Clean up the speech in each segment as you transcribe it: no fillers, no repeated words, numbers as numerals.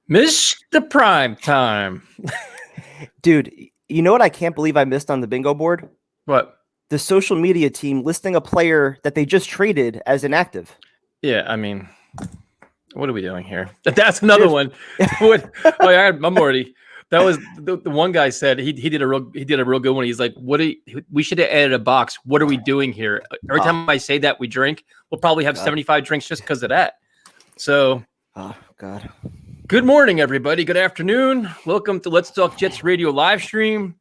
Mr. Prime Time. Dude, you know what I can't believe I missed on the bingo board? What? The social media team listing a player that they just traded as inactive. Yeah, I mean, what are we doing here? That's another one. I'm already. That was the one guy said he did a real good one. He's like, we should have added a box. What are we doing here? Every time I say that we drink, we'll probably have 75 drinks just because of that. So, oh God. Good morning, everybody. Good afternoon. Welcome to Let's Talk Jets Radio live stream.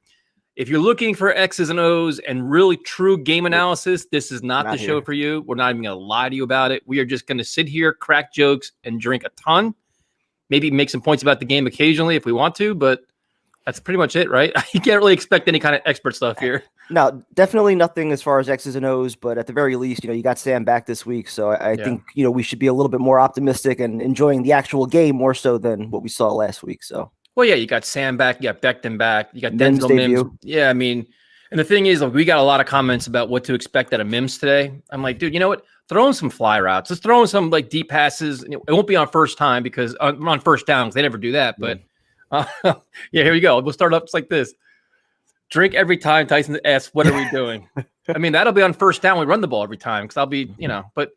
If you're looking for X's and O's and really true game analysis, this is not the show for you. We're not even going to lie to you about it. We are just going to sit here, crack jokes, and drink a ton. Maybe make some points about the game occasionally if we want to, but that's pretty much it, right? You can't really expect any kind of expert stuff here. No, definitely nothing as far as X's and O's, but at the very least, you got Sam back this week. So I think, we should be a little bit more optimistic and enjoying the actual game more so than what we saw last week. So, well, yeah, you got Sam back, you got Becton back, you got Denzel Mims. Yeah, I mean, and the thing is, we got a lot of comments about what to expect out of Mims today. I'm like, dude, you know what? Throw in some fly routes. Let's throw in some deep passes. It won't be on first time because on first downs, they never do that. But here we go. We'll start up just like this. Drink every time Tyson asks, what are we doing? I mean, that'll be on first down. We run the ball every time because I'll be, but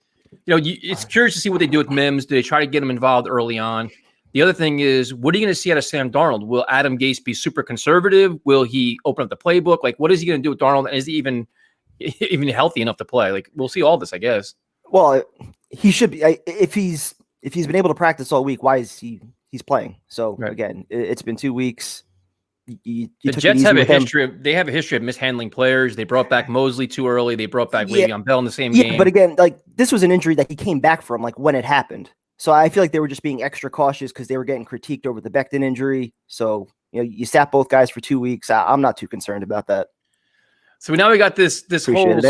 it's curious to see what they do with Mims. Do they try to get him involved early on? The other thing is, what are you going to see out of Sam Darnold? Will Adam Gase be super conservative? Will he open up the playbook? What is he going to do with Darnold? And is he even healthy enough to play? We'll see all this, I guess. Well, he should be. If he's been able to practice all week, why is he's playing? So again, it's been 2 weeks. The Jets have a history of mishandling players. They brought back Mosley too early. They brought back Le'Veon Bell in the same game. But again, this was an injury that he came back from when it happened. So I feel like they were just being extra cautious because they were getting critiqued over the Becton injury. So you sat both guys for 2 weeks. I'm not too concerned about that. So now we got this whole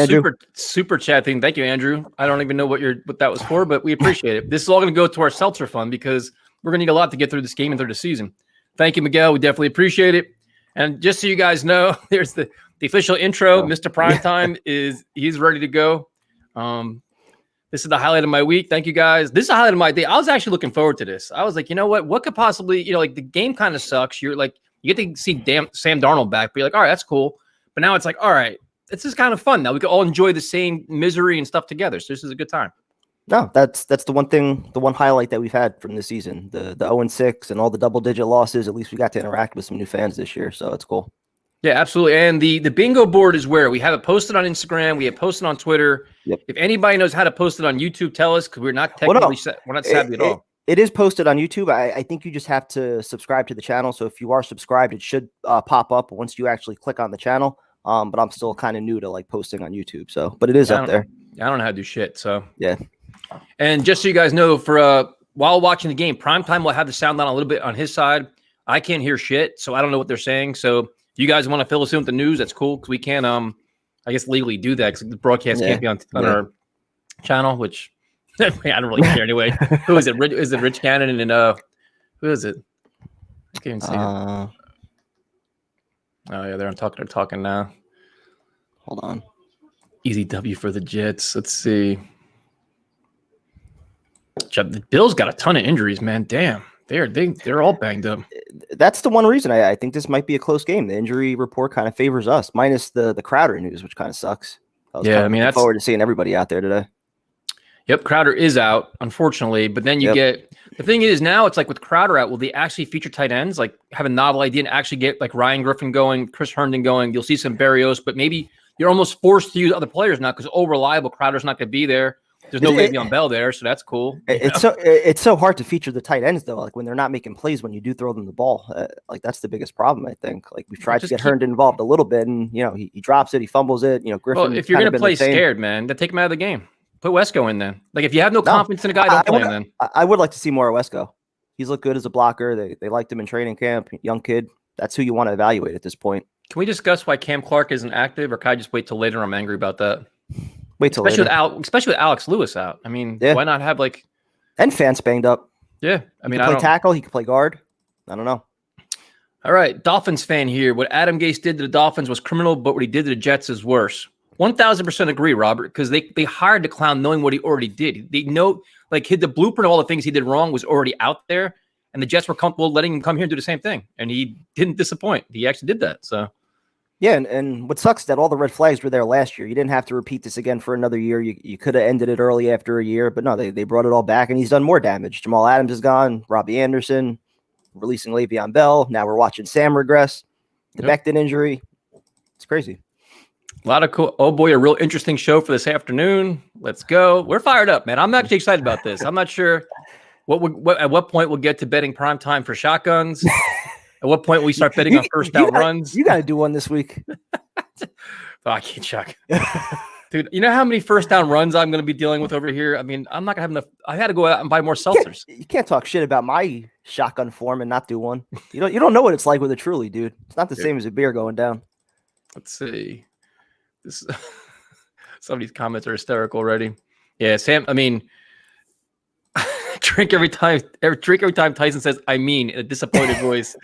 super chat thing. Thank you, Andrew. I don't even know what that was for, but we appreciate it. This is all going to go to our seltzer fund because we're going to need a lot to get through this game and through the season. Thank you, Miguel. We definitely appreciate it. And just so you guys know, there's the official intro. Mr. Primetime he's ready to go. This is the highlight of my week. Thank you, guys. This is the highlight of my day. I was actually looking forward to this. I was like, you know what could possibly, the game kind of sucks. You're like, you get to see Sam Darnold back, but you're like, all right, that's cool. But now it's like, all right, this is kind of fun. Now we can all enjoy the same misery and stuff together. So this is a good time. No, that's the one highlight that we've had from this season. The 0-6 and all the double-digit losses. At least we got to interact with some new fans this year, so it's cool. Yeah, absolutely. And the bingo board is where we have it posted on Instagram. We have posted on Twitter. Yep. If anybody knows how to post it on YouTube, tell us because we're not technically we're not savvy at all. It is posted on YouTube. I think you just have to subscribe to the channel. So if you are subscribed, it should pop up once you actually click on the channel. But I'm still kind of new to posting on YouTube. So, but it is up there. I don't know how to do shit. So yeah. And just so you guys know, for while watching the game, Primetime will have the sound on a little bit on his side. I can't hear shit, so I don't know what they're saying. So if you guys want to fill us in with the news, that's cool because we can't, I guess, legally do that because the broadcast can't be on our channel, which I don't really care anyway. Who is it? Is it Rich Gannon and who is it? I can't even see it. Oh yeah, they're talking now. Hold on. Easy W for the Jets. Let's see. The Bills got a ton of injuries, man. Damn, they're all banged up. That's the one reason I think this might be a close game. The injury report kind of favors us, minus the Crowder news, which kind of sucks. I mean, that's forward to seeing everybody out there today. Yep, Crowder is out, unfortunately. But then you get the thing is now it's with Crowder out, will they actually feature tight ends? Have a novel idea and actually get Ryan Griffin going, Chris Herndon going. You'll see some Berrios, but maybe you're almost forced to use other players now because reliable Crowder's not going to be there. There's no Le'Veon Bell there, so that's cool. It's so hard to feature the tight ends though. When they're not making plays when you do throw them the ball, that's the biggest problem. I think. We've tried to get Herndon involved a little bit, and he drops it, he fumbles it. Griffin. Well, if you're going to play scared, man, then take him out of the game. Put Wesco in then. If you have no confidence in a guy, don't play him then. I would like to see more of Wesco. He's looked good as a blocker. They liked him in training camp. Young kid. That's who you want to evaluate at this point. Can we discuss why Cam Clark isn't active, or can I just wait till later? I'm angry about that. Wait till especially later. Especially with Alex Lewis out. I mean, why not have and Fant's banged up. Yeah, I mean, he can play tackle. He can play guard. I don't know. All right, Dolphins fan here. What Adam Gase did to the Dolphins was criminal, but what he did to the Jets is worse. 1,000% agree, Robert, because they hired the clown knowing what he already did. They know, the blueprint of all the things he did wrong was already out there, and the Jets were comfortable letting him come here and do the same thing. And he didn't disappoint. He actually did that. So, yeah, and what sucks is that all the red flags were there last year. You didn't have to repeat this again for another year. You could have ended it early after a year, but no, they brought it all back, and he's done more damage. Jamal Adams is gone. Robbie Anderson, releasing Le'Veon Bell. Now we're watching Sam regress. The Becton injury. It's crazy. A lot of cool. Oh boy, a real interesting show for this afternoon. Let's go. We're fired up, man. I'm actually excited about this. I'm not sure at what point we'll get to betting prime time for shotguns. At what point we start betting on first down runs? You got to do one this week. Oh, I can't chuck. Dude, you know how many first down runs I'm going to be dealing with over here? I mean, I'm not going to have enough. I had to go out and buy more seltzers. You can't talk shit about my shotgun form and not do one. You don't know what it's like with a Truly, dude. It's not the same as a beer going down. Let's see. Some of these comments are hysterical already. Yeah, Sam, I mean, drink every time Tyson says "I mean" in a disappointed voice.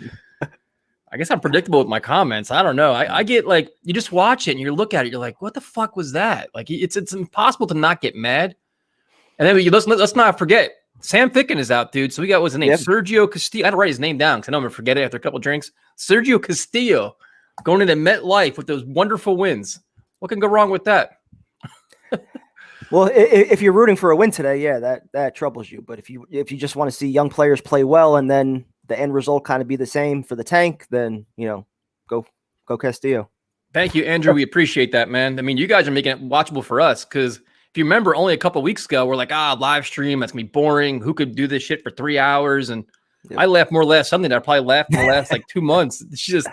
I guess I'm predictable with my comments. I don't know. I get like, you just watch it and you look at it, you're like, what the fuck was that? Like, it's impossible to not get mad. And then let's not forget, Sam Ficken is out, dude. So we got, what's his name? Yep. Sergio Castillo. I had to write his name down because I know I'm going to forget it after a couple drinks. Sergio Castillo going into MetLife with those wonderful wins. What can go wrong with that? Well, if you're rooting for a win today, yeah, that troubles you. But if you just want to see young players play well and then the end result kind of be the same for the tank, then, go Castillo. Thank you, Andrew. We appreciate that, man. I mean, you guys are making it watchable for us because if you remember only a couple of weeks ago, we're like, live stream, that's going to be boring. Who could do this shit for 3 hours? And I laughed more last Sunday than I probably laughed in the last like 2 months. It's just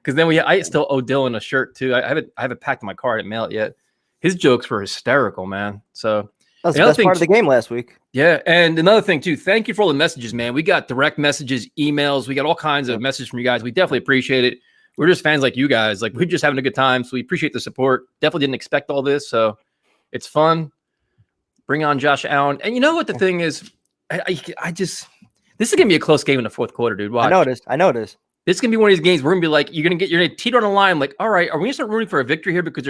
because then I still owe Dylan a shirt too. I haven't packed in my car. I didn't mail it yet. His jokes were hysterical, man. So that was the best part of the game last week. Yeah, and another thing too, thank you for all the messages, man. We got direct messages, emails, we got all kinds of messages from you guys. We definitely appreciate it. We're just fans like you guys. Like, we're just having a good time, so we appreciate the support. Definitely didn't expect all this, so it's fun. Bring on Josh Allen. And you know what the thing is? I just, this is gonna be a close game in the fourth quarter, dude. Watch. I know it is. This is gonna be one of these games. We're gonna be like, you're gonna teeter on the line. Like, all right, are we gonna start rooting for a victory here because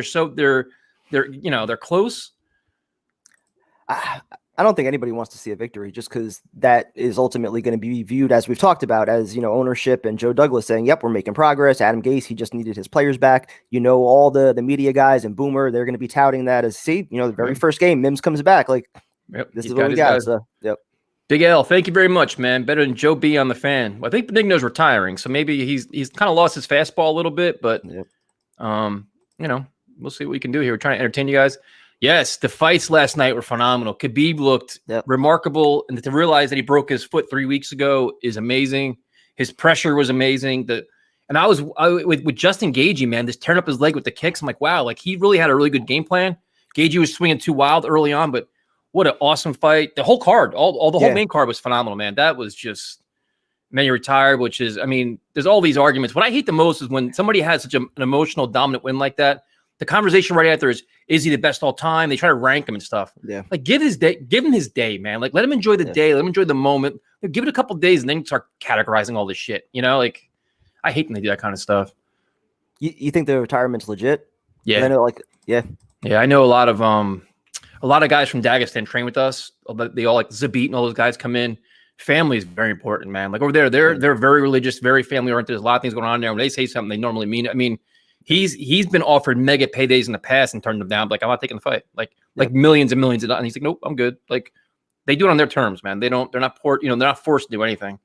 they're close? I don't think anybody wants to see a victory just because that is ultimately going to be viewed, as we've talked about, as, ownership and Joe Douglas saying, yep, we're making progress. Adam Gase, he just needed his players back. All the media guys and Boomer, they're going to be touting that as, see, the very first game, Mims comes back. Like, this is what we got. So, yep. Big L, thank you very much, man. Better than Joe B on the fan. Well, I think Benigno's retiring, so maybe he's kind of lost his fastball a little bit, but, we'll see what we can do here. We're trying to entertain you guys. Yes, the fights last night were phenomenal. Khabib looked remarkable, and to realize that he broke his foot 3 weeks ago is amazing. His pressure was amazing. I was with Justin Gaethje, man, just tearing up his leg with the kicks. I'm like, wow, like he really had a really good game plan. Gaethje was swinging too wild early on, but what an awesome fight. The whole card, all the whole main card was phenomenal, man. That was just, man, you retired, which is, I mean, there's all these arguments. What I hate the most is when somebody has such an emotional, dominant win like that. The conversation right after is he the best all time? They try to rank him and stuff. Yeah. Like, give him his day, man. Like, let him enjoy the day. Let him enjoy the moment. Give it a couple of days and then start categorizing all this shit. Like, I hate when they do that kind of stuff. You think the retirement's legit? Yeah. I know, yeah. I know a lot of guys from Dagestan train with us. They all, like Zabit and all those guys, come in. Family is very important, man. Like over there, they're very religious, very family oriented. There's a lot of things going on there. When they say something, they normally mean it. I mean, he's been offered mega paydays in the past and turned them down. Like, I'm not taking the fight. Like millions and millions of dollars. And he's like, nope, I'm good. Like, they do it on their terms, man. They're not forced to do anything.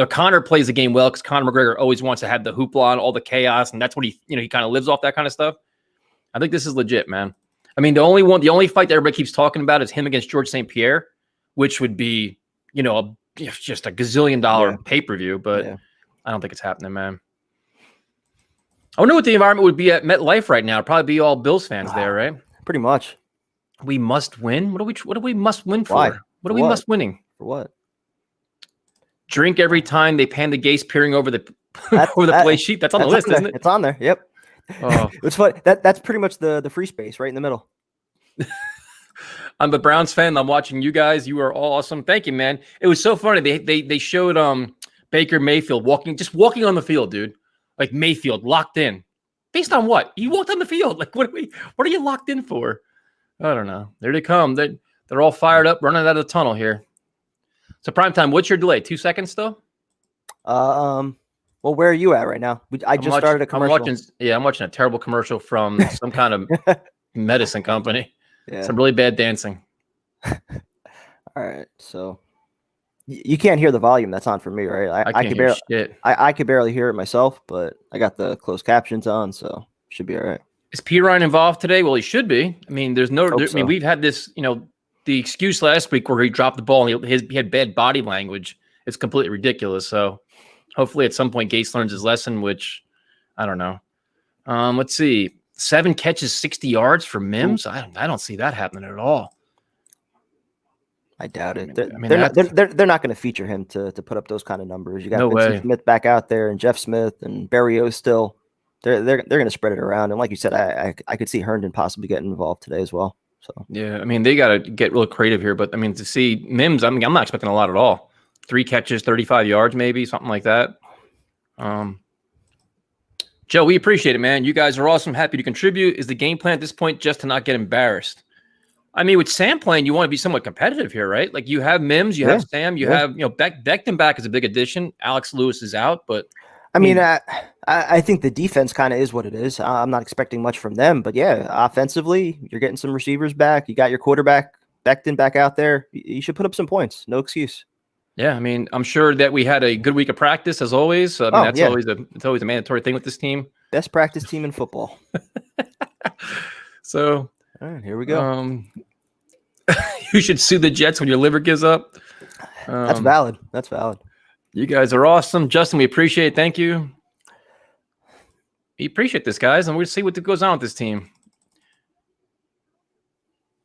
Conor plays the game well because Conor McGregor always wants to have the hoopla and all the chaos, and that's what he kind of lives off that kind of stuff. I think this is legit, man. I mean, the only fight that everybody keeps talking about is him against George St. Pierre, which would be, just a gazillion dollar pay-per-view, but I don't think it's happening, man. I wonder what the environment would be at MetLife right now. It'd probably be all Bills fans there, right? Pretty much. We must win. What do we must win for? Why? What are we must winning? For what? Drink every time they pan the Gase peering over the play sheet. That's on the list, isn't it? It's on there. Yep. Oh. It's fun. That's pretty much the free space right in the middle. I'm a Browns fan. I'm watching you guys. You are all awesome. Thank you, man. It was so funny. They showed Baker Mayfield walking on the field, dude. Like Mayfield locked in. Based on what? You walked on the field. Like, what are you locked in for? I don't know. There they come. They're all fired up, running out of the tunnel here. So prime time, what's your delay? 2 seconds though? Well, where are you at right now? I just started a commercial. I'm watching a terrible commercial from some kind of medicine company. Yeah. Some really bad dancing. All right, so you can't hear the volume that's on for me, right? I can't hear shit. I could barely hear it myself, but I got the closed captions on, so should be all right. Is Perine involved today? Well, he should be. I mean, I mean, we've had this, the excuse last week where he dropped the ball and he had bad body language. It's completely ridiculous. So hopefully at some point Gase learns his lesson, which I don't know. Let's see. 7 catches, 60 yards for Mims. I don't see that happening at all. I doubt it. They're not going to feature him to put up those kind of numbers. You got Vincent Smith back out there and Jeff Smith and Berrios still. They're going to spread it around. And like you said, I could see Herndon possibly getting involved today as well. So yeah, I mean, they got to get real creative here. But I mean, to see Mims, I'm not expecting a lot at all. 3 catches, 35 yards, maybe something like that. Joe, we appreciate it, man. You guys are awesome. Happy to contribute. Is the game plan at this point just to not get embarrassed? I mean, with Sam playing, you want to be somewhat competitive here, right? Like you have Mims, you have Sam, you have Becton back is a big addition. Alex Lewis is out, but I mean, I think the defense kind of is what it is. I'm not expecting much from them, but yeah, offensively, you're getting some receivers back. You got your quarterback Becton back out there. You should put up some points. No excuse. Yeah, I mean, I'm sure that we had a good week of practice as always. So, I mean, it's always a mandatory thing with this team. Best practice team in football. So, all right, here we go. You should sue the Jets when your liver gives up. That's valid. That's valid. You guys are awesome. Justin, we appreciate it. Thank you. We appreciate this, guys, and we'll see what goes on with this team.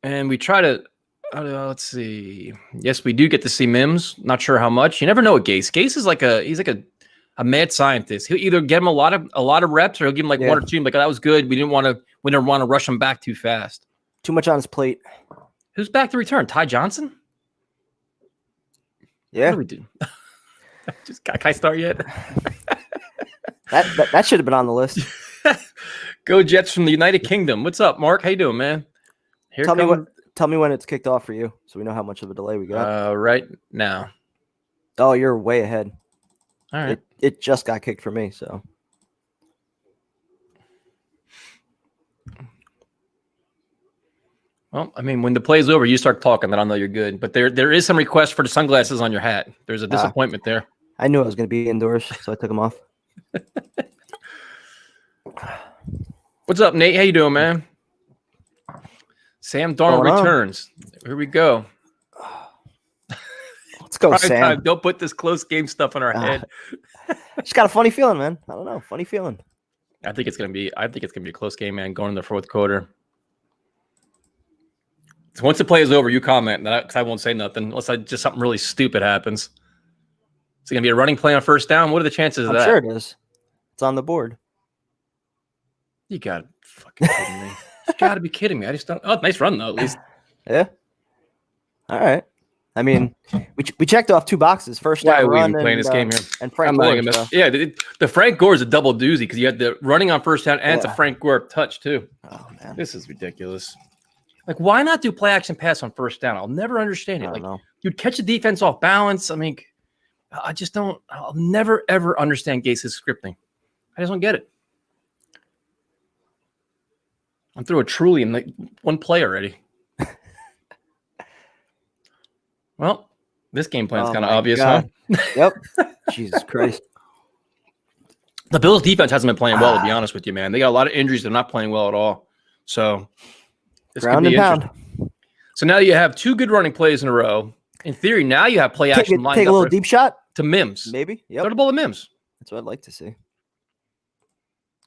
And we try to let's see. Yes, we do get to see Mims. Not sure how much. You never know with Gase. Gase is he's like a mad scientist. He'll either get him a lot of reps, or he'll give him like 1 or 2. Like, that was good. We didn't want to rush him back too fast. Too much on his plate. Who's back to return? Ty Johnson? Yeah. What do we do? Can I start yet? that should have been on the list. Go Jets from the United Kingdom. What's up, Mark? How you doing, man? Tell me when it's kicked off for you, so we know how much of a delay we got. Right now. Oh, you're way ahead. All right. It just got kicked for me, so. Well, I mean, when the play's over, you start talking, then I'll know you're good. But there is some request for the sunglasses on your hat. There's a disappointment there. I knew I was going to be indoors, so I took them off. What's up, Nate? How you doing, man? Sam Darnold returns. Here we go. Let's go, Sam. Time. Don't put this close game stuff in our head. Just got a funny feeling, man. I don't know. Funny feeling. I think it's gonna be a close game, man. Going in the fourth quarter. So once the play is over, you comment, because I won't say nothing unless just something really stupid happens. Is it gonna be a running play on first down? What are the chances of that? I'm sure it is. It's on the board. You got to fucking kidding me. You got to be kidding me. I just don't. Oh, nice run though, at least. Yeah. All right. I mean, we checked off 2 boxes. First down run playing this game here. And Frank Gore. Yeah, the Frank Gore is a double doozy because you had the running on first down and it's a Frank Gore touch too. Oh man, this is ridiculous. Like, why not do play action pass on first down? I'll never understand it. Like, you'd catch the defense off balance. I mean, I just don't. I'll never ever understand Gase's scripting. I just don't get it. I'm through a truly in like 1 play already. Well, this game plan is kind of obvious, huh? Yep. Jesus Christ. The Bills defense hasn't been playing well, to be honest with you, man. They got a lot of injuries. They're not playing well at all. So this could be interesting. So now you have 2 good running plays in a row. In theory, now you have play action lined up. Take a little deep shot to Mims. Maybe. Yep. Throw the ball to Mims. That's what I'd like to see.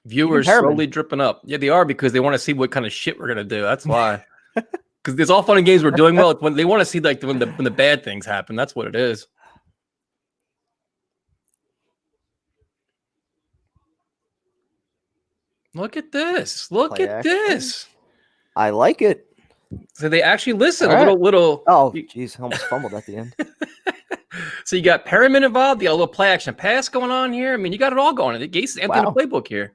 Viewers slowly dripping up. Yeah, they are, because they want to see what kind of shit we're gonna do. That's why. Because it's all fun and games. We're doing well. When they want to see like when the bad things happen. That's what it is. Look at this. Look at this. I like it. So they actually listen. All a little. Oh, jeez, almost fumbled at the end. So you got Perriman involved. You got a little play action pass going on here. I mean, you got it all going. The Gase is emptying the playbook here.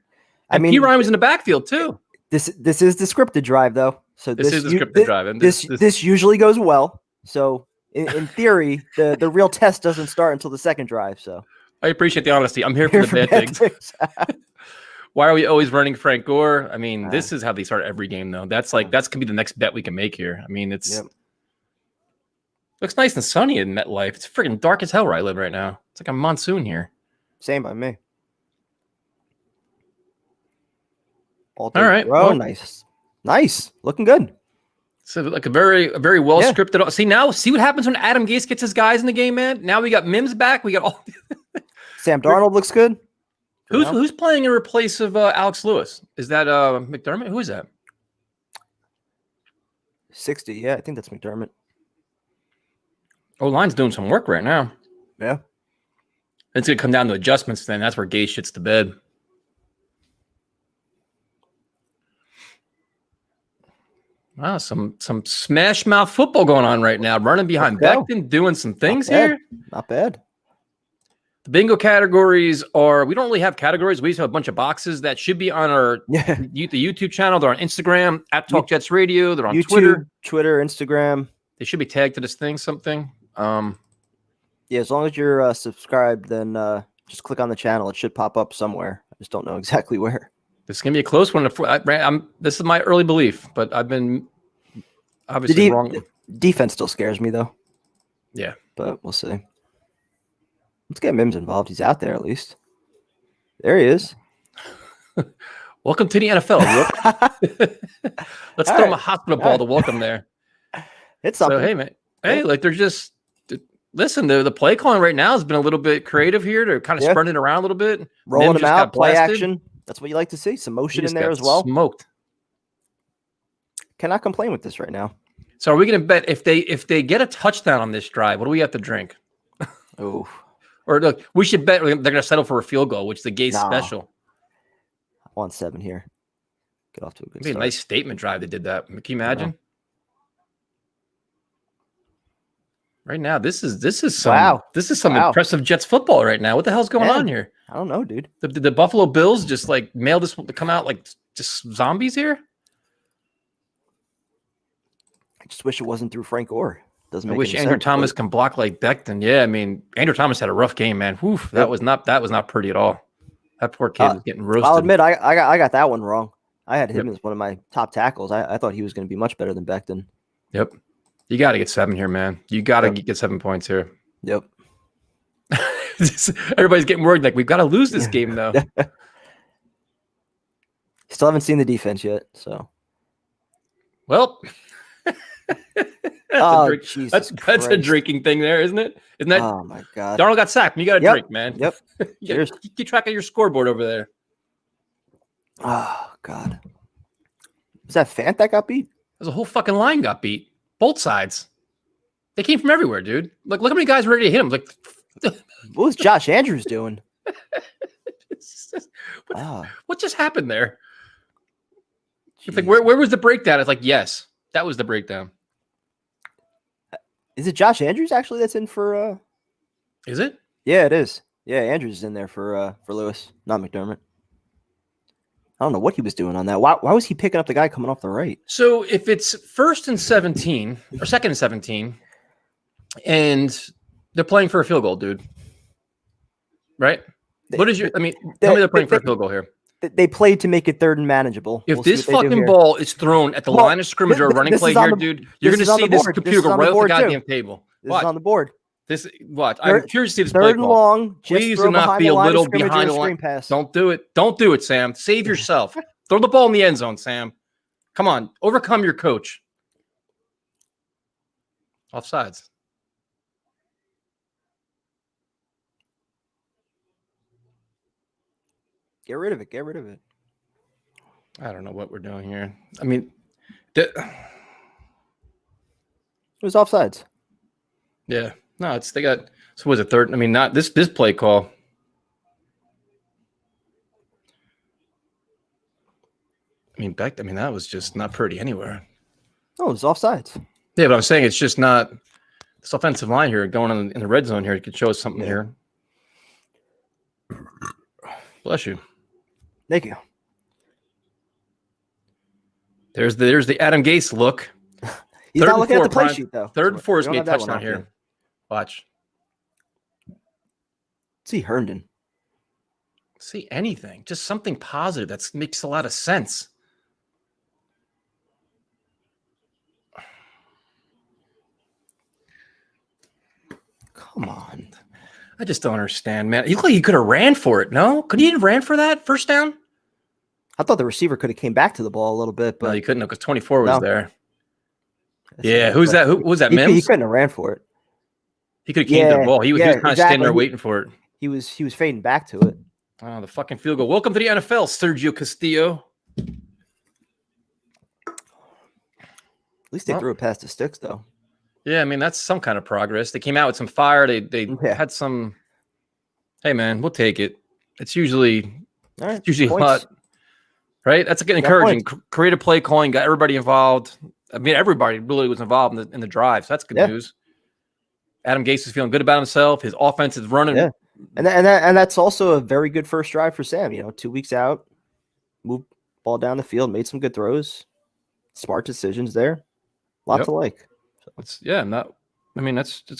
And Perine was in the backfield too. This is the scripted drive though. So this is the scripted drive. And this usually goes well. So in theory, the real test doesn't start until the second drive. So I appreciate the honesty. I'm here for the bad things. Why are we always running Frank Gore? I mean, this is how they start every game, though. That's gonna be the next bet we can make here. I mean, looks nice and sunny in MetLife. It's freaking dark as hell where I live right now. It's like a monsoon here. Same by me. All right. Well, nice, looking good. So like a very well scripted. See what happens when Adam Gase gets his guys in the game, man. Now we got Mims back. We got all. Sam Darnold looks good. Who's playing in replace of Alex Lewis? Is that McDermott? Who is that? 60. Yeah, I think that's McDermott. O-line's doing some work right now. Yeah. It's gonna come down to adjustments. Then that's where Gase shits the bed. Wow, some smash mouth football going on right now. Running behind Becton, doing some things here. Not bad. The bingo categories are, we don't really have categories. We just have a bunch of boxes that should be on our the YouTube channel. They're on Instagram at Talk Jets Radio. They're on YouTube, Twitter, Instagram. They should be tagged to this thing, something. Yeah, as long as you're subscribed, then just click on the channel. It should pop up somewhere. I just don't know exactly where. This is going to be a close one. This is my early belief, but I've been obviously wrong. Defense still scares me, though. Yeah. But we'll see. Let's get Mims involved. He's out there at least. There he is. Welcome to the NFL, Rook. Let's throw him a hospital ball to welcome there. It's something. So, hey, man. Hey, like they're just – listen, the play calling right now has been a little bit creative here. They're kind of sprinting around a little bit. Rolling them out, play action. That's what you like to see. Some motion in there as well. Smoked. Cannot complain with this right now. So are we going to bet if they get a touchdown on this drive, what do we have to drink? Oh. Or look, we should bet they're going to settle for a field goal, which is the Gase special. I want 7 here. Get off to a good start. A nice statement drive they did that. Can you imagine? Right now, this is some impressive Jets football right now. What the hell's going on here? I don't know, dude. Did the Buffalo Bills just like mail this to come out like just zombies here? I just wish it wasn't through Frank Gore. Doesn't I wish Andrew Thomas can block like Becton. Yeah, I mean, Andrew Thomas had a rough game, man. Whew, that was not pretty at all. That poor kid was getting roasted. I'll admit, I got that one wrong. I had him as one of my top tackles. I thought he was going to be much better than Becton. Yep. You got to get 7 here, man. You got to get 7 points here. Yep. Everybody's getting worried. Like, we've got to lose this game, though. Still haven't seen the defense yet, so. Well, that's a drinking thing there, isn't it? Isn't that? Oh, my God. Darnold got sacked. You got to drink, man. Yep. Keep track of your scoreboard over there. Oh, God. Was that Fant that got beat? There's a whole fucking line got beat. Both sides. They came from everywhere, dude. Look how many guys were ready to hit him. Like, what was Josh Andrews doing? What just happened there? It's like, where was the breakdown? It's like, yes, that was the breakdown. Is it Josh Andrews actually that's in for? Is it? Yeah, it is. Yeah, Andrews is in there for Lewis, not McDermott. I don't know what he was doing on that. Why was he picking up the guy coming off the right? So if it's 1st and 17 or 2nd and 17, and they're playing for a field goal, dude, right? Tell me they're playing for a field goal here. They played to make it 3rd and manageable. If this fucking ball is thrown at the line of scrimmage or a running play here, dude, you're going to see this computer go right off the goddamn table. This is on the board. I'm curious to see this play 3rd and long. Please do not be a little behind the line. Don't do it. Don't do it, Sam. Save yourself. Throw the ball in the end zone, Sam. Come on. Overcome your coach. Offsides. Get rid of it. I don't know what we're doing here. I mean, it was offsides. Yeah. No, they got, so was it 3rd? I mean, not this play call. I mean, that was just not pretty anywhere. Oh, it was offsides. Yeah, but I'm saying it's just not this offensive line here going on in the red zone here. It could show us something here. Bless you. Thank you. There's the Adam Gase look. He's not looking at the play sheet, though. 3rd and 4 is going going to to be a touchdown here. Watch. See Herndon. See anything. Just something positive. That makes a lot of sense. Come on. I just don't understand, man. He looked like he could have ran for it, no? Could he have ran for that first down? I thought the receiver could have came back to the ball a little bit, but no, he couldn't have because 24 was there. Yeah, who's that? Who was that? Mims? He couldn't have ran for it. He could have came to the ball. He was kind of standing there waiting for it. He was fading back to it. Oh, the fucking field goal. Welcome to the NFL, Sergio Castillo. At least they threw it past the sticks, though. Yeah, I mean, that's some kind of progress. They came out with some fire. They had some. Hey, man, we'll take it. It's usually hot, right? That's getting encouraging. Creative play calling, got everybody involved. I mean, everybody really was involved in the drive. So that's good news. Adam Gase is feeling good about himself. His offense is running. Yeah, and that's also a very good first drive for Sam. 2 weeks out, moved ball down the field, made some good throws, smart decisions there. Lots to like. It's a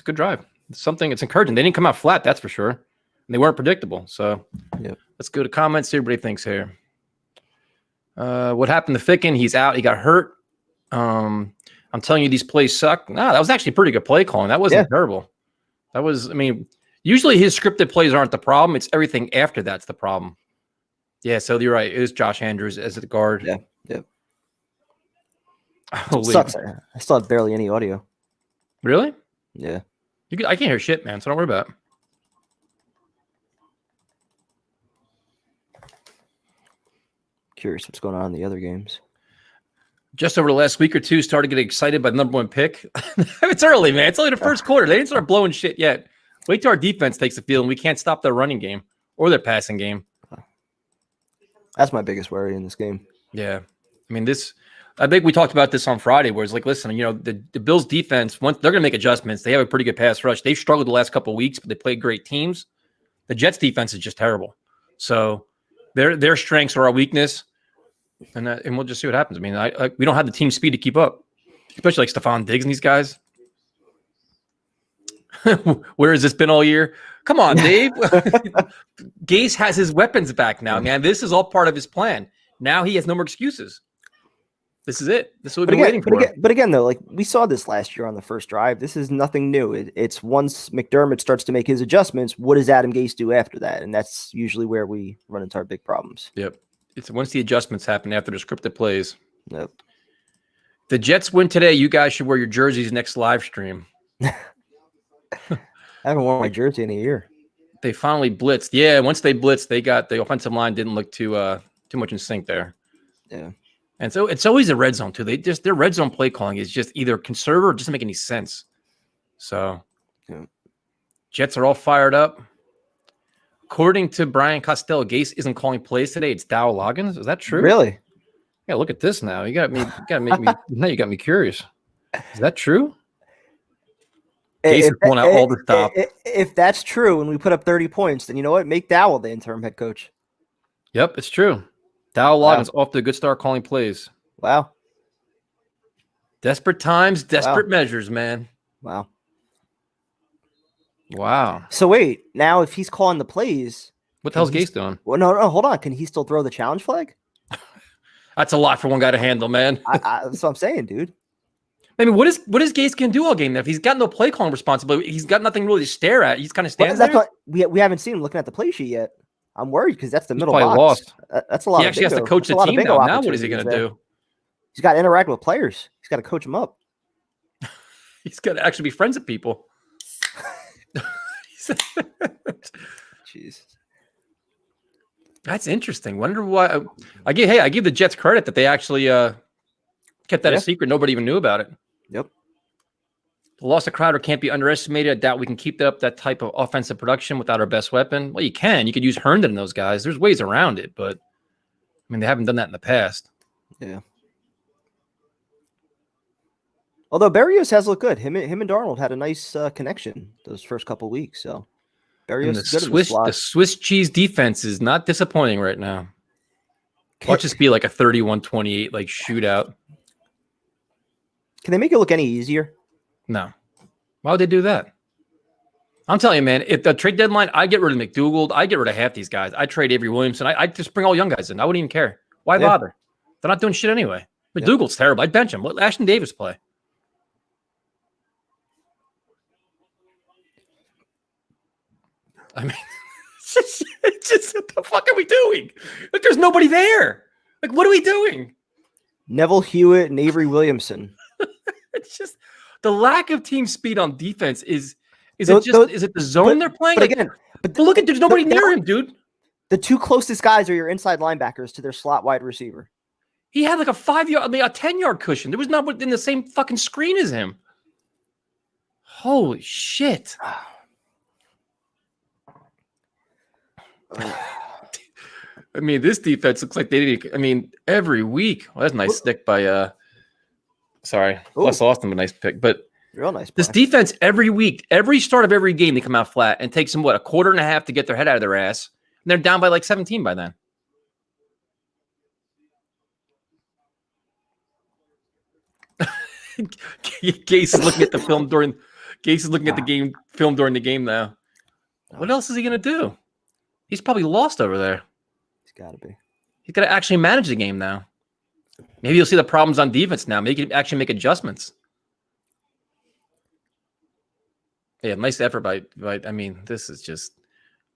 good drive. It's encouraging. They didn't come out flat, that's for sure. And they weren't predictable. So let's go to comments. See what everybody thinks here. What happened to Ficken? He's out. He got hurt. I'm telling you, these plays suck. Nah, that was actually pretty good play calling. That wasn't terrible. That was, usually his scripted plays aren't the problem. It's everything after that's the problem. Yeah, so you're right. It is Josh Andrews as the guard. Yeah. Holy. Sucks. I still have barely any audio. Really? Yeah. I can't hear shit, man, so don't worry about it. Curious what's going on in the other games. Just over the last week or two, started getting excited by the #1 pick. It's early, man. It's only the first quarter. They didn't start blowing shit yet. Wait till our defense takes the field and we can't stop their running game or their passing game. That's my biggest worry in this game. Yeah. I think we talked about this on Friday where it's like, listen, the Bills defense, once they're going to make adjustments. They have a pretty good pass rush. They've struggled the last couple of weeks, but they played great teams. The Jets defense is just terrible. So their strengths are our weakness. And we'll just see what happens. We don't have the team speed to keep up, especially like Stephon Diggs and these guys. Where has this been all year? Come on, Dave. Gase has his weapons back now, man. This is all part of his plan. Now he has no more excuses. This is it. This is what we've been waiting for. But again, though, like we saw this last year on the first drive, this is nothing new. It's once McDermott starts to make his adjustments, what does Adam Gase do after that? And that's usually where we run into our big problems. Yep. It's once the adjustments happen after the scripted plays. Yep. The Jets win today. You guys should wear your jerseys next live stream. I haven't worn my jersey in a year. They finally blitzed. Yeah, once they blitzed, they got the offensive line didn't look too much in sync there. Yeah. And so it's always a red zone too. Their red zone play calling is just either conservative or doesn't make any sense. So Jets are all fired up. According to Brian Costello, Gase isn't calling plays today. It's Dow Loggins. Is that true? Really? Yeah, look at this now. You got me now you got me curious. Is that true? Gase is pulling out all the stop. If that's true and we put up 30 points, then you know what? Make Dowell the interim head coach. Yep, it's true. Dow Loggins off to a good start calling plays. Wow. Desperate times, desperate measures, man. Wow. So wait, now if he's calling the plays, what the hell's Gase doing? Well, no, hold on. Can he still throw the challenge flag? That's a lot for one guy to handle, man. That's what I'm saying, dude. What is Gase gonna do all game? If he's got no play calling responsibility, he's got nothing really to stare at. He's kind of standing there. What, we haven't seen him looking at the play sheet yet. I'm worried because that's the middle box. Lost. That's a lot. He actually has to coach the team now. Now what is he gonna do? He's got to interact with players. He's got to coach them up. He's got to actually be friends with people. Jeez. That's interesting. Wonder why I give the Jets credit that they actually kept that a secret. Nobody even knew about it. Yep. The loss of Crowder can't be underestimated. I doubt we can keep up that type of offensive production without our best weapon. Well, you can. You could use Herndon and those guys. There's ways around it, but they haven't done that in the past. Yeah. Although Berrios has looked good. Him and Darnold had a nice connection those first couple weeks. So Berrios is good in the slot. The Swiss cheese defense is not disappointing right now. Watch this be like a 31-28 like shootout. Can they make it look any easier? No. Why would they do that? I'm telling you, man, if the trade deadline, I get rid of McDougal, I get rid of half these guys. I trade Avery Williamson. I just bring all young guys in. I wouldn't even care. Why bother? They're not doing shit anyway. McDougal's terrible. I'd bench him. Let Ashton Davis play. I mean, it's just what the fuck are we doing? Like, there's nobody there. Like, what are we doing? Neville Hewitt and Avery Williamson. It's just the lack of team speed on defense is it the zone they're playing? But like, again, but look at there's nobody near him, dude. The two closest guys are your inside linebackers to their slot wide receiver. He had like a 5-yard, a 10-yard cushion. There was not within the same fucking screen as him. Holy shit. I mean, this defense looks like they didn't. I mean, every week. Well, that's a nice stick by Les Austin, a nice pick. But real nice. This defense every week, every start of every game, they come out flat and takes them a quarter and a half to get their head out of their ass. And they're down by like 17 by then. Gase is looking at the film during. Gase is looking at the film during the game now. What else is he gonna do? He's probably lost over there. He's got to be. He's got to actually manage the game now. Maybe you'll see the problems on defense now. Maybe he can actually make adjustments. Yeah, nice effort by I mean, this is just.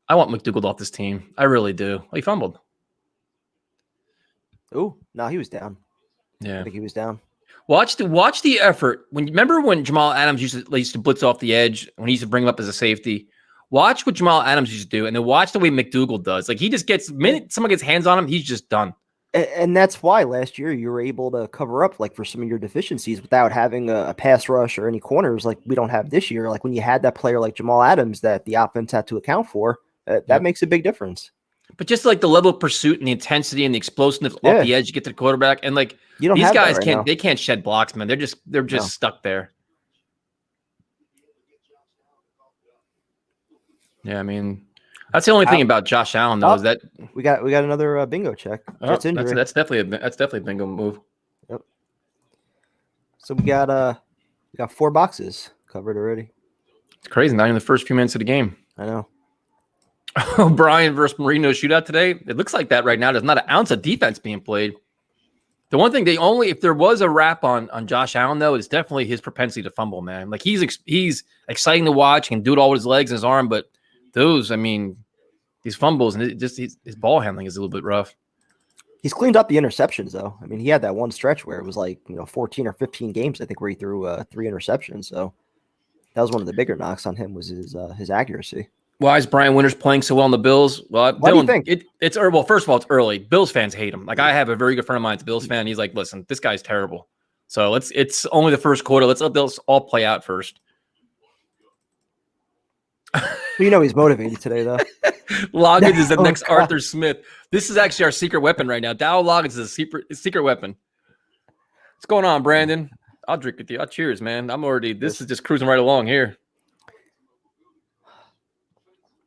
I want McDougal off this team. I really do. Oh, he fumbled. Oh, no, he was down. Yeah, I think he was down. Watch the effort. Remember when Jamal Adams used to blitz off the edge when he used to bring him up as a safety? Watch what Jamal Adams used to do, and then watch the way McDougal does. Like, he just gets, the minute someone gets hands on him, he's just done. And that's why last year you were able to cover up like for some of your deficiencies without having a pass rush or any corners like we don't have this year. Like when you had that player like Jamal Adams that the offense had to account for, that makes a big difference. But just like the level of pursuit and the intensity and the explosiveness off the edge to get to the quarterback, and like these guys can't shed blocks, man. They're just stuck there. Yeah, I mean, that's the only thing about Josh Allen though is that we got another bingo check. That's definitely a bingo move. Yep. So we got 4 boxes covered already. It's crazy. Not even the first few minutes of the game. I know. O'Brien versus Marino shootout today. It looks like that right now. There's not an ounce of defense being played. The one thing if there was a wrap on Josh Allen though, it's definitely his propensity to fumble, man. Like he's exciting to watch and do it all with his legs and his arm, but these fumbles and his ball handling is a little bit rough. He's cleaned up the interceptions though. I mean, he had that one stretch where it was like 14 or 15 games, I think, where he threw 3 interceptions. So that was one of the bigger knocks on him was his accuracy. Why is Brian Winters playing so well in the Bills? Well, Why do you think? Well, first of all, it's early. Bills fans hate him. Like I have a very good friend of mine, it's a Bills fan. He's like, listen, this guy's terrible. So it's only the first quarter. Let's let Bills all play out first. He's motivated today, though. Loggins is the next Arthur Smith. This is actually our secret weapon right now. Dow Loggins is a secret weapon. What's going on, Brandon? I'll drink with you. Cheers, man. This is just cruising right along here.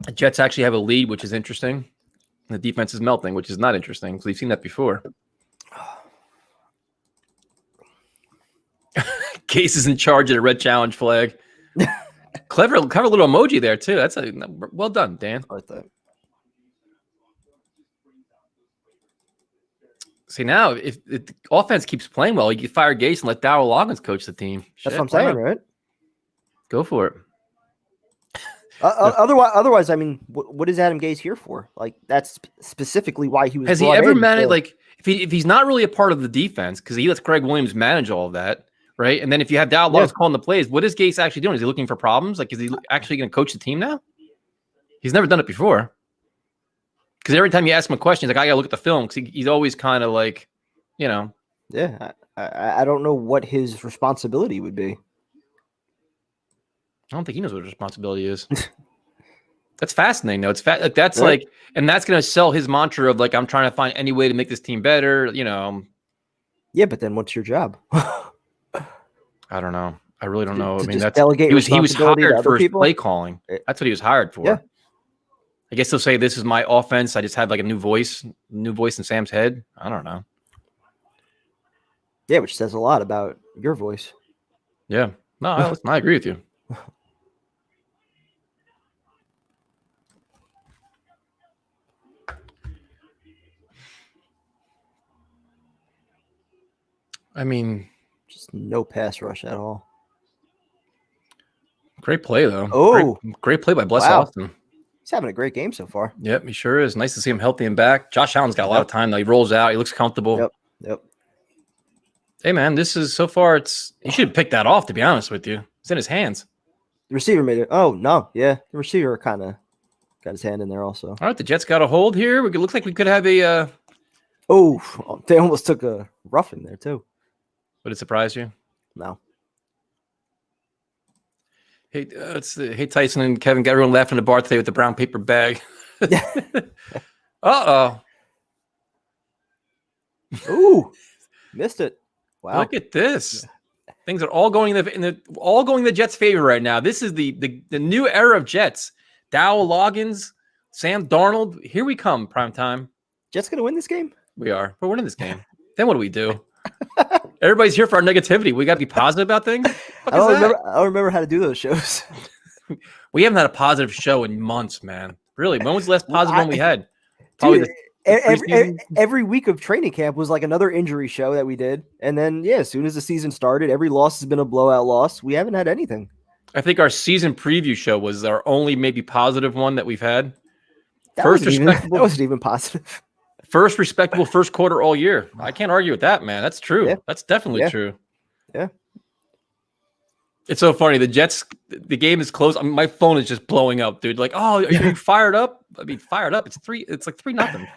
The Jets actually have a lead, which is interesting. The defense is melting, which is not interesting because we've seen that before. Case is in charge of the red challenge flag. Clever little emoji there too. That's well done, Dan. I like that. See, now if the offense keeps playing well, you can fire Gase and let Darryl Loggins coach the team. That's what I'm saying, right? Go for it. Otherwise, I mean, what is Adam Gase here for? Like, that's specifically why he was. Has he ever managed? Like, if he's not really a part of the defense because he lets Greg Williams manage all of that, right? And then if you have Darryl Loggins calling the plays, what is Gase actually doing? Is he looking for problems? Like, is he actually going to coach the team now? He's never done it before. Because every time you ask him a question, he's like, I got to look at the film. Because he's always kind of like, Yeah, I don't know what his responsibility would be. I don't think he knows what his responsibility is. That's fascinating, though. It's that's right. And that's going to sell his mantra of like, I'm trying to find any way to make this team better. Yeah, but then what's your job? I don't know. I really don't know. I mean, he was hired for his play calling. That's what he was hired for. Yeah. I guess they'll say this is my offense. I just have like a new voice in Sam's head. I don't know. Yeah, which says a lot about your voice. Yeah. No, I agree with you. I mean, just no pass rush at all. Great play, though. Oh, great play by Bless wow. Austin. He's having a great game so far. Yep, he sure is. Nice to see him healthy and back. Josh Allen's got a lot of time, though. He rolls out. He looks comfortable. Yep. Hey, man, this is so far. He should have picked that off, to be honest with you. It's in his hands. The receiver made it. Oh, no. Yeah, the receiver kind of got his hand in there also. All right, the Jets got a hold here. It looks like we could have a Oh, they almost took a rough in there, too. Would it surprise you? No. Hey, hey, Tyson and Kevin, got everyone laughing at the bar today with the brown paper bag. Uh-oh. Ooh, missed it. Wow. Look at this. Things are all going the Jets' favor right now. This is the new era of Jets. Dowell Loggins, Sam Darnold. Here we come, prime time. Jets gonna win this game? We are. We're winning this game. Then what do we do? Everybody's here for our negativity. We got to be positive about things. I don't remember how to do those shows. We haven't had a positive show in months, man. Really, when was the last positive one we had? Dude, every week of training camp was like another injury show that we did. And then, as soon as the season started, every loss has been a blowout loss. We haven't had anything. I think our season preview show was our only maybe positive one that we've had. That wasn't even positive. First respectable first quarter all year. I can't argue with that, man. That's true. Yeah. That's definitely true. Yeah. It's so funny. The Jets, the game is close. I mean, my phone is just blowing up, dude. Like, oh, are you fired up? I mean, fired up. It's like 3-0.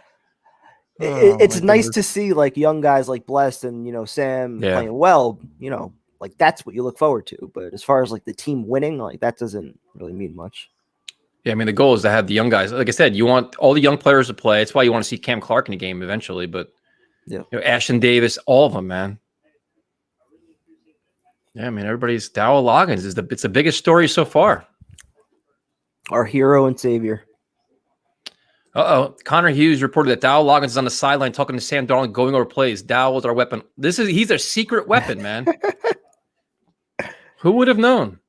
It's nice to see like young guys like Blessed and Sam playing well. Like that's what you look forward to. But as far as like the team winning, like that doesn't really mean much. Yeah, I mean the goal is to have the young guys. Like I said, you want all the young players to play. It's why you want to see Cam Clark in the game eventually. But Ashton Davis, all of them, man. Yeah, I mean everybody's Dowell Loggins it's the biggest story so far. Our hero and savior. Connor Hughes reported that Dowell Loggins is on the sideline talking to Sam Darnold, going over plays. Dowell's our weapon. He's a secret weapon, man. Who would have known?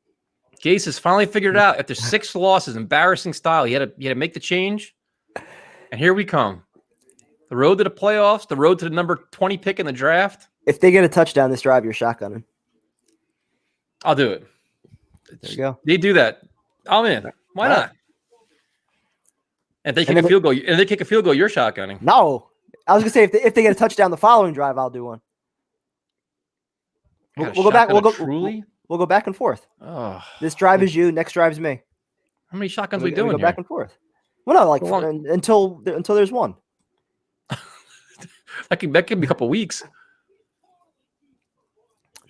Gase has finally figured it out after 6 losses, embarrassing style. He had to make the change, and here we come. The road to the playoffs, the road to the number 20 pick in the draft. If they get a touchdown this drive, you're shotgunning. I'll do it. There you go. They do that. I'm in. Why not? And they kick a field goal. And they kick a field goal. You're shotgunning. No, I was gonna say if they get a touchdown the following drive, I'll do one. We'll go back. We'll go back and forth. Oh, this drive is you. Next drive is me. How many shotguns are we doing? Go back and forth. Well, no, like until there's one. that could be a couple weeks.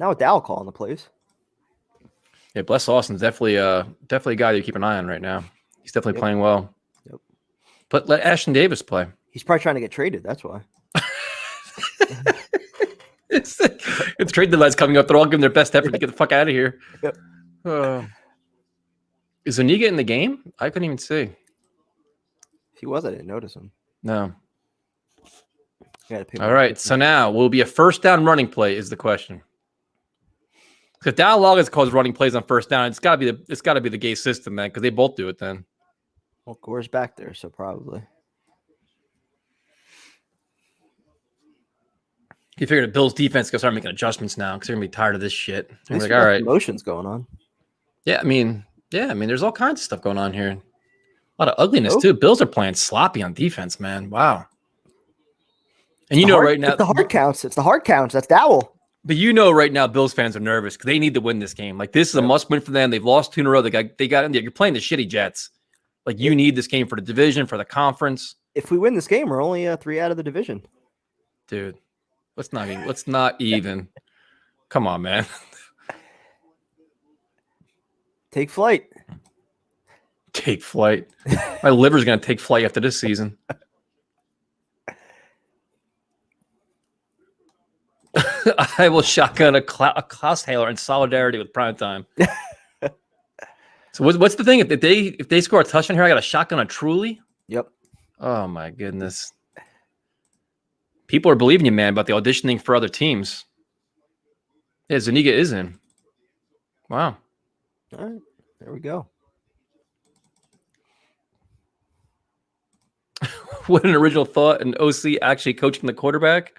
Now with Dowell calling the plays. Yeah, Bless Austin's definitely a guy to keep an eye on right now. He's definitely playing well. Yep. But let Ashton Davis play. He's probably trying to get traded. That's why. It's trade deadline's coming up. They're all giving their best effort to get the fuck out of here. Yep. Is Zuniga in the game? I couldn't even see. If he was, I didn't notice him. No. All right. So now will be a first down running play is the question. Because Dowell Loggins calls running plays on first down. It's gotta be the Gase system, man, because they both do it then. Well, Gore's back there, so probably. He figured the Bills defense gonna start making adjustments now because they're gonna be tired of this shit. They're like, all right, emotions going on. Yeah, I mean, there's all kinds of stuff going on here. A lot of ugliness too. Bills are playing sloppy on defense, man. Wow. And right now, it's the hard counts. It's the hard counts. That's Dowell. But right now, Bills fans are nervous because they need to win this game. Like this is a must-win for them. They've lost 2 in a row. They got in there. You're playing the shitty Jets. Like you need this game for the division, for the conference. If we win this game, we're only 3 out of the division. Dude, let's not even. Come on, man. Take flight. Take flight. My liver's gonna take flight after this season. I will shotgun a Klaus Haler in solidarity with Primetime. So what's the thing? If they score a touchdown here, I got a shotgun a Truly? Yep. Oh my goodness. People are believing you, man, about the auditioning for other teams. Yeah, Zuniga is in. Wow. All right, there we go. What an original thought. An OC actually coaching the quarterback.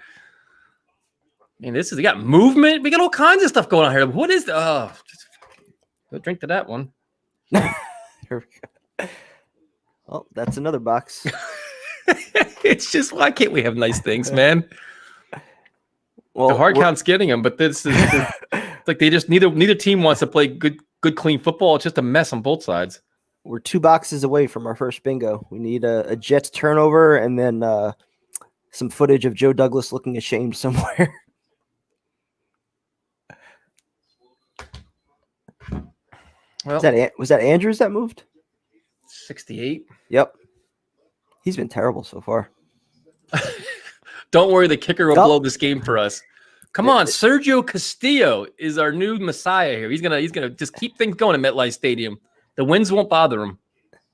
I mean, we got movement. We got all kinds of stuff going on here. What is go drink to that one. Here we go. Oh, that's another box. It's just, why can't we have nice things, man? Well, the hard count's getting them, but this is like they just neither team wants to play good, clean football. It's just a mess on both sides. We're 2 boxes away from our first bingo. We need a Jets turnover and then some footage of Joe Douglas looking ashamed somewhere. Well, was that Andrews that moved? 68. Yep. He's been terrible so far. Don't worry, the kicker will blow this game for us. Come on, Sergio Castillo is our new messiah here. He's gonna just keep things going at MetLife Stadium. The wins won't bother him.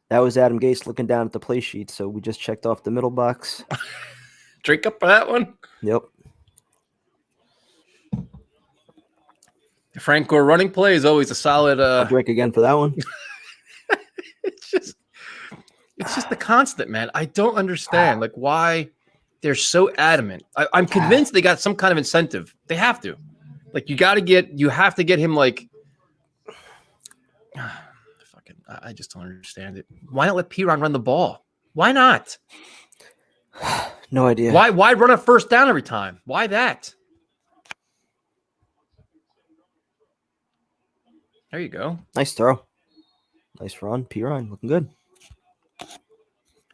That was Adam Gase looking down at the play sheet, so we just checked off the middle box. Drink up for that one. Yep. The Frank Gore running play is always a solid. I'll drink again for that one. It's just the constant, man. I don't understand like why they're so adamant. I'm convinced they got some kind of incentive. They have to. Like you have to get him like. I just don't understand it. Why not let Perine run the ball? Why not? No idea. Why run a first down every time? Why that? There you go. Nice throw. Nice run. Perine looking good.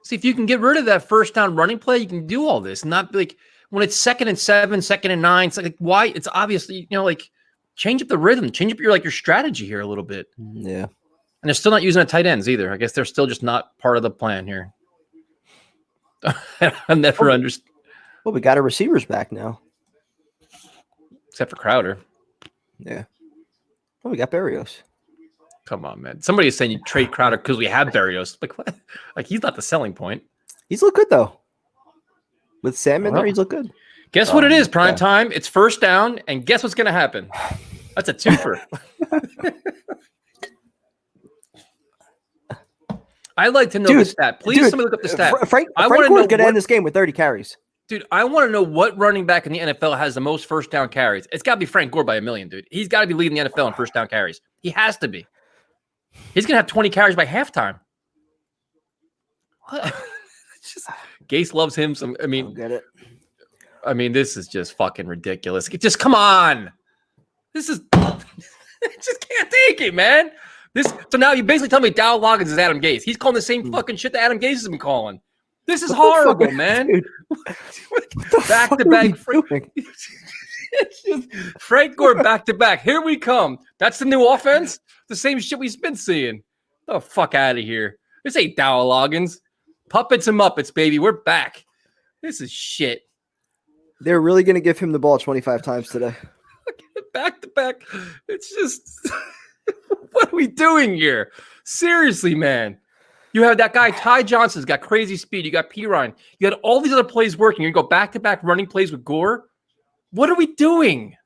See, if you can get rid of that first down running play, you can do all this. Not like when it's 2nd and 7, 2nd and 9. It's like why? It's obviously, like change up the rhythm, change up your strategy here a little bit. Yeah. And they're still not using the tight ends either. I guess they're still just not part of the plan here. I never understood. Well, we got our receivers back now. Except for Crowder. Yeah. Well, we got Berrios. Come on, man. Somebody is saying you trade Crowder because we have Berrios. Like, what? Like, he's not the selling point. He's looked good, though. With Sam in there, he's looked good. Guess what it is, prime time? It's first down, and guess what's going to happen? That's a twofer. I'd like to know the stat. Please, somebody look up the stat. Frank Gore's going to end this game with 30 carries. Dude, I want to know what running back in the NFL has the most first down carries. It's got to be Frank Gore by 1,000,000, dude. He's got to be leading the NFL in first down carries. He has to be. He's going to have 20 carries by halftime. What? Gase loves him. I get it. I mean, this is just fucking ridiculous. Just come on. This is I just can't take it, man. So now you basically tell me Dow Loggins is Adam Gase. He's calling the same fucking shit that Adam Gase has been calling. This is horrible, man. Back to back. Frank Gore back to back. Here we come. That's the new offense. The same shit we've been seeing. The fuck out of here. This ain't Dow Loggins. Puppets and Muppets, baby. We're back. This is shit. They're really going to give him the ball 25 times today. Back to back. It's just, what are we doing here? Seriously, man. You have that guy, Ty Johnson's got crazy speed. You got Perine. You had all these other plays working. You go back to back running plays with Gore. What are we doing?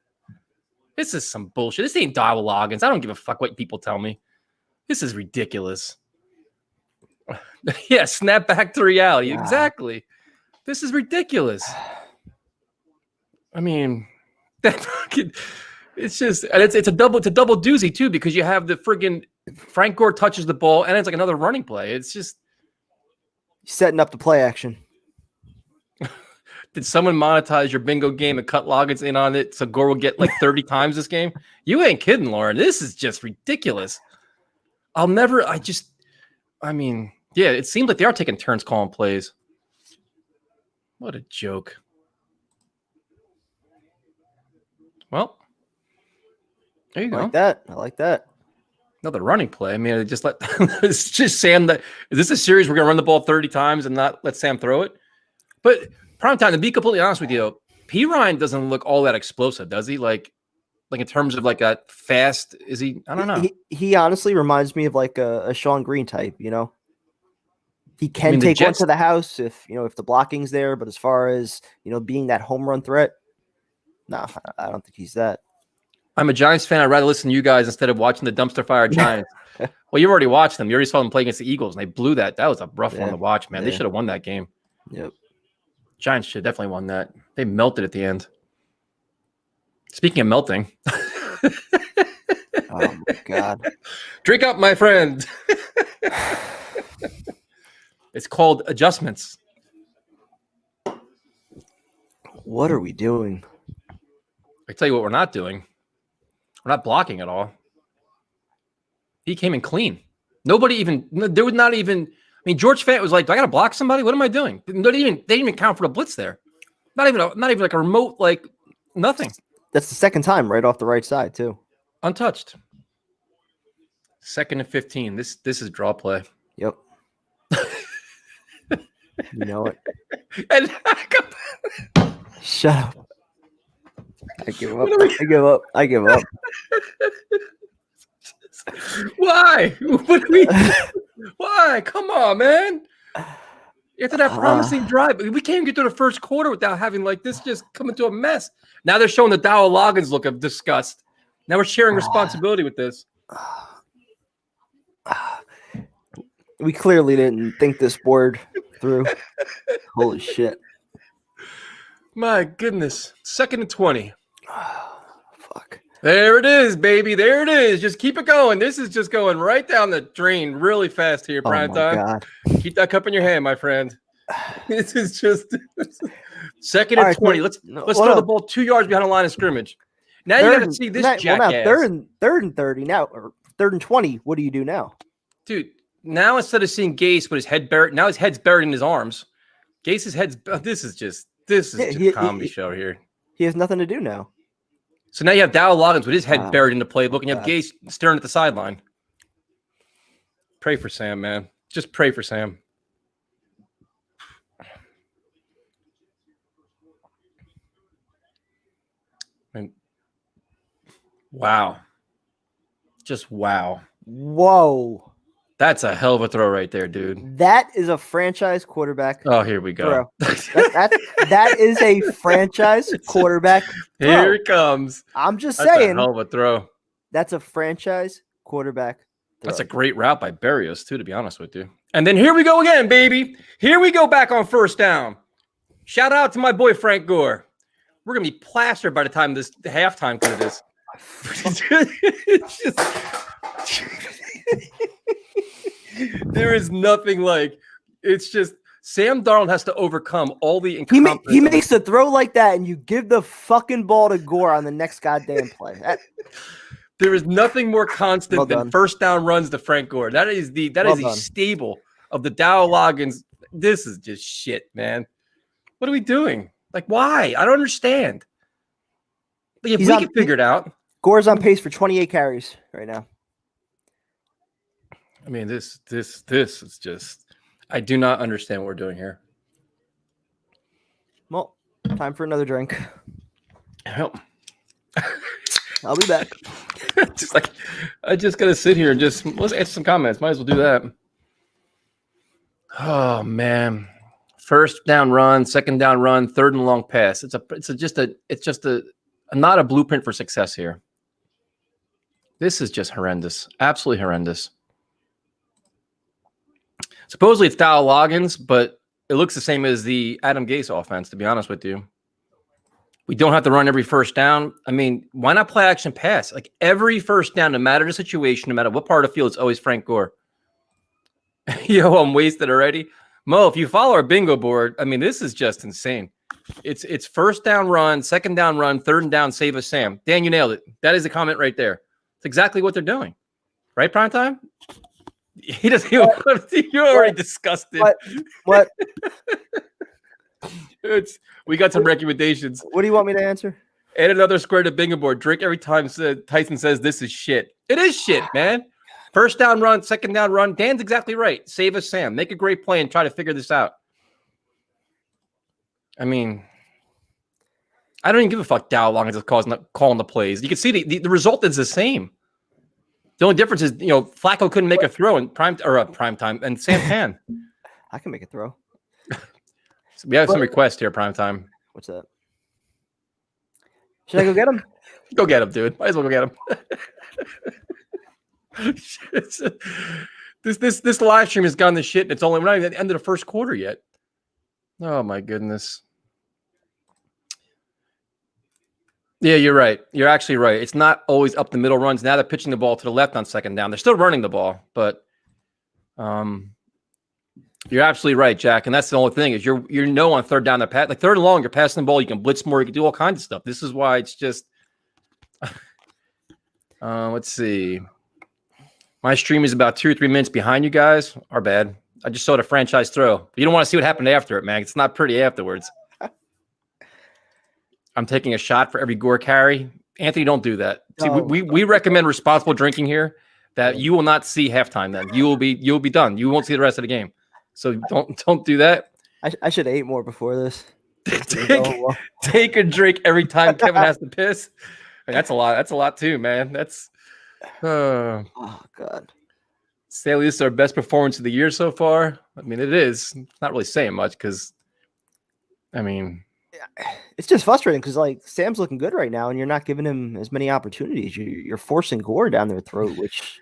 This is some bullshit. This ain't Dow Loggins. I don't give a fuck what people tell me. This is ridiculous. Yeah, snap back to reality. Yeah. Exactly. This is ridiculous. I mean, it's just, and it's a double doozy too, because you have the friggin' Frank Gore touches the ball and it's like another running play. It's just setting up the play action. Did someone monetize your bingo game and cut Loggins in on it so Gore will get like 30 times this game? You ain't kidding, Lauren. This is just ridiculous. I mean, yeah, it seems like they are taking turns calling plays. What a joke. Well, there you go. I like that. Another running play. I mean, it's just Sam. Is this a series we're going to run the ball 30 times and not let Sam throw it? But prime time, to be completely honest with you, Perine doesn't look all that explosive, does he? Like in terms of like a fast, is he? I don't know. He honestly reminds me of like a Sean Green type, you know? He can take one to the house if the blocking's there, but as far as, being that home run threat, no, I don't think he's that. I'm a Giants fan. I'd rather listen to you guys instead of watching the dumpster fire Giants. Well, you already watched them. You already saw them play against the Eagles, and they blew that. That was a rough one to watch, man. They should have won that game. Yep. Giants should definitely won that. They melted at the end. Speaking of melting. Oh, my God. Drink up, my friend. It's called adjustments. What are we doing? I tell you what we're not doing. We're not blocking at all. He came in clean. Nobody even, there was not even, I mean, George Fant was like, do I got to block somebody? What am I doing? They didn't even count for the blitz there. Not even like a remote, like nothing. That's the second time right off the right side, too. Untouched. 2nd and 15. This is draw play. Yep. You know it. And shut up. I give up. I give up. I give up. Why? What do we? Why? Come on, man. After that promising drive, we can't even get through the first quarter without having like this just come into a mess. Now they're showing the Dowell Loggins look of disgust. Now we're sharing responsibility with this. We clearly didn't think this board through. Holy shit. My goodness. 2nd and 20. Fuck. There it is, baby. There it is. Just keep it going. This is just going right down the drain really fast here, prime time. God. Keep that cup in your hand, my friend. This is just 2nd and 20. Let's throw the ball 2 yards behind the line of scrimmage. Now you got to see this jackass. Well, now third and 30 now, or 3rd and 20. What do you do now, dude? Now instead of seeing Gase with his head buried, now his head's buried in his arms. Gase's head's. This is just a comedy show here. He has nothing to do now. So now you have Dowell Loggins with his head buried in the playbook, and you have Gase staring at the sideline. Pray for Sam, man. Just pray for Sam. And wow. Just wow. Whoa. That's a hell of a throw right there, dude. That is a franchise quarterback. Oh, here we go. That is a franchise quarterback throw. Here it comes. I'm just saying. saying. That's a hell of a throw. That's a franchise quarterback throw. That's a great route by Berrios, too, to be honest with you. And then here we go again, baby. Here we go back on 1st down. Shout out to my boy, Frank Gore. We're going to be plastered by the time this halftime could is. It's just... There is nothing like it's just Sam Darnold has to overcome all the incompetence. He makes a throw like that, and you give the fucking ball to Gore on the next goddamn play. There is nothing more constant than 1st down runs to Frank Gore. That is the stable of the Dowell Loggins. This is just shit, man. What are we doing? Like, why? I don't understand. Like, if we can figure it out. Gore's on pace for 28 carries right now. I mean, this is just, I do not understand what we're doing here. Well, time for another drink. Help. I'll be back. Just like, I just got to sit here and let's answer some comments. Might as well do that. Oh, man. 1st down run, 2nd down run, 3rd and long pass. It's just not a blueprint for success here. This is just horrendous. Absolutely horrendous. Supposedly it's Dowell Loggins, but it looks the same as the Adam Gase offense, to be honest with you. We don't have to run every 1st down. I mean, why not play action pass? Like every 1st down, no matter the situation, no matter what part of the field, it's always Frank Gore. Yo, I'm wasted already. Mo, if you follow our bingo board, I mean, this is just insane. It's 1st down run, 2nd down run, 3rd and down, save us Sam. Dan, you nailed it. That is the comment right there. It's exactly what they're doing. Right, Primetime? He doesn't even. You're already disgusted. What? We got some recommendations. What do you want me to answer? Add another square to bingo board. Drink every time Tyson says this is shit. It is shit, man. 1st down run, 2nd down run. Dan's exactly right. Save us, Sam. Make a great play and try to figure this out. I mean, I don't even give a fuck. Dowell Loggins is calling the plays. You can see the result is the same. The only difference is, Flacco couldn't make a throw in prime time, and Sam can. I can make a throw. So we have some requests here, prime time. What's that? Should I go get him? Go get him, dude. Might as well go get him. This live stream has gone to shit. And it's only we're not even at the end of the first quarter yet. Oh my goodness. Yeah, you're right. You're actually right. It's not always up the middle runs. Now they're pitching the ball to the left on second down. They're still running the ball, but you're absolutely right, Jack. And that's the only thing is you're on third down the pass, like third and long, you're passing the ball, you can blitz more, you can do all kinds of stuff. This is why it's just let's see. My stream is about 2 or 3 minutes behind you guys. Our bad. I just saw the franchise throw. You don't want to see what happened after it, man. It's not pretty afterwards. I'm taking a shot for every Gore carry. Anthony, don't do that. See, we recommend responsible drinking here. That you will not see halftime. Then you'll be done. You won't see the rest of the game. So don't do that. I should have ate more before this. Take a drink every time Kevin has to piss. That's a lot. That's a lot too, man. That's oh God. Sadly, this is our best performance of the year so far. I mean, it is. It's not really saying much because, I mean, it's just frustrating because like Sam's looking good right now, and you're not giving him as many opportunities. You're forcing Gore down their throat, which.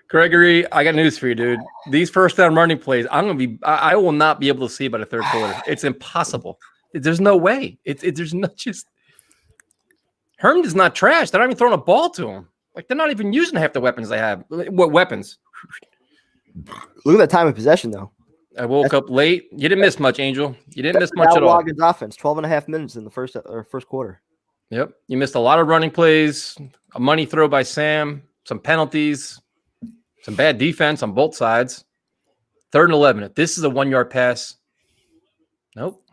Gregory, I got news for you, dude. These first down running plays, I will not be able to see by the third quarter. It's impossible. There's no way. There's not just. Herman is not trash. They're not even throwing a ball to him. Like they're not even using half the weapons they have. What weapons? Look at that time of possession, though. I woke up late. You didn't miss much, Angel. You didn't miss much at all. Logan's offense, 12.5 minutes in the first quarter. Yep. You missed a lot of running plays, a money throw by Sam, some penalties, some bad defense on both sides. 3rd and 11. If this is a 1-yard pass, nope.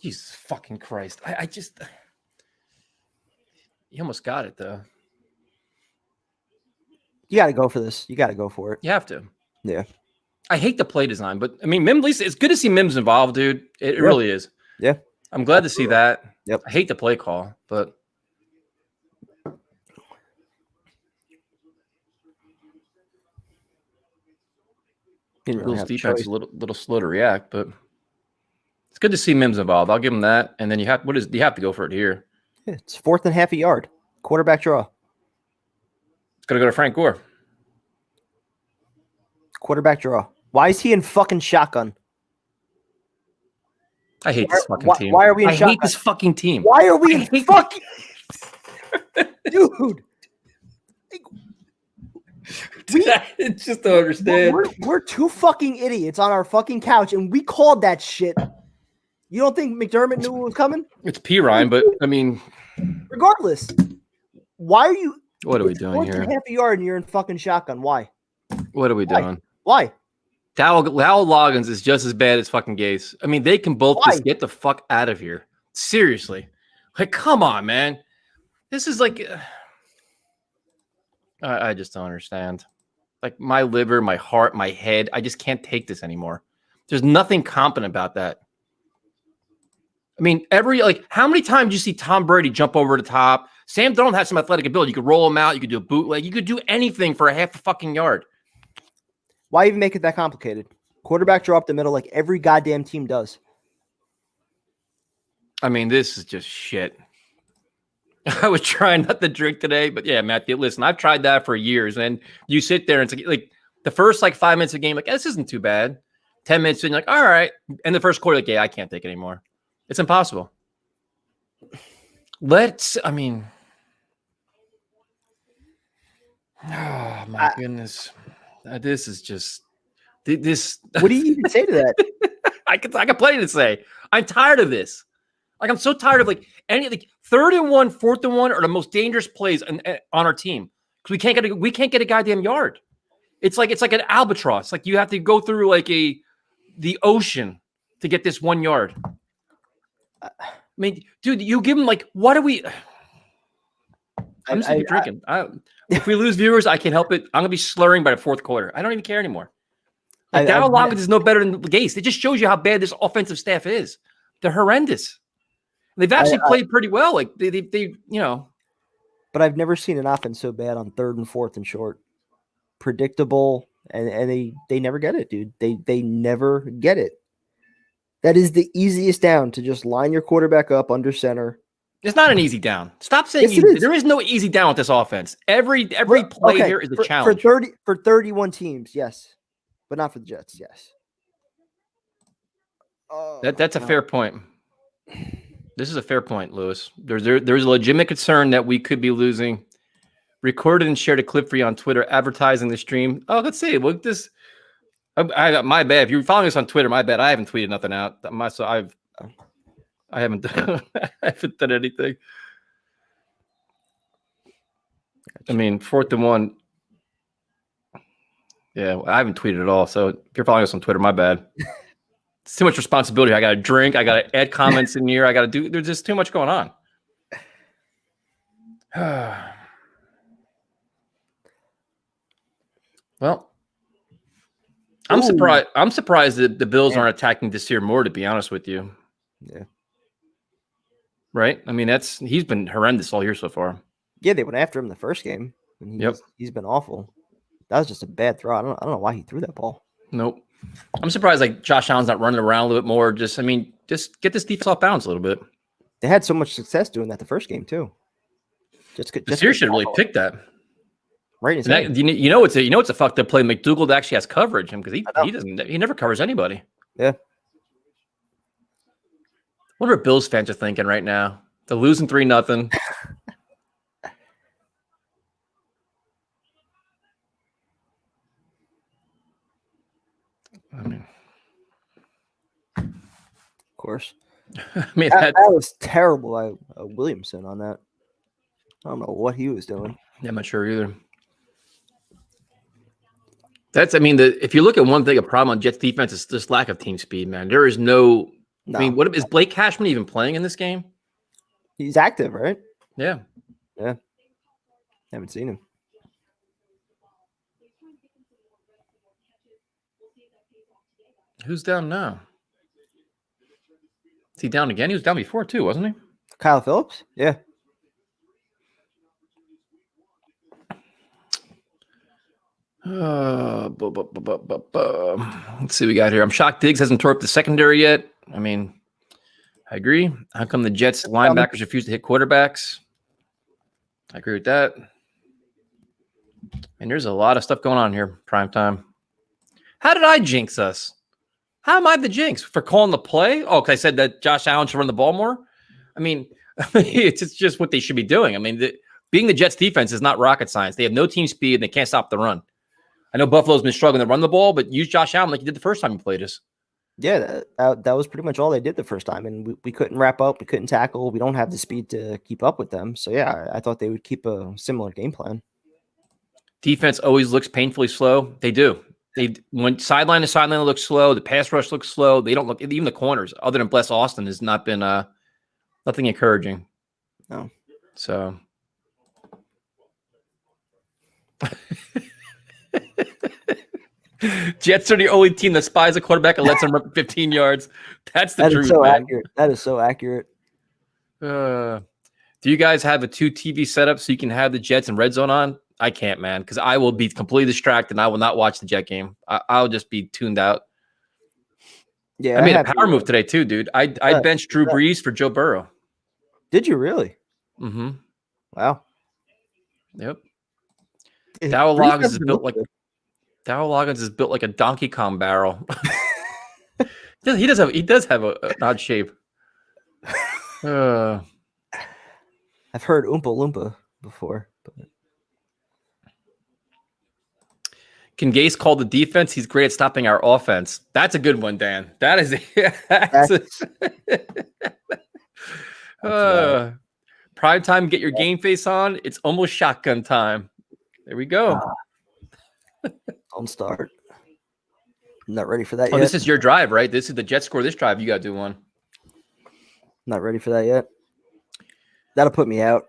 Jesus fucking Christ. I just... You almost got it, though. You got to go for this. You got to go for it. You have to. Yeah. I hate the play design, but I mean, Mims, it's good to see Mims involved, dude. It really is. Yeah. I'm glad to see that. Yep. I hate the play call, but Bills defense is a little slow to react, but it's good to see Mims involved. I'll give him that. And then you have to go for it here. Yeah, it's 4th and half a yard. Quarterback draw. It's gonna go to Frank Gore. Quarterback draw. Why is he in fucking shotgun? I hate this fucking team. Why are we in shotgun? I hate this fucking team. Why are we in fucking... Dude. It's just to understand. We're 2 fucking idiots on our fucking couch, and we called that shit. You don't think McDermott knew what was coming? It's Pirine, but I mean... Regardless. Why are you... What are we doing here? Half a yard and you're in fucking shotgun. Why? What are we doing? Why? Howell Loggins is just as bad as fucking Gase. I mean, they can both just get the fuck out of here. Seriously. Like, come on, man. This is like... I just don't understand. Like, my liver, my heart, my head, I just can't take this anymore. There's nothing competent about that. I mean, how many times do you see Tom Brady jump over the top? Sam Darnold has some athletic ability. You could roll him out. You could do a bootleg. You could do anything for a half a fucking yard. Why even make it that complicated? Quarterback draw up the middle like every goddamn team does. I mean, this is just shit. I was trying not to drink today, but yeah, Matthew, listen, I've tried that for years. And you sit there and it's like the first 5 minutes of the game, like, this isn't too bad. 10 minutes in, you're like, all right. And the first quarter, like, yeah, I can't take it anymore. It's impossible. Oh my goodness. This is just this. What do you even say to that? I got plenty to say. I'm tired of this. Like, I'm so tired of any 3rd and 1, 4th and 1 are the most dangerous plays on our team because we can't get a goddamn yard. It's like an albatross. Like you have to go through the ocean to get this 1 yard. I mean, dude, you give them what are we? I'm just drinking. If we lose viewers, I can't help it. I'm gonna be slurring by the 4th quarter. I don't even care anymore. Darryl Loggins is no better than Gase. It just shows you how bad this offensive staff is. They're horrendous. They've actually played pretty well. Like they But I've never seen an offense so bad on 3rd and 4th and short. Predictable, and they never get it, dude. They never get it. That is the easiest down, to just line your quarterback up under center. It's not an easy down. Stop saying Yes, there is no easy down with this offense. Every play here is a challenge. For 31 teams, yes. But not for the Jets, yes. Oh, that's a fair point. This is a fair point, Lewis. There's a legitimate concern that we could be losing. Recorded and shared a clip for you on Twitter advertising the stream. Oh, let's see. Look, this. My bad. If you're following us on Twitter, my bad. I haven't tweeted nothing out. I haven't done, I haven't done anything. I mean, 4th and 1. Yeah, I haven't tweeted at all. So if you're following us on Twitter, my bad. It's too much responsibility. I got to drink. I got to add comments in here. I got to do. There's just too much going on. Well, I'm surprised. I'm surprised that the Bills aren't attacking Desir more. To be honest with you. Yeah. Right. I mean, he's been horrendous all year so far. Yeah, they went after him the first game. And he's been awful. That was just a bad throw. I don't know why he threw that ball. Nope. I'm surprised like Josh Allen's not running around a little bit more. Just get this defense off balance a little bit. They had so much success doing that the first game too. Desir should really pick that. Right. You know it's a fucked up play. McDougald actually has coverage because he never covers anybody. Yeah. What are Bills fans are thinking right now? They're losing 3-0. I mean, of course. I mean that was terrible. Williamson on that. I don't know what he was doing. Yeah, I'm not sure either. If you look at one thing, a problem on Jets defense is this lack of team speed, man. There is no. I mean, what is Blake Cashman even playing in this game? He's active, right? Yeah. Yeah. Haven't seen him. Who's down now? Is he down again? He was down before too, wasn't he? Kyle Phillips? Yeah. Let's see what we got here. I'm shocked Diggs hasn't tore up the secondary yet. I mean, I agree. How come the Jets linebackers refuse to hit quarterbacks? I agree with that. And there's a lot of stuff going on here, prime time. How did I jinx us? How am I the jinx? For calling the play? Oh, because I said that Josh Allen should run the ball more? I mean, it's just what they should be doing. I mean, being the Jets defense is not rocket science. They have no team speed and they can't stop the run. I know Buffalo's been struggling to run the ball, but use Josh Allen like you did the first time you played us. Yeah, that was pretty much all they did the first time. And we couldn't wrap up. We couldn't tackle. We don't have the speed to keep up with them. So, yeah, I thought they would keep a similar game plan. Defense always looks painfully slow. They do. When sideline to sideline looks slow, the pass rush looks slow. They don't look, even the corners, other than Bless Austin, has not been nothing encouraging. No. So. Jets are the only team that spies a quarterback and lets him run 15 yards. That's the truth, man. Accurate. That is so accurate. Do you guys have a 2 TV setup so you can have the Jets and Red Zone on? I can't, man, because I will be completely distracted and I will not watch the Jet game. I'll just be tuned out. Yeah, I made a power move today too, dude. I benched Drew Brees for Joe Burrow. Did you really? Mm-hmm. Wow. Yep. Dow Loggins is built like a Donkey Kong barrel. He does have an odd shape. I've heard Oompa Loompa before. But... Can Gase call the defense? He's great at stopping our offense. That's a good one, Dan. That is prime time. Get your game face on. It's almost shotgun time. There we go. Don't start. I'm not ready for that yet. This is your drive, right? This is the Jets score this drive. You got to do one. Not ready for that yet. That'll put me out.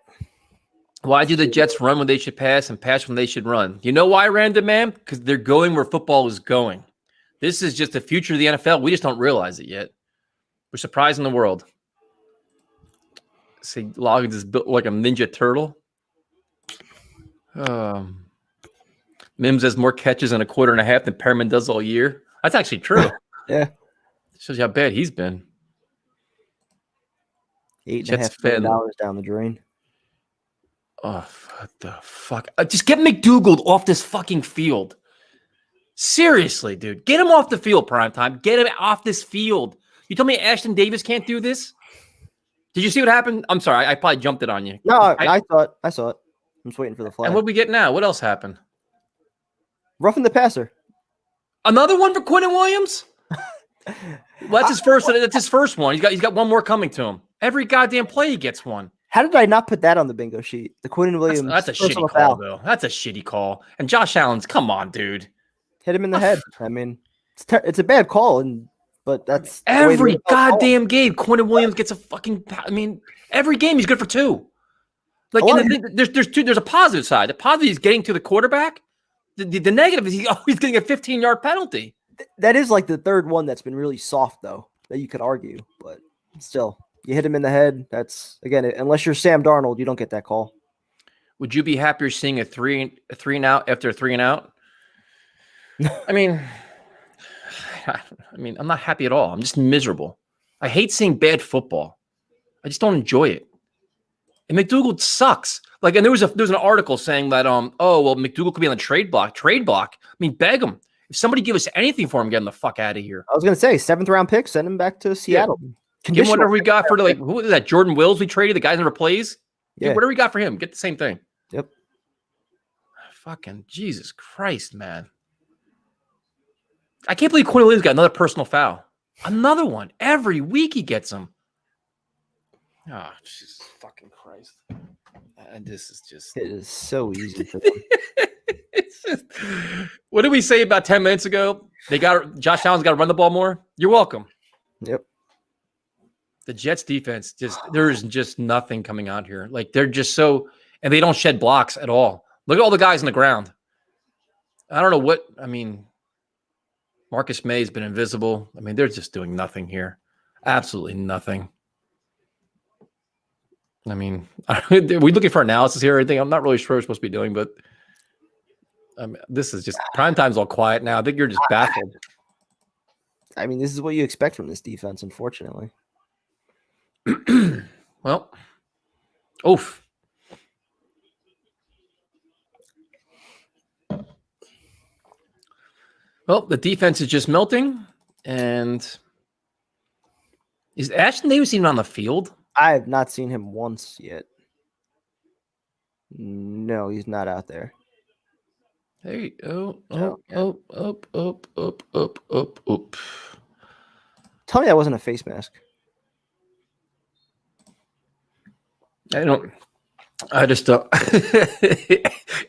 Why do the Jets run when they should pass and pass when they should run? You know why, Random Man? Because they're going where football is going. This is just the future of the NFL. We just don't realize it yet. We're surprising the world. See, Loggins is built like a ninja turtle. Mims has more catches in a quarter and a half than Perriman does all year. That's actually true. Yeah. Shows you how bad he's been. $8.5 million down the drain. Oh, what the fuck? Just get McDougal off this fucking field. Seriously, dude. Get him off the field, primetime. Get him off this field. You told me Ashton Davis can't do this? Did you see what happened? I'm sorry. I probably jumped it on you. No, I saw it. I'm just waiting for the flag. And what we get now? What else happened? Roughing the passer. Another one for Quinnen Williams? Well, that's his first. That's his first one. He's got one more coming to him. Every goddamn play he gets one. How did I not put that on the bingo sheet? The Quinnen Williams. That's a shitty call, though. That's a shitty call. And Josh Allen's, come on, dude. Hit him in the head. I mean, it's a bad call, but that's every goddamn game. Quinnen Williams gets a fucking. I mean, every game he's good for 2. Like, there's a positive side. The positive is getting to the quarterback. The negative is he's always getting a 15-yard penalty. That is like the third one that's been really soft, though, that you could argue. But still, you hit him in the head. That's, again, unless you're Sam Darnold, you don't get that call. Would you be happier seeing a three and out after a 3 and out? I mean, I'm not happy at all. I'm just miserable. I hate seeing bad football. I just don't enjoy it. And McDougal sucks. Like, and there was an article saying that McDougal could be on the trade block. I mean, beg him. If somebody give us anything for him, get him the fuck out of here. I was gonna say 7th round pick, send him back to Seattle. Yeah. Give him whatever we got for who is that? Jordan Wills we traded, the guy never plays. Yeah, whatever we got for him, get the same thing. Yep. Fucking Jesus Christ, man. I can't believe Quinnen Williams got another personal foul. Another one. Every week he gets them. Oh, Jesus fucking Christ. And this is just... It is so easy for them. It's just... What did we say about 10 minutes ago? Josh Allen's got to run the ball more? You're welcome. Yep. The Jets defense, there is just nothing coming out here. Like, they're just so... And they don't shed blocks at all. Look at all the guys on the ground. I don't know what... I mean... Marcus May has been invisible. I mean, they're just doing nothing here. Absolutely nothing. I mean, are we looking for analysis here or anything? I'm not really sure what we're supposed to be doing, but this is just prime time's all quiet now. I think you're just baffled. I mean, this is what you expect from this defense, unfortunately. Well, oof. Well, the defense is just melting, and is Ashton Davis even on the field? I have not seen him once yet. No, he's not out there. Hey, up. Tell me that wasn't a face mask. I just don't.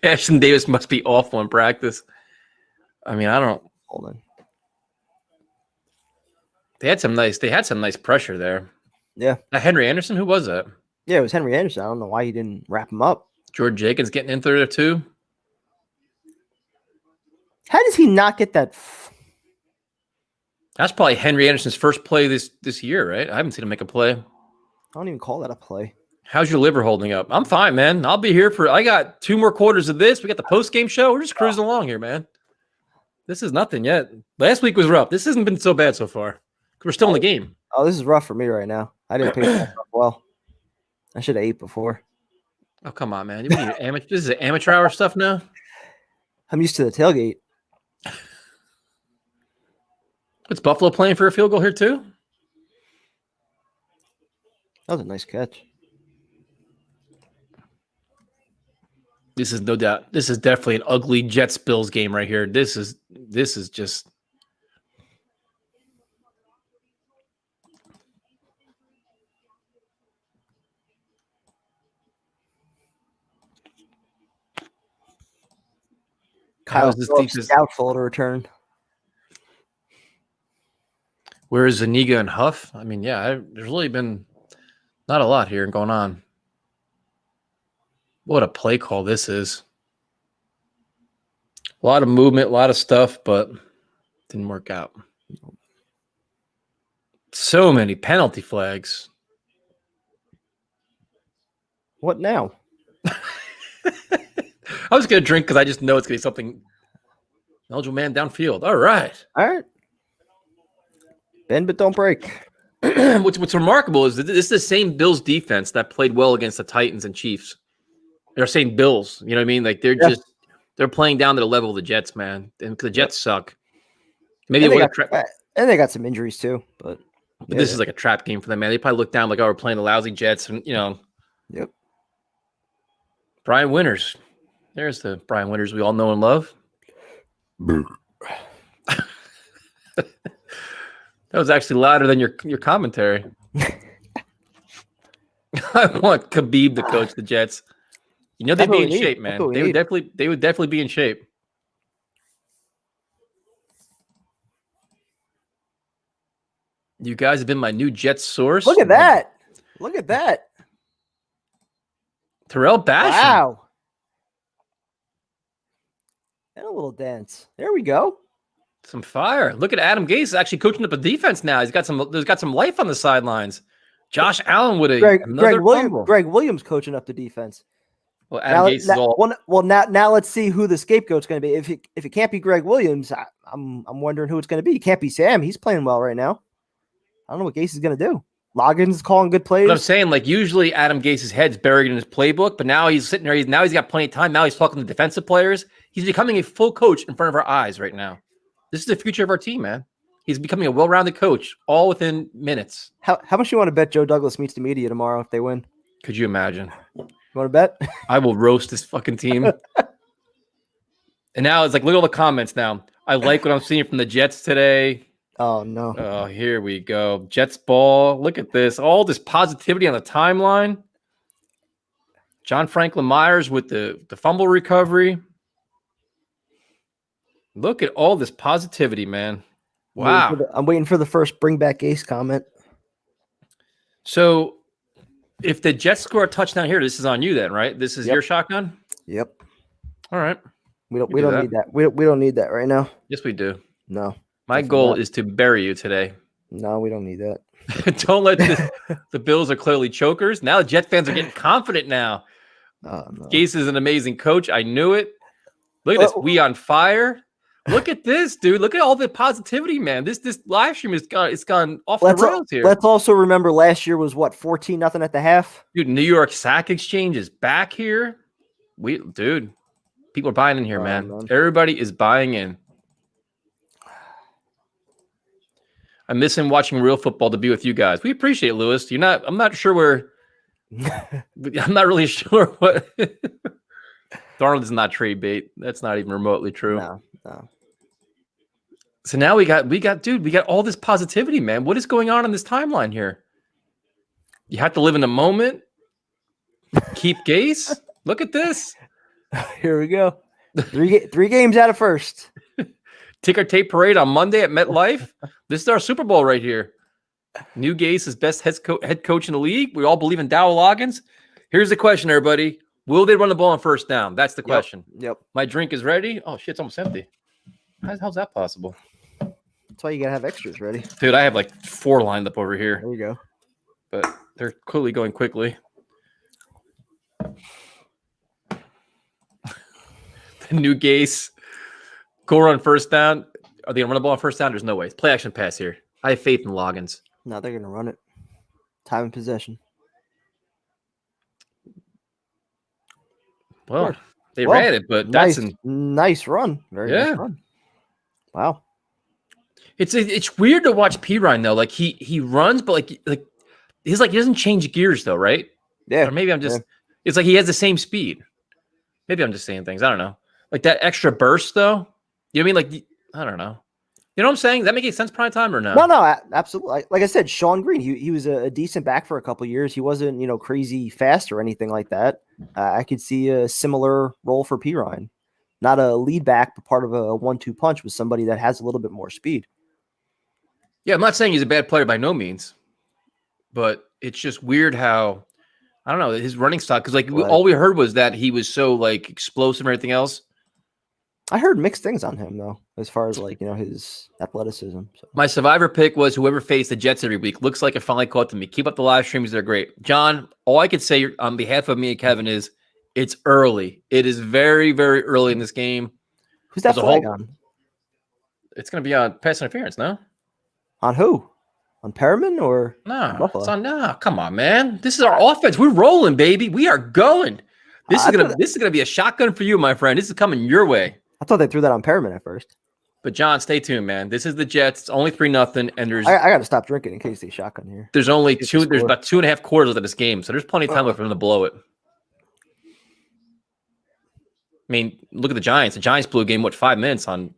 Ashton Davis must be awful in practice. I mean, I don't. Hold on. They had some nice pressure there. Yeah. Henry Anderson, who was that? Yeah, it was Henry Anderson. I don't know why he didn't wrap him up. George Jenkins getting in there too. How does he not get that? That's probably Henry Anderson's first play this year, right? I haven't seen him make a play. I don't even call that a play. How's your liver holding up? I'm fine, man. I'll be here I got 2 more quarters of this. We got the post-game show. We're just cruising along here, man. This is nothing yet. Last week was rough. This hasn't been so bad so far. We're still in the game. Oh, this is rough for me right now. I didn't pick myself well. I should have ate before. Oh, come on, man. This is amateur hour stuff now? I'm used to the tailgate. What's Buffalo playing for a field goal here too? That was a nice catch. This is no doubt. This is definitely an ugly Jets-Bills game right here. This is just. Kyle Phillips doubtful to return. Where is Zuniga and Huff? I mean, yeah, there's really been not a lot here going on. What a play call this is. A lot of movement, a lot of stuff, but didn't work out. So many penalty flags. What now? I was going to drink because I just know it's going to be something. Eligible man downfield. All right. All right. Bend but don't break. What's remarkable is that this is the same Bills defense that played well against the Titans and Chiefs. They're saying Bills, you know what I mean? Like they're playing down to the level of the Jets, man. And the Jets suck. Maybe and they got some injuries too, but this is like a trap game for them, man. They probably look down like, oh, we're playing the lousy Jets, and Yep. Brian Winters. There's the Brian Winters we all know and love. That was actually louder than your commentary. I want Khabib to coach the Jets. They'd be in shape, man. They would definitely be in shape. You guys have been my new Jets source. Look at that. Look at that. Terrell Basham. Wow. And a little dance. There we go. Some fire. Look at Adam Gase actually coaching up a defense now. There's got some life on the sidelines. Josh Allen with Greg Williams coaching up the defense. Well, Adam Gase is all. Well, now let's see who the scapegoat's going to be. If it can't be Greg Williams, I'm wondering who it's going to be. It can't be Sam. He's playing well right now. I don't know what Gase is going to do. Loggins calling good plays. But I'm saying, like, usually Adam Gase's head's buried in his playbook, but now he's sitting there. He's got plenty of time. Now he's talking to defensive players. He's becoming a full coach in front of our eyes right now. This is the future of our team, man. He's becoming a well-rounded coach, all within minutes. How much you want to bet Joe Douglas meets the media tomorrow if they win? Could you imagine? You want to bet? I will roast this fucking team. And now it's like, look at all the comments now. I like what I'm seeing from the Jets today. Oh, no. Oh, here we go. Jets ball. Look at this. All this positivity on the timeline. John Franklin Myers with the fumble recovery. Look at all this positivity, man. Wow. I'm waiting for the first bring back Gase comment. So if the Jets score a touchdown here, this is on you then, right? This is your shotgun? Yep. All right. We don't need that. We don't need that right now. Yes, we do. No. My goal is to bury you today. No, we don't need that. Don't let the Bills are clearly chokers. Now the Jet fans are getting confident now. Oh, no. Gase is an amazing coach. I knew it. Look at this. We on fire. Look at this, dude. Look at all the positivity, man. This live stream it's gone off the rails here. Let's also remember last year was what, 14-0 at the half? Dude, New York Sack Exchange is back here. People are buying in here, man. Everybody is buying in. I'm missing watching real football to be with you guys. We appreciate it, Lewis. I'm not sure where. I'm not really sure what. Darnold is not trade bait. That's not even remotely true. No. So now we got all this positivity, man. What is going on this timeline here? You have to live in the moment. Keep Gase. Look at this. Here we go. Three games out of first. Ticker tape parade on Monday at MetLife. This is our Super Bowl right here. New Gase is best head coach in the league. We all believe in Dow Loggins. Here's the question, everybody. Will they run the ball on first down? That's the question. Yep. My drink is ready. Oh, shit, it's almost empty. How's that possible? That's why you got to have extras ready. Dude, I have like 4 lined up over here. There you go. But they're clearly going quickly. The new Gase. Go run first down. Are they going to run the ball on first down? There's no way. It's play action pass here. I have faith in Loggins. No, they're going to run it. Time and possession. Well, they ran it, but that's a nice run. Very nice run. Wow. It's weird to watch Pirine though. Like he runs, but like he's like he doesn't change gears though, right? Yeah. Or maybe I'm just. Yeah. It's like he has the same speed. Maybe I'm just saying things. I don't know. Like that extra burst though. You know what I mean? Like I don't know. You know what I'm saying? Does that make any sense prime time or no? No, absolutely. Like I said, Sean Green, he was a decent back for a couple of years. He wasn't, crazy fast or anything like that. I could see a similar role for Pirine. Not a lead back, but part of a 1-2 punch with somebody that has a little bit more speed. Yeah, I'm not saying he's a bad player by no means, but it's just weird how, I don't know, his running style, because all we heard was that he was so like explosive and everything else. I heard mixed things on him though, as far as his athleticism. So. My survivor pick was whoever faced the Jets every week. Looks like it finally caught to me. Keep up the live streams; they're great. John, all I could say on behalf of me and Kevin is it's early. It is very, very early in this game. Who's that flag on? It's going to be on pass interference, no? On who? On Perriman or Buffalo? Come on, man. This is our offense. We're rolling, baby. We are going. This is gonna be a shotgun for you, my friend. This is coming your way. I thought they threw that on Perriman at first. But John, stay tuned, man. This is the Jets. It's only 3-0, and there's I got to stop drinking in case they shotgun here. There's only two. There's about 2.5 quarters of this game, so there's plenty of time left for them to blow it. I mean, look at the Giants. The Giants blew a game, 5 minutes on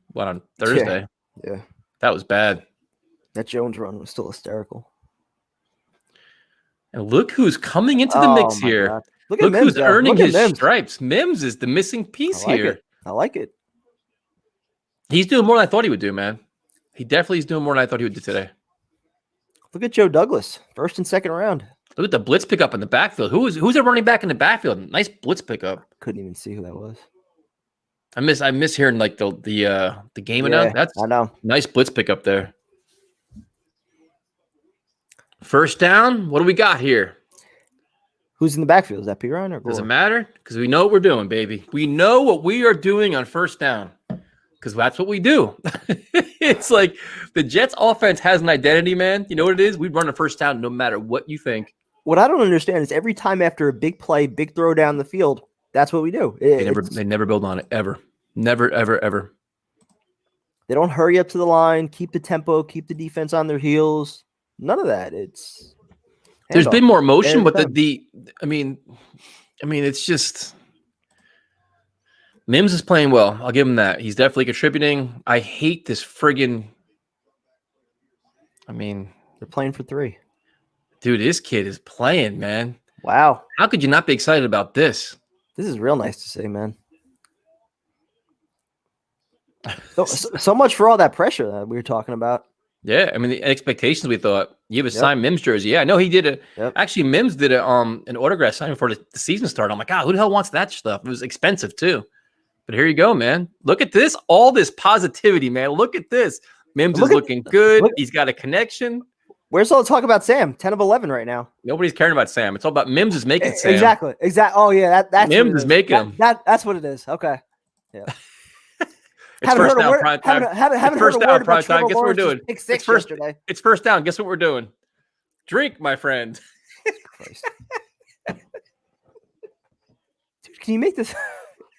Thursday? Yeah. That was bad. That Jones run was still hysterical. And look who's coming into the mix here. God. Look who's earning his stripes. Mims is the missing piece here. I like it. He's doing more than I thought he would do, man. He definitely is doing more than I thought he would do today. Look at Joe Douglas, first and second round. Look at the blitz pickup in the backfield. Who's a running back in the backfield? Nice blitz pickup. Couldn't even see who that was. I miss hearing like the game announce. That's I know. Nice blitz pickup there. First down. What do we got here? Who's in the backfield? Is that Perine or Gore? Doesn't matter because we know what we're doing, baby. We know what we are doing on first down because that's what we do. It's like the Jets offense has an identity, man. You know what it is? We run a first down no matter what you think. What I don't understand is every time after a big play, big throw down the field, that's what we do. They never build on it ever. Never, ever, ever. They don't hurry up to the line, keep the tempo, keep the defense on their heels. None of that. There's been more emotion, but I mean, it's just Mims is playing well. I'll give him that. He's definitely contributing. I hate this friggin'. I mean, they're playing for 3. Dude, this kid is playing, man. Wow. How could you not be excited about this? This is real nice to see, man. So much for all that pressure that we were talking about. Yeah, I mean the expectations we thought you have a signed Mims jersey. Yeah, I know he did it. Actually, Mims did an autograph signing before the season started. I'm like, God, who the hell wants that stuff? It was expensive too. But here you go, man. Look at this, all this positivity, man. Look at this. Mims is looking good. He's got a connection. Where's all the talk about Sam? 10 of 11 right now. Nobody's caring about Sam. It's all about Mims is making Sam. Exactly. Oh yeah, that's Mims is making him. That's what it is. Okay. Yeah. It's first down, prime time. Haven't first down, prime time. Guess what we're doing? It's first down. Guess what we're doing? Drink, my friend. Dude, can you make this?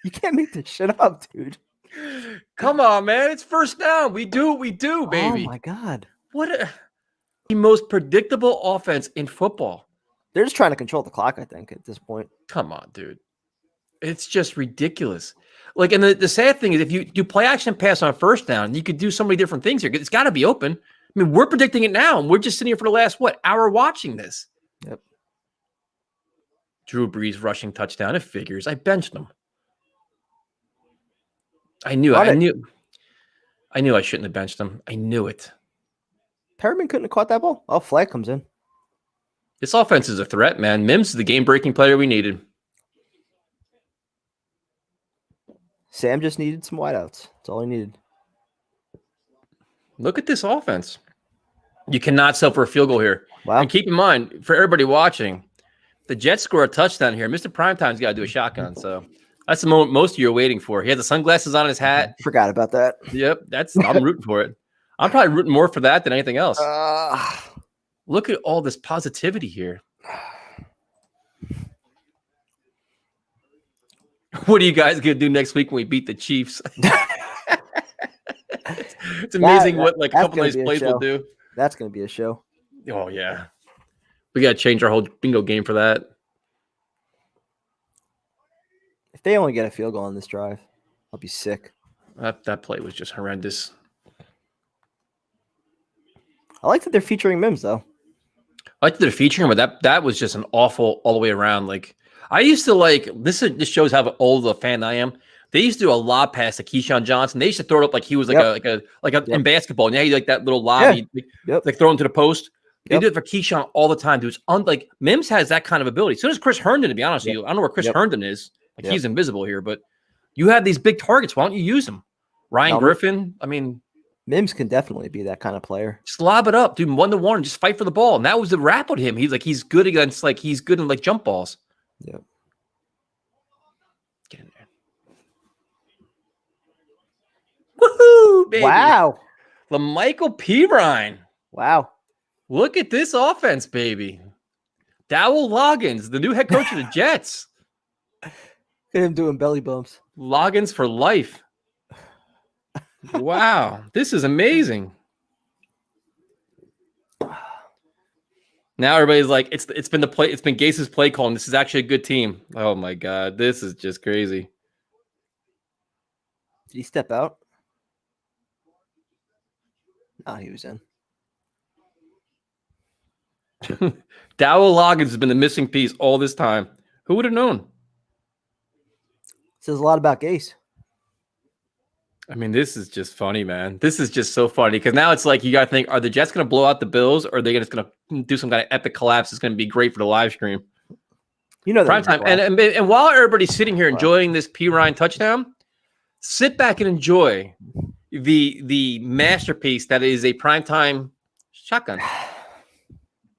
You can't make this shit up, dude. Come on, man. It's first down. We do what we do, baby. Oh my God. What the most predictable offense in football. They're just trying to control the clock, I think, at this point. Come on, dude. It's just ridiculous. Like, and the sad thing is if you do play action pass on first down, you could do so many different things here. It's got to be open. I mean, we're predicting it now, and we're just sitting here for the last, hour watching this. Yep. Drew Brees rushing touchdown. It figures. I benched him. I knew I shouldn't have benched him. I knew it. Perriman couldn't have caught that ball. Oh, flag comes in. This offense is a threat, man. Mims is the game-breaking player we needed. Sam just needed some wideouts. That's all he needed. Look at this offense. You cannot settle for a field goal here. Wow. And keep in mind, for everybody watching, the Jets score a touchdown here. Mr. Primetime's got to do a shotgun. So that's the moment most of you are waiting for. He has the sunglasses on his hat. Forgot about that. Yep. I'm rooting for it. I'm probably rooting more for that than anything else. Look at all this positivity here. What are you guys going to do next week when we beat the Chiefs? It's amazing what a couple of these plays will do. That's going to be a show. Oh, yeah. We got to change our whole bingo game for that. If they only get a field goal on this drive, I'll be sick. That play was just horrendous. I like that they're featuring Mims, though. I like that they're featuring him, but that was just an awful all the way around. Like, I used to like this shows how old of a fan I am. They used to do a lob pass to Keyshawn Johnson. They used to throw it up like he was like in basketball. Now you like that little lob, like throw him to the post. They did it for Keyshawn all the time, dude. Like Mims has that kind of ability. So does Chris Herndon, to be honest with you. I don't know where Chris Herndon is. Like he's invisible here, but you have these big targets. Why don't you use them? Ryan Griffin. I mean, Mims can definitely be that kind of player. Just lob it up, dude. 1-to-1, just fight for the ball. And that was the rap with him. He's good against he's good in jump balls. Yep. Get in there. Woohoo, baby. Wow. LaMichael Pirine. Wow. Look at this offense, baby. Dowell Loggins, the new head coach of the Jets. Look at him doing belly bumps. Loggins for life. Wow, this is amazing. Now everybody's like, it's been Gase's play call, and this is actually a good team. Oh my god, this is just crazy. Did he step out? No, he was in. Dowell Loggins has been the missing piece all this time. Who would have known? Says a lot about Gase. I mean, this is just funny, man. This is just so funny because now it's like you got to think: are the Jets going to blow out the Bills, or are they just going to do some kind of epic collapse? It's going to be great for the live stream. You know, prime time. And while everybody's sitting here enjoying this P. Ryan touchdown, sit back and enjoy the masterpiece that is a primetime shotgun.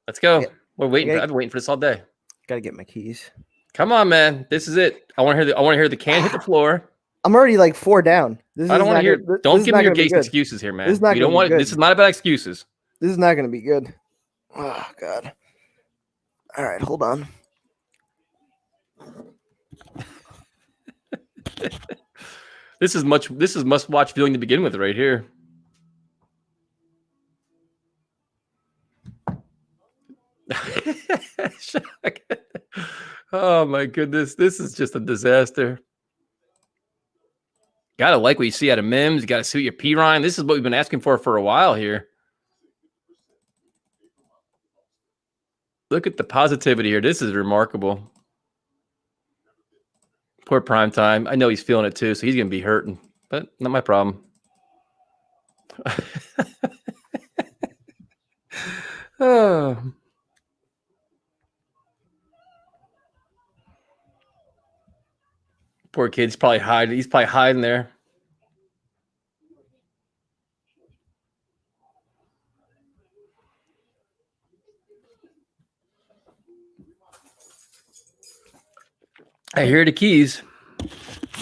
Let's go. I've been waiting for this all day. Gotta get my keys. Come on, man. This is it. I want to hear the can hit the floor. I'm already like 4 down. I don't want to hear. Don't give me your Gase excuses here, man. This is not about excuses. This is not going to be good. Oh God. All right, hold on. This is must-watch viewing to begin with, right here. Oh my goodness, this is just a disaster. Gotta like what you see out of Mims. You gotta see what your P. Ryan. This is what we've been asking for a while here. Look at the positivity here. This is remarkable. Poor Primetime. I know he's feeling it too, so he's gonna be hurting, but not my problem. Oh. Poor kid's probably hiding. He's probably hiding there. I hear the keys.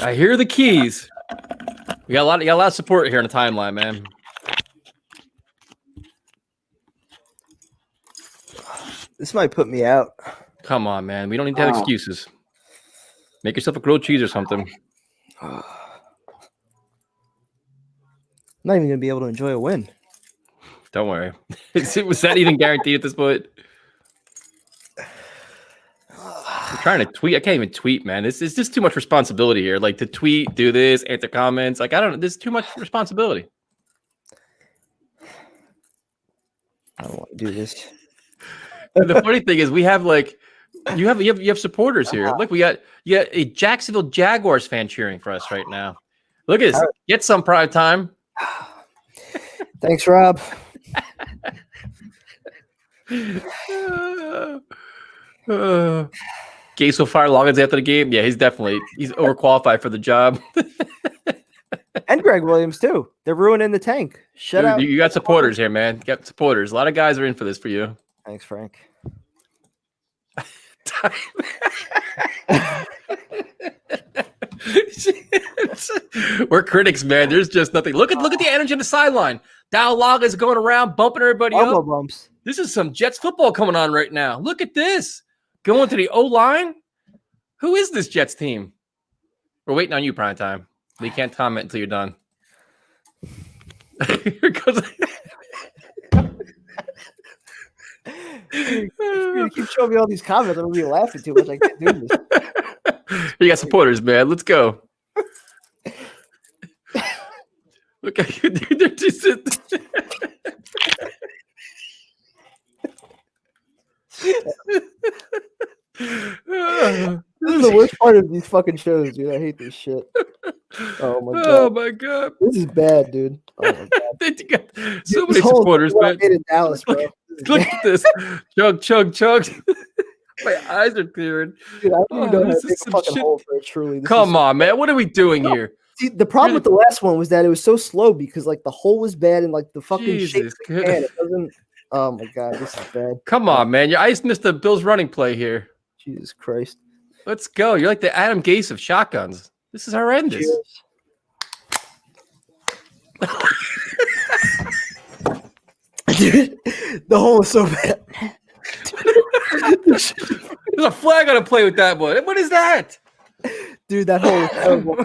I hear the keys. You got a lot of support here on the timeline, man. This might put me out. Come on, man. We don't need to have excuses. Make yourself a grilled cheese or something. I'm not even gonna be able to enjoy a win. Don't worry. Was that even guaranteed at this point? I'm trying to tweet. I can't even tweet, man. It's just too much responsibility here. Like to tweet, do this, answer comments. Like I don't know. There's too much responsibility. I don't want to do this. And the funny thing is, we have like you have supporters here. Look, you got a Jacksonville Jaguars fan cheering for us right now. Look at this. Get some prime time. Thanks, Rob. Gase will fire Loggins after the game. Yeah, he's overqualified for the job. And Greg Williams too. They're ruining the tank. Shut up. You got supporters here, man. You got supporters. A lot of guys are in for this for you. Thanks, Frank. We're critics, man. There's just nothing. Look at the energy on the sideline. Dowell Loggins going around, bumping everybody up. Bumps. This is some Jets football coming on right now. Look at this. Going to the O-line. Who is this Jets team? We're waiting on you, prime time. We can't comment until you're done. Here goes. You keep showing me all these comments. I'm gonna be laughing too much. I can't do this. You got supporters, man. Let's go. Look at you. They're just This is the worst part of these fucking shows, dude. I hate this shit. Oh my god. Oh my god. This is bad, dude. Oh my god. So many supporters, man. In Dallas, bro. Look at this. Chug, chug, chug. My eyes are clearing. Dude, I don't even know how to make a fucking hole for it, truly. Come on, man. What are we doing here? See, the problem with the last one was that it was so slow because like the hole was bad and like the fucking shape of the can, it doesn't. Oh my god, this is bad. Come on, man. Your ice missed the Bills running play here. Jesus Christ. Let's go. You're like the Adam Gase of shotguns. This is horrendous. Dude, The hole is so bad. There's a flag on a play with that one. What is that? Dude, that hole is terrible.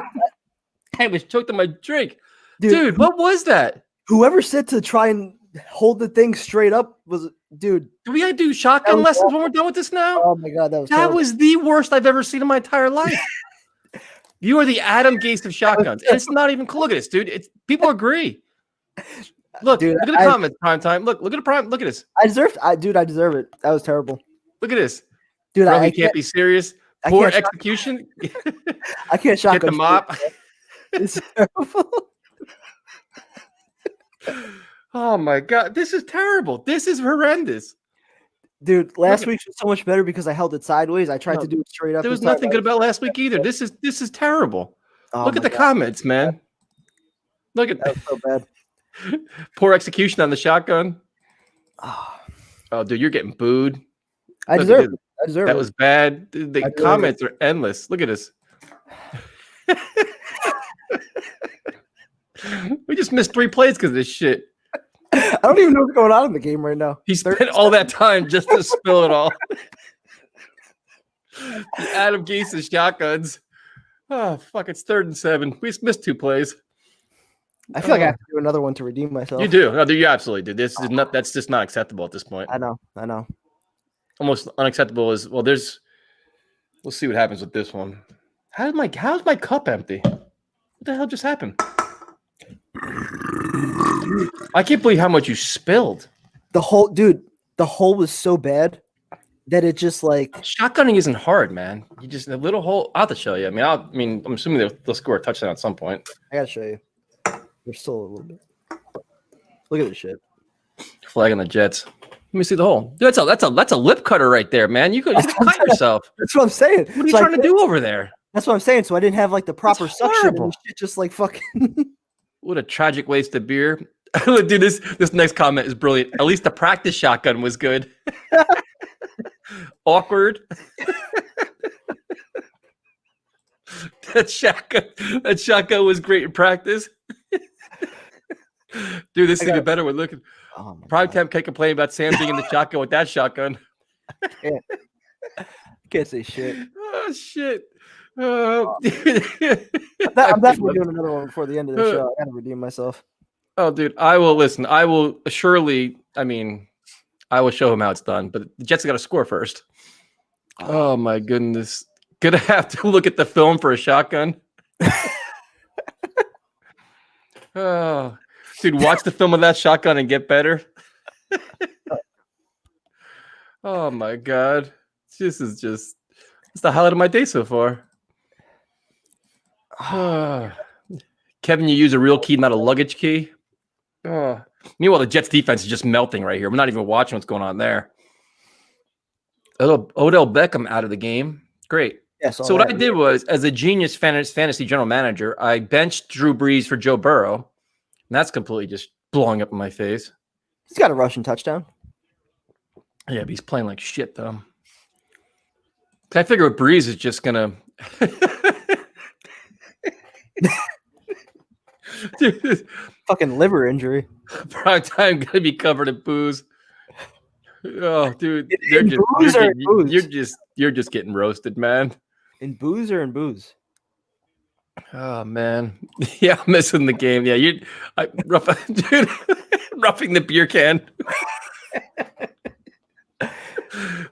I was choked on my drink. Dude, what was that? Whoever said to try and hold the thing straight up was, dude. Do we do shotgun lessons when we're done with this now? Oh my God, that was the worst I've ever seen in my entire life. You are the Adam Gase of shotguns. And it's not even close. Look at this, dude. People agree. Look, dude, look at the comments, prime time. Look at the prime. Look at this. I deserve it. That was terrible. Look at this. Dude, Bro, he can't be serious. Poor execution. I can't shotgun. Get the mop. It's terrible. Oh my God. This is terrible. This is horrendous. Dude, last week was so much better because I held it sideways. I tried to do it straight up. There was nothing good about last week either. This is terrible. Look at the comments, man. Look at that. Was so bad. Poor execution on the shotgun. Oh, dude, you're getting booed. I deserve it. That was bad. The comments are endless. Look at this. We just missed 3 plays because of this shit. I don't even know what's going on in the game right now. He spent all that time just to spill it all. The Adam Gase's shotguns. Oh, fuck. It's 3rd and 7. We just missed 2 plays. I feel like I have to do another one to redeem myself. You do. No, you absolutely do. This is not. That's just not acceptable at this point. I know. Almost unacceptable is well. We'll see what happens with this one. How's my cup empty? What the hell just happened? I can't believe how much you spilled. The hole was so bad that it just like shotgunning isn't hard, man. You just a little hole. I'll have to show you. I'm assuming they'll score a touchdown at some point. I gotta show you. There's still a little bit. Look at this shit. Flag on the Jets. Let me see the hole. Dude, that's a lip cutter right there, man. You could cut yourself. That's what I'm saying. What are you trying to do over there? That's what I'm saying. So I didn't have like the proper suction. And shit just like fucking. What a tragic waste of beer. Dude, this next comment is brilliant. At least the practice shotgun was good. Awkward. That shotgun was great in practice. Dude, this is even better. We're looking. Prime time can't complain about Sam being in the shotgun with that shotgun. Can't say shit. Oh shit. I'm definitely doing another one before the end of the show. I gotta redeem myself. Oh, dude, I will listen. I will surely. I will show him how it's done. But the Jets got to score first. Oh my goodness. Gonna have to look at the film for a shotgun. Oh, dude, watch the film of that shotgun and get better. Oh my God, it's the highlight of my day so far. Kevin, you use a real key, not a luggage key. Meanwhile, the Jets defense is just melting right here. We're not even watching what's going on there. Odell Beckham out of the game. Great. Yeah, so what I did was, as a genius fantasy general manager, I benched Drew Brees for Joe Burrow. And that's completely just blowing up in my face. He's got a rushing touchdown. Yeah, but he's playing like shit, though. I figure with Brees is just going to... Dude, fucking liver injury. Prime time going to be covered in booze. Oh, dude. You're just getting roasted, man. In booze or in booze? Oh man, yeah, I'm missing the game. Yeah, dude, roughing the beer can.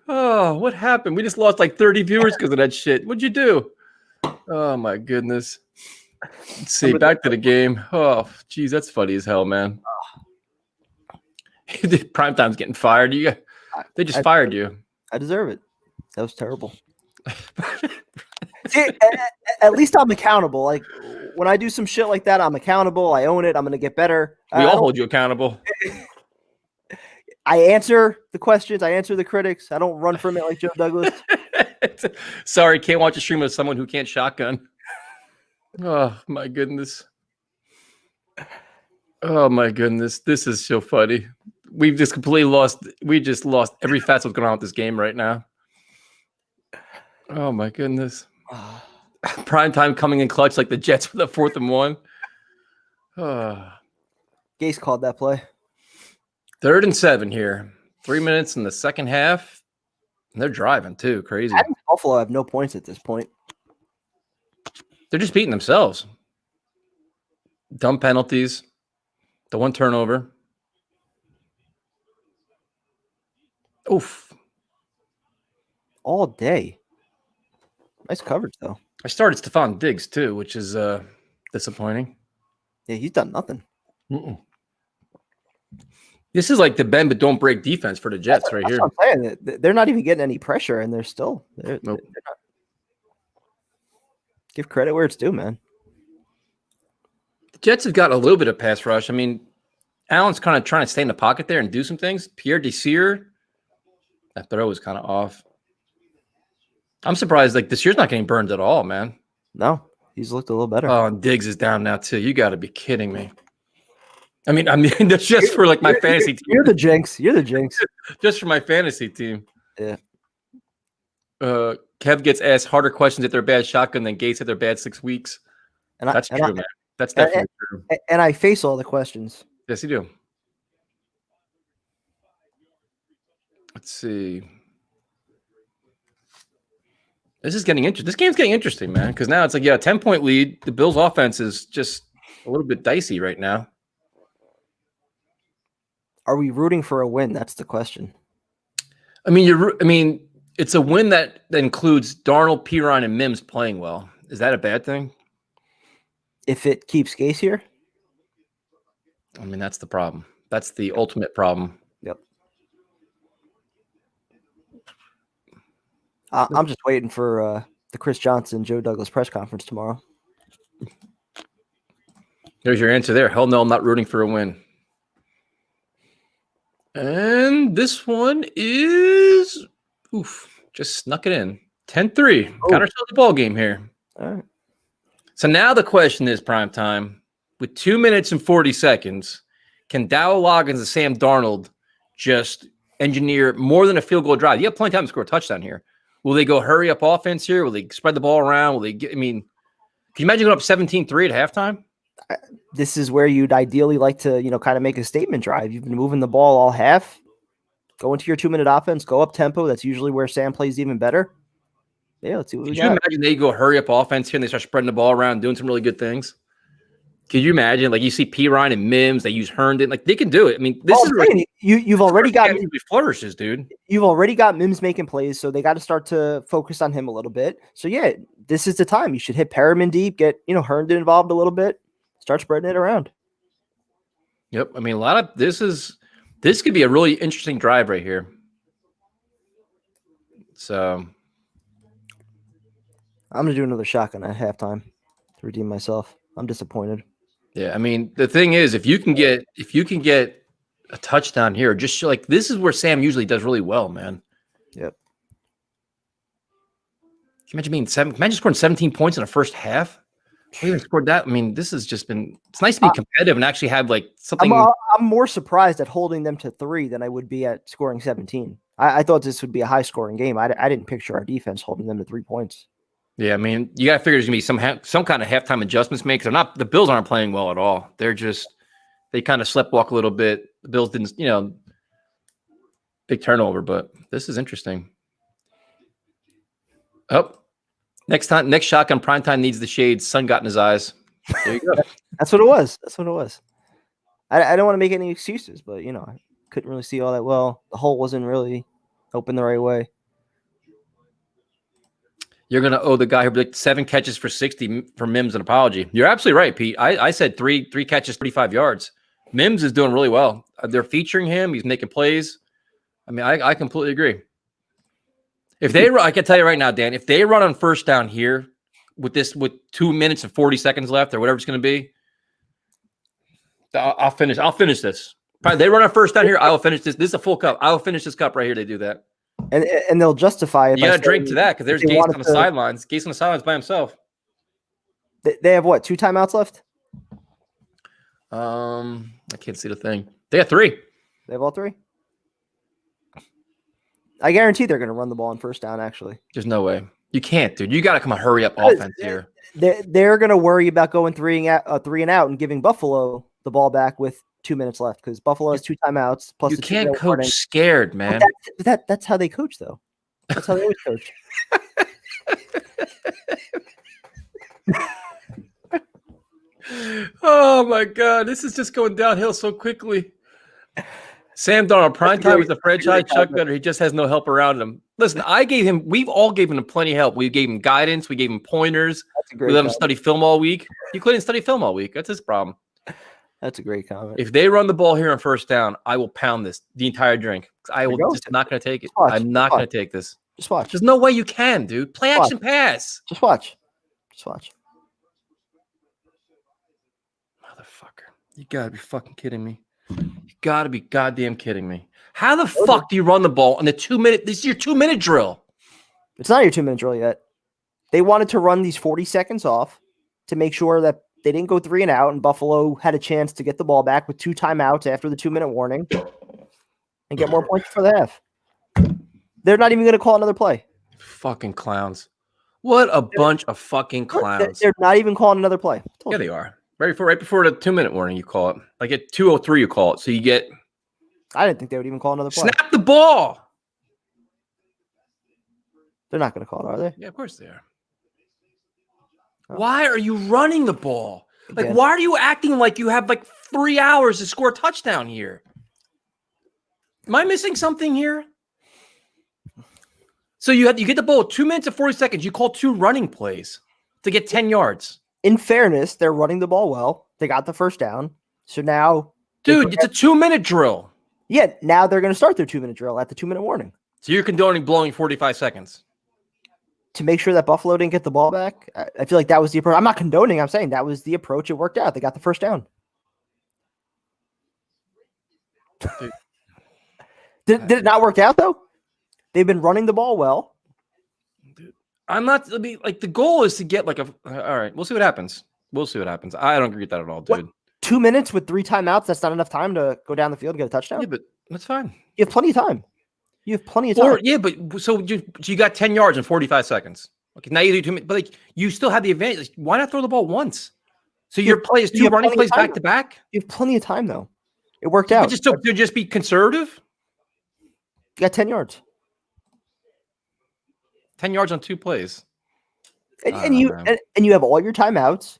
Oh, what happened? We just lost like 30 viewers because of that shit. What'd you do? Oh my goodness. Let's see. Back to the game. Oh, geez, that's funny as hell, man. Primetime's getting fired. They just fired you. I deserve it. That was terrible. See, at least I'm accountable. Like when I do some shit like that, I'm accountable. I own it. I'm gonna get better. We all hold you accountable. I answer the questions. I answer the critics. I don't run from it like Joe Douglas. Sorry, can't watch a stream of someone who can't shotgun. Oh my goodness. Oh my goodness. This is so funny. We've just completely lost. We just lost every facet what's going on with this game right now. Oh my goodness. Prime time coming in clutch like the Jets for the 4th and 1. Gase called that play. 3rd and 7 here. 3 minutes in the second half. And they're driving too. Crazy. Buffalo have no points at this point. They're just beating themselves. Dumb penalties. The one turnover. Oof. All day. Nice coverage, though. I started Stephon Diggs, too, which is disappointing. Yeah, he's done nothing. This is like the bend but don't break defense for the Jets right here. What I'm saying. They're not even getting any pressure, and they're still. They're not. Give credit where it's due, man. The Jets have got a little bit of pass rush. I mean, Allen's kind of trying to stay in the pocket there and do some things. Pierre Desir, that throw was kind of off. I'm surprised. Like, Desir's not getting burned at all, man. No, he's looked a little better. Oh, and Diggs is down now too. You got to be kidding me. I mean, that's just for like my fantasy team. You're the jinx. You're the jinx. Just for my fantasy team. Yeah. Kev gets asked harder questions if they're bad shotgun than Gates if they're bad 6 weeks. That's true, man. That's definitely true. And I face all the questions. Yes, you do. Let's see. This is getting interesting. This game's getting interesting, man, because now it's like, 10-point lead. The Bills' offense is just a little bit dicey right now. Are we rooting for a win? That's the question. I mean, it's a win that includes Darnold, Pirine, and Mims playing well. Is that a bad thing? If it keeps Gase here? I mean, that's the problem. That's the ultimate problem. Yep. I'm just waiting for the Chris Johnson, Joe Douglas press conference tomorrow. There's your answer there. Hell no, I'm not rooting for a win. And this one is, just snuck it in. 10-3. Got ourselves a ball game here. All right. So now the question is, prime time, with 2 minutes and 40 seconds, can Dow Loggins and Sam Darnold just engineer more than a field goal drive? You have plenty of time to score a touchdown here. Will they go hurry up offense here? Will they spread the ball around? Will they get, can you imagine going up 17-3 at halftime? This is where you'd ideally like to, kind of make a statement drive. You've been moving the ball all half. Go into your 2-minute offense. Go up tempo. That's usually where Sam plays even better. Yeah, let's see what we got. Could you imagine they go hurry up offense here and they start spreading the ball around, doing some really good things? Could you imagine? Like, you see Pirine and Mims, they use Herndon. Like, they can do it. I mean, this is like, you've already got flourishes, dude. You've already got Mims making plays, so they got to start to focus on him a little bit. So yeah, this is the time. You should hit Perriman deep, get Herndon involved a little bit, start spreading it around. Yep. I mean, this could be a really interesting drive right here. So I'm gonna do another shotgun at halftime to redeem myself. I'm disappointed. Yeah, I mean, the thing is, if you can get a touchdown here, just like this is where Sam usually does really well, man. Yep. Can you imagine scoring 17 points in the first half? We even scored that. I mean, this has just been. It's nice to be competitive and actually have like something. I'm more surprised at holding them to 3 than I would be at scoring 17. I thought this would be a high scoring game. I didn't picture our defense holding them to 3 points. Yeah, I mean, you got to figure there's gonna be some kind of halftime adjustments made because the Bills aren't playing well at all. They kind of sleptwalk a little bit. The Bills didn't, big turnover, but this is interesting. Oh, next shotgun primetime needs the shades. Sun got in his eyes. There you go. That's what it was. I don't want to make any excuses, but I couldn't really see all that well. The hole wasn't really open the right way. You're going to owe the guy who predicted 7 catches for 60 for Mims an apology. You're absolutely right, Pete. I said three catches, 35 yards. Mims is doing really well. They're featuring him. He's making plays. I mean, I completely agree. I can tell you right now, Dan, if they run on first down here with 2 minutes and 40 seconds left or whatever it's going to be, I'll finish this. Probably they run on first down here. I will finish this. This is a full cup. I will finish this cup right here. They do that. And they'll justify it. You got to drink to that because there's Gase on the sidelines. Gase on the sidelines by himself. They have what? 2 timeouts left? I can't see the thing. They got 3. They have all 3? I guarantee they're going to run the ball on first down, actually. There's no way. You can't, dude. You got to come on, hurry up offense here. They're going to worry about going 3 and out and giving Buffalo the ball back with 2 minutes left because Buffalo has 2 timeouts plus you the can't coach warning. scared, man. That's how they coach, though. That's how they always coach. Oh my God, this is just going downhill so quickly. Sam Darnold, prime time with the franchise Chuck Better. He just has no help around him. Listen, we've all given him plenty of help. We gave him guidance. We gave him pointers. We let him study film all week. You couldn't study film all week. That's his problem. That's a great comment. If they run the ball here on first down, I will pound the entire drink. I will just not going to take it. I'm not going to take this. Just watch. There's no way you can, dude. Play action pass. Just watch. Just watch. Motherfucker. You got to be fucking kidding me. You got to be goddamn kidding me. How the fuck do you run the ball in the 2-minute? This is your 2-minute drill. It's not your 2-minute drill yet. They wanted to run these 40 seconds off to make sure that they didn't go 3 and out, and Buffalo had a chance to get the ball back with 2 timeouts after the 2-minute warning and get more points for the half. They're not even going to call another play. Fucking clowns. What a bunch of fucking clowns. They're not even calling another play. Yeah, they are. Right before the 2-minute warning, you call it. Like at 2:03, you call it. So you get. I didn't think they would even call another play. Snap the ball. They're not going to call it, are they? Yeah, of course they are. Oh. Why are you running the ball? Like, why are you acting like you have like 3 hours to score a touchdown here? Am I missing something here? So you get the ball 2 minutes and 40 seconds. You call 2 running plays to get 10 yards. In fairness, they're running the ball well. They got the first down. So now, dude, it's a 2-minute drill. Yeah, now they're going to start their 2-minute drill at the 2-minute warning. So you're condoning blowing 45 seconds to make sure that Buffalo didn't get the ball back. I feel like that was the approach. I'm not condoning. I'm saying that was the approach. It worked out. They got the first down. Did it not work out though? They've been running the ball well. Dude, I'm not. Like the goal is to get like a. All right, we'll see what happens. We'll see what happens. I don't agree with that at all, dude. What? 2 minutes with 3 timeouts. That's not enough time to go down the field and get a touchdown. Yeah, but that's fine. You have plenty of time. You have plenty of time. Yeah, but so you got 10 yards in 45 seconds. Okay, now you do 2 minutes, but like you still have the advantage. Like, why not throw the ball once? So your play is 2 running plays back to back. You have plenty of time though. It worked out. Just be conservative. You got 10 yards. 10 yards on 2 plays. And you have all your timeouts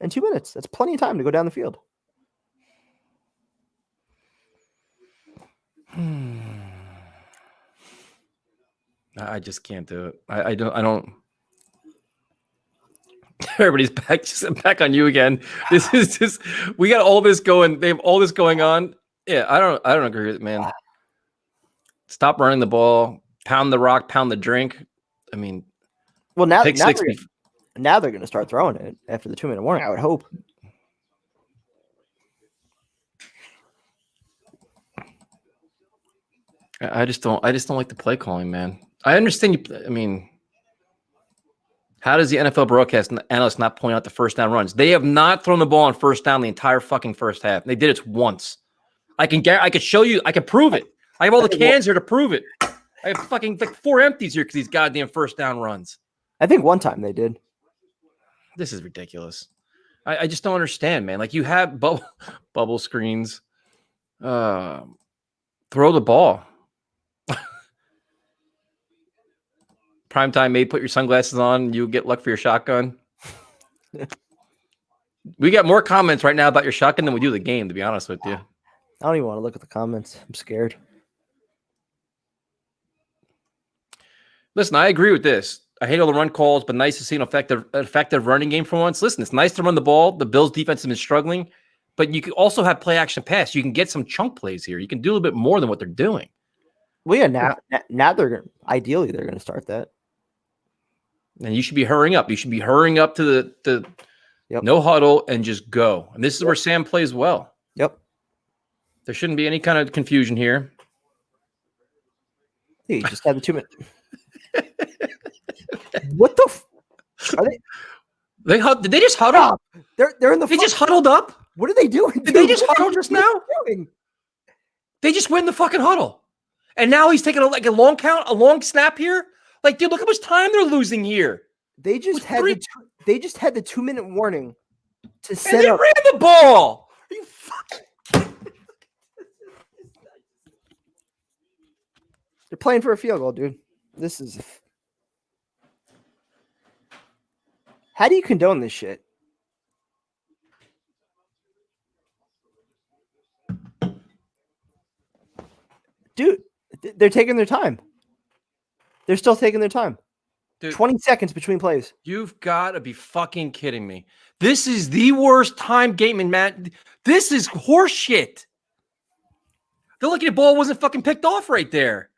and 2 minutes. That's plenty of time to go down the field. I just can't do it. I don't. Everybody's back on you again. This is just, we got all this going. They have all this going on. Yeah, I don't agree with it, man. Stop running the ball, pound the rock, pound the drink. I mean, well, now they're going to start throwing it after the 2-minute warning, I would hope. I just don't like the play calling, man. I understand you. I mean, how does the NFL broadcast analyst not point out the first down runs? They have not thrown the ball on first down the entire fucking first half. They did it once. I could show you. I could prove it. I have all the cans here to prove it. I have fucking like 4 empties here because these goddamn first down runs. I think one time they did. This is ridiculous. I just don't understand, man. Like you have bubble screens. Throw the ball. Primetime made, put your sunglasses on. You get luck for your shotgun. We got more comments right now about your shotgun than we do the game, to be honest with you. I don't even want to look at the comments. I'm scared. Listen, I agree with this. I hate all the run calls, but nice to see an effective running game for once. Listen, it's nice to run the ball. The Bills defense has been struggling, but you can also have play action pass. You can get some chunk plays here. You can do a little bit more than what they're doing. Well, yeah, now ideally they're going to start that. And you should be hurrying up. You should be hurrying up to the no huddle and just go. And this is where Sam plays well. Yep. There shouldn't be any kind of confusion here. Hey, you just had the 2 minutes. What the? Are they? Did they just huddle up? They're in the. They just huddled up. What are they doing? Did they just huddle just now? They just went in the fucking huddle, and now he's taking a long snap here. Like, dude, look how much time they're losing here. They just had the 2-minute warning to set and they up. Ran the ball. Are you fucking They're playing for a field goal, dude. This is. How do you condone this shit? Dude, they're taking their time. They're still taking their time. Dude, 20 seconds between plays. You've got to be fucking kidding me. This is the worst time gaming, man. This is horseshit. The lucky ball wasn't fucking picked off right there.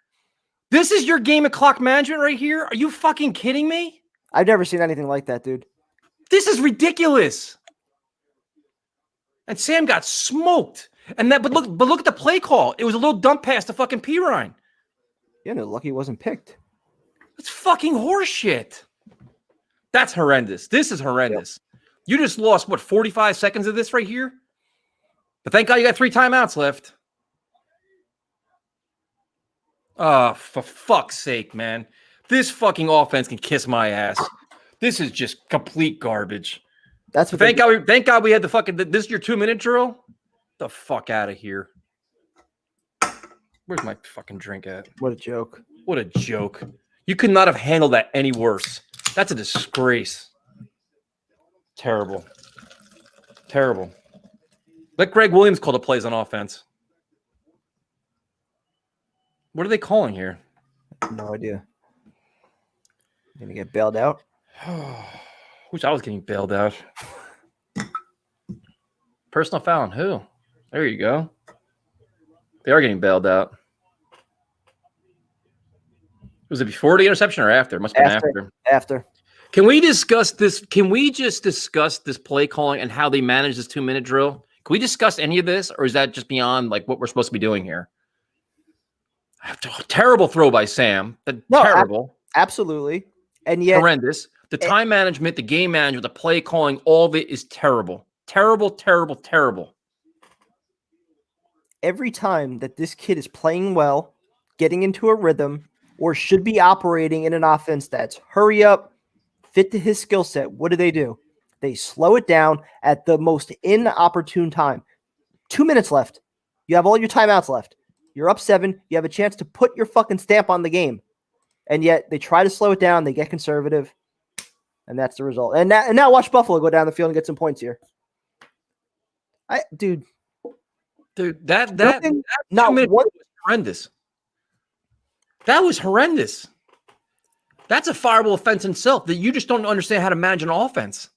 This is your game of clock management right here? Are you fucking kidding me? I've never seen anything like that, dude. This is ridiculous. And Sam got smoked. And that, but look at the play call. It was a little dump pass to fucking Pirine. Yeah, no, lucky it wasn't picked. It's fucking horseshit. That's horrendous. This is horrendous. Yep. You just lost, what, 45 seconds of this right here? But thank God you got 3 timeouts left. Oh, for fuck's sake, man. This fucking offense can kiss my ass. This is just complete garbage. That's what thank God we had the fucking this is your 2-minute drill. Get the fuck out of here. Where's my fucking drink at? What a joke. What a joke. You could not have handled that any worse. That's a disgrace. Terrible. Terrible. Let Greg Williams call the plays on offense. What are they calling here? No idea. Gonna get bailed out? Wish I was getting bailed out. Personal foul on who? There you go. They are getting bailed out. Was it before the interception or after? It must have been after. After. Can we discuss this? Can we just discuss this play calling and how they manage this 2-minute drill? Can we discuss any of this, or is that just beyond like what we're supposed to be doing here? Terrible throw by Sam. Terrible. Absolutely. And yet horrendous. The time management, the game management, the play calling, all of it is terrible. Terrible, terrible, terrible. Every time that this kid is playing well, getting into a rhythm, or should be operating in an offense that's hurry up, fit to his skill set, what do? They slow it down at the most inopportune time. 2 minutes left. You have all your timeouts left. You're up 7. You have a chance to put your fucking stamp on the game. And yet they try to slow it down. They get conservative. And that's the result. And now watch Buffalo go down the field and get some points here. Dude, that not one was horrendous. That was horrendous. That's a fireable offense in itself that you just don't understand how to manage an offense.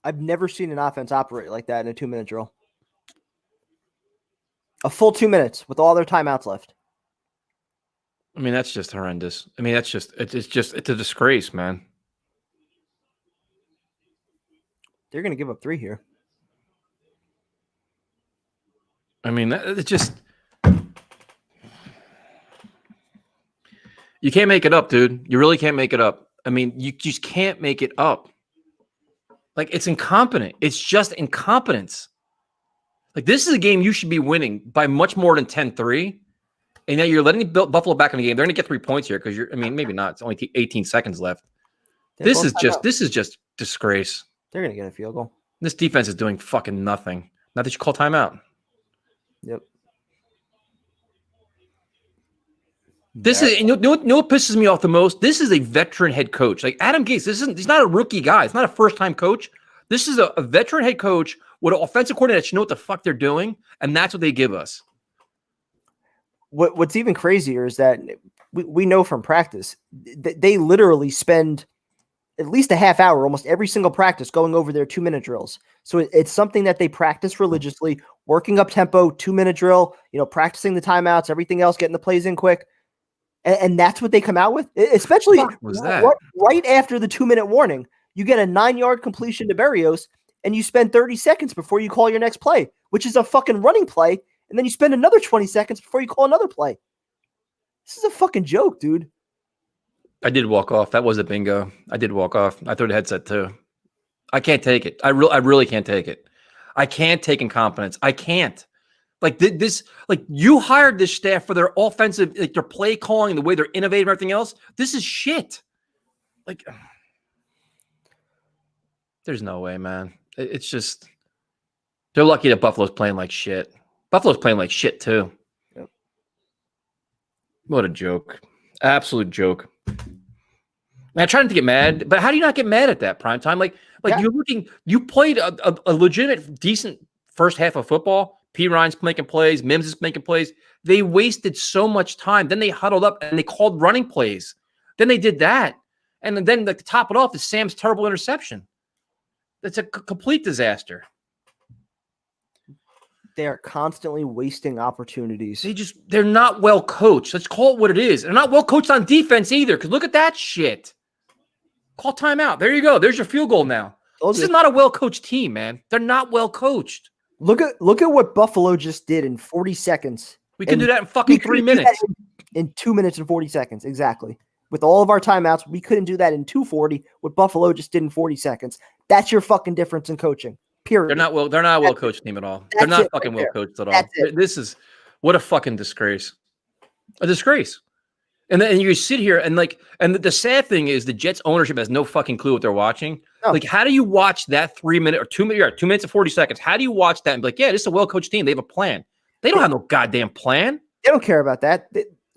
I've never seen an offense operate like that in a 2-minute drill. A full 2 minutes with all their timeouts left. I mean, that's just horrendous. I mean, it's a disgrace, man. They're going to give up 3 here. I mean, it's just you can't make it up, dude. You really can't make it up. I mean, you just can't make it up. Like, it's incompetent. It's just incompetence. Like, this is a game you should be winning by much more than 10-3. And now you're letting Buffalo back in the game. They're going to get 3 points here because I mean, maybe not. It's only 18 seconds left. This is just disgrace. They're going to get a field goal. This defense is doing fucking nothing. Not that you call timeout. Yep. This is, you know what pisses me off the most? This is a veteran head coach. Like Adam Gase, he's not a rookie guy. It's not a first-time coach. This is a veteran head coach with an offensive coordinator that should know what the fuck they're doing, and that's what they give us. What's even crazier is that we know from practice, they literally spend at least a half hour almost every single practice going over their 2-minute drills. So it's something that they practice religiously, working up tempo, 2-minute drill, practicing the timeouts, everything else, getting the plays in quick. And that's what they come out with, especially right after the 2-minute warning. You get a 9-yard completion to Berrios, and you spend 30 seconds before you call your next play, which is a fucking running play, and then you spend another 20 seconds before you call another play. This is a fucking joke, dude. I did walk off. That was a bingo. I did walk off. I threw the headset too. I can't take it. I really can't take it. I can't take incompetence. I can't. Like this, like you hired this staff for their offensive, like their play calling, the way they're innovative, and everything else. This is shit. Like, there's no way, man. It's just, They're lucky that Buffalo's playing like shit. Buffalo's playing like shit too. Yep. What a joke. Absolute joke. Man, I'm trying to get mad, but how do you not get mad at that prime time? Like Yeah. you played a legitimate, decent first half of football. P. Ryan's making plays, Mims is making plays. They wasted so much time. Then they huddled up and they called running plays. Then they did that. And then to top it off is Sam's terrible interception. It's a complete disaster. They are constantly wasting opportunities. They're not well coached. Let's call it what it is. They're not well coached on defense either. Because look at that shit. Call timeout. There you go. There's your field goal now. This is not a well coached team, man. They're not well coached. Look at what Buffalo just did in 40 seconds. We can do that in fucking 3 minutes. In 2 minutes and 40 seconds, exactly. With all of our timeouts, we couldn't do that in 2:40. What Buffalo just did in 40 seconds. That's your fucking difference in coaching. Period. They're not a well coached team at all. They're not fucking well coached at all. This is what a fucking disgrace. A disgrace. And then you sit here and the sad thing is the Jets ownership has no fucking clue what they're watching. No. Like, how do you watch that 3 minute or 2 minutes? 2 minutes and 40 seconds. How do you watch that and be like, yeah, this is a well coached team. They have a plan. They don't have no goddamn plan. They don't care about that.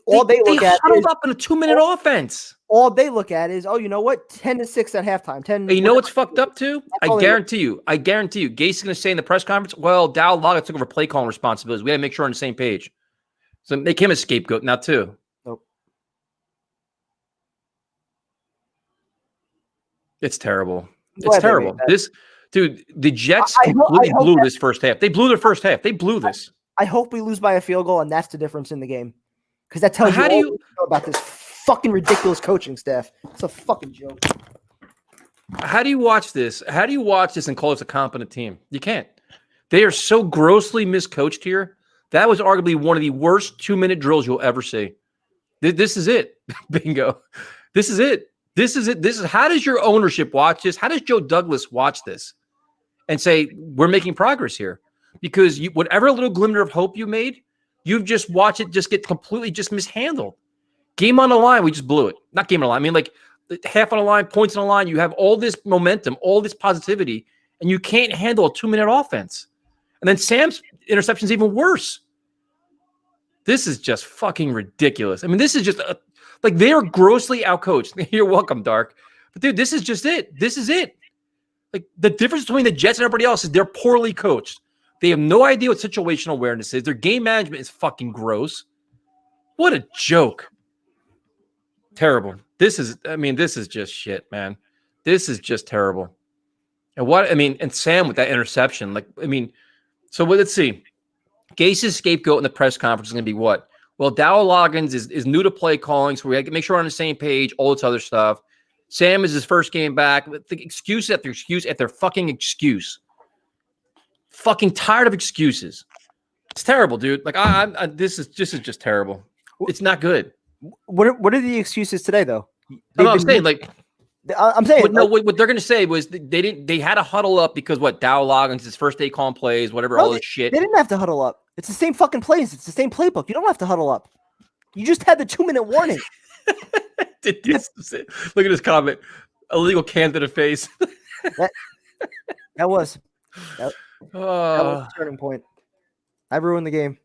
All they look at huddled up in a 2 minute offense. All they look at is, oh, you know what? 10-6 at halftime. You know what's fucked up too? I guarantee you. Gase is going to say in the press conference, well, Dow Laga took over play calling responsibilities. We got to make sure we're on the same page. So make him a scapegoat now too. Nope. It's terrible. It's terrible. The Jets completely blew this first half. They blew their first half. They blew this. I hope we lose by a field goal, and that's the difference in the game. Because that tells you know about this fucking ridiculous coaching staff. It's a fucking joke. How do you watch this? How do you watch this and call this a competent team? You can't. They are so grossly miscoached here. That was arguably one of the worst 2 minute drills you'll ever see. This is it. Bingo. This is it. This is how does your ownership watch this? How does Joe Douglas watch this and say, we're making progress here? Because whatever little glimmer of hope you made, you've just watched it just get completely just mishandled. Game on the line, we just blew it. Not game on the line. I mean, like half on the line, points on the line. You have all this momentum, all this positivity, and you can't handle a 2 minute offense. And then Sam's interception is even worse. This is just fucking ridiculous. I mean, this is just they are grossly outcoached. You're welcome, Dark. But dude, this is just it. This is it. Like the difference between the Jets and everybody else is they're poorly coached. They have no idea what situational awareness is. Their game management is fucking gross. What a joke. Terrible. This is just shit, man. This is just terrible. And Sam with that interception, so let's see. Gase's scapegoat in the press conference is going to be what? Well, Dow Loggins is new to play calling, so we got to make sure we're on the same page, all this other stuff. Sam is his first game back. The excuse after excuse after fucking excuse. Fucking tired of excuses. It's terrible, dude. This is just terrible. It's not good. What are the excuses today, though? I'm saying what they're going to say was they had to huddle up because Dow Loggins his first day calling plays, whatever, all this shit. They didn't have to huddle up. It's the same fucking plays. It's the same playbook. You don't have to huddle up. You just had the 2 minute warning. Look at this comment. Illegal can to the face. that was a turning point. I ruined the game.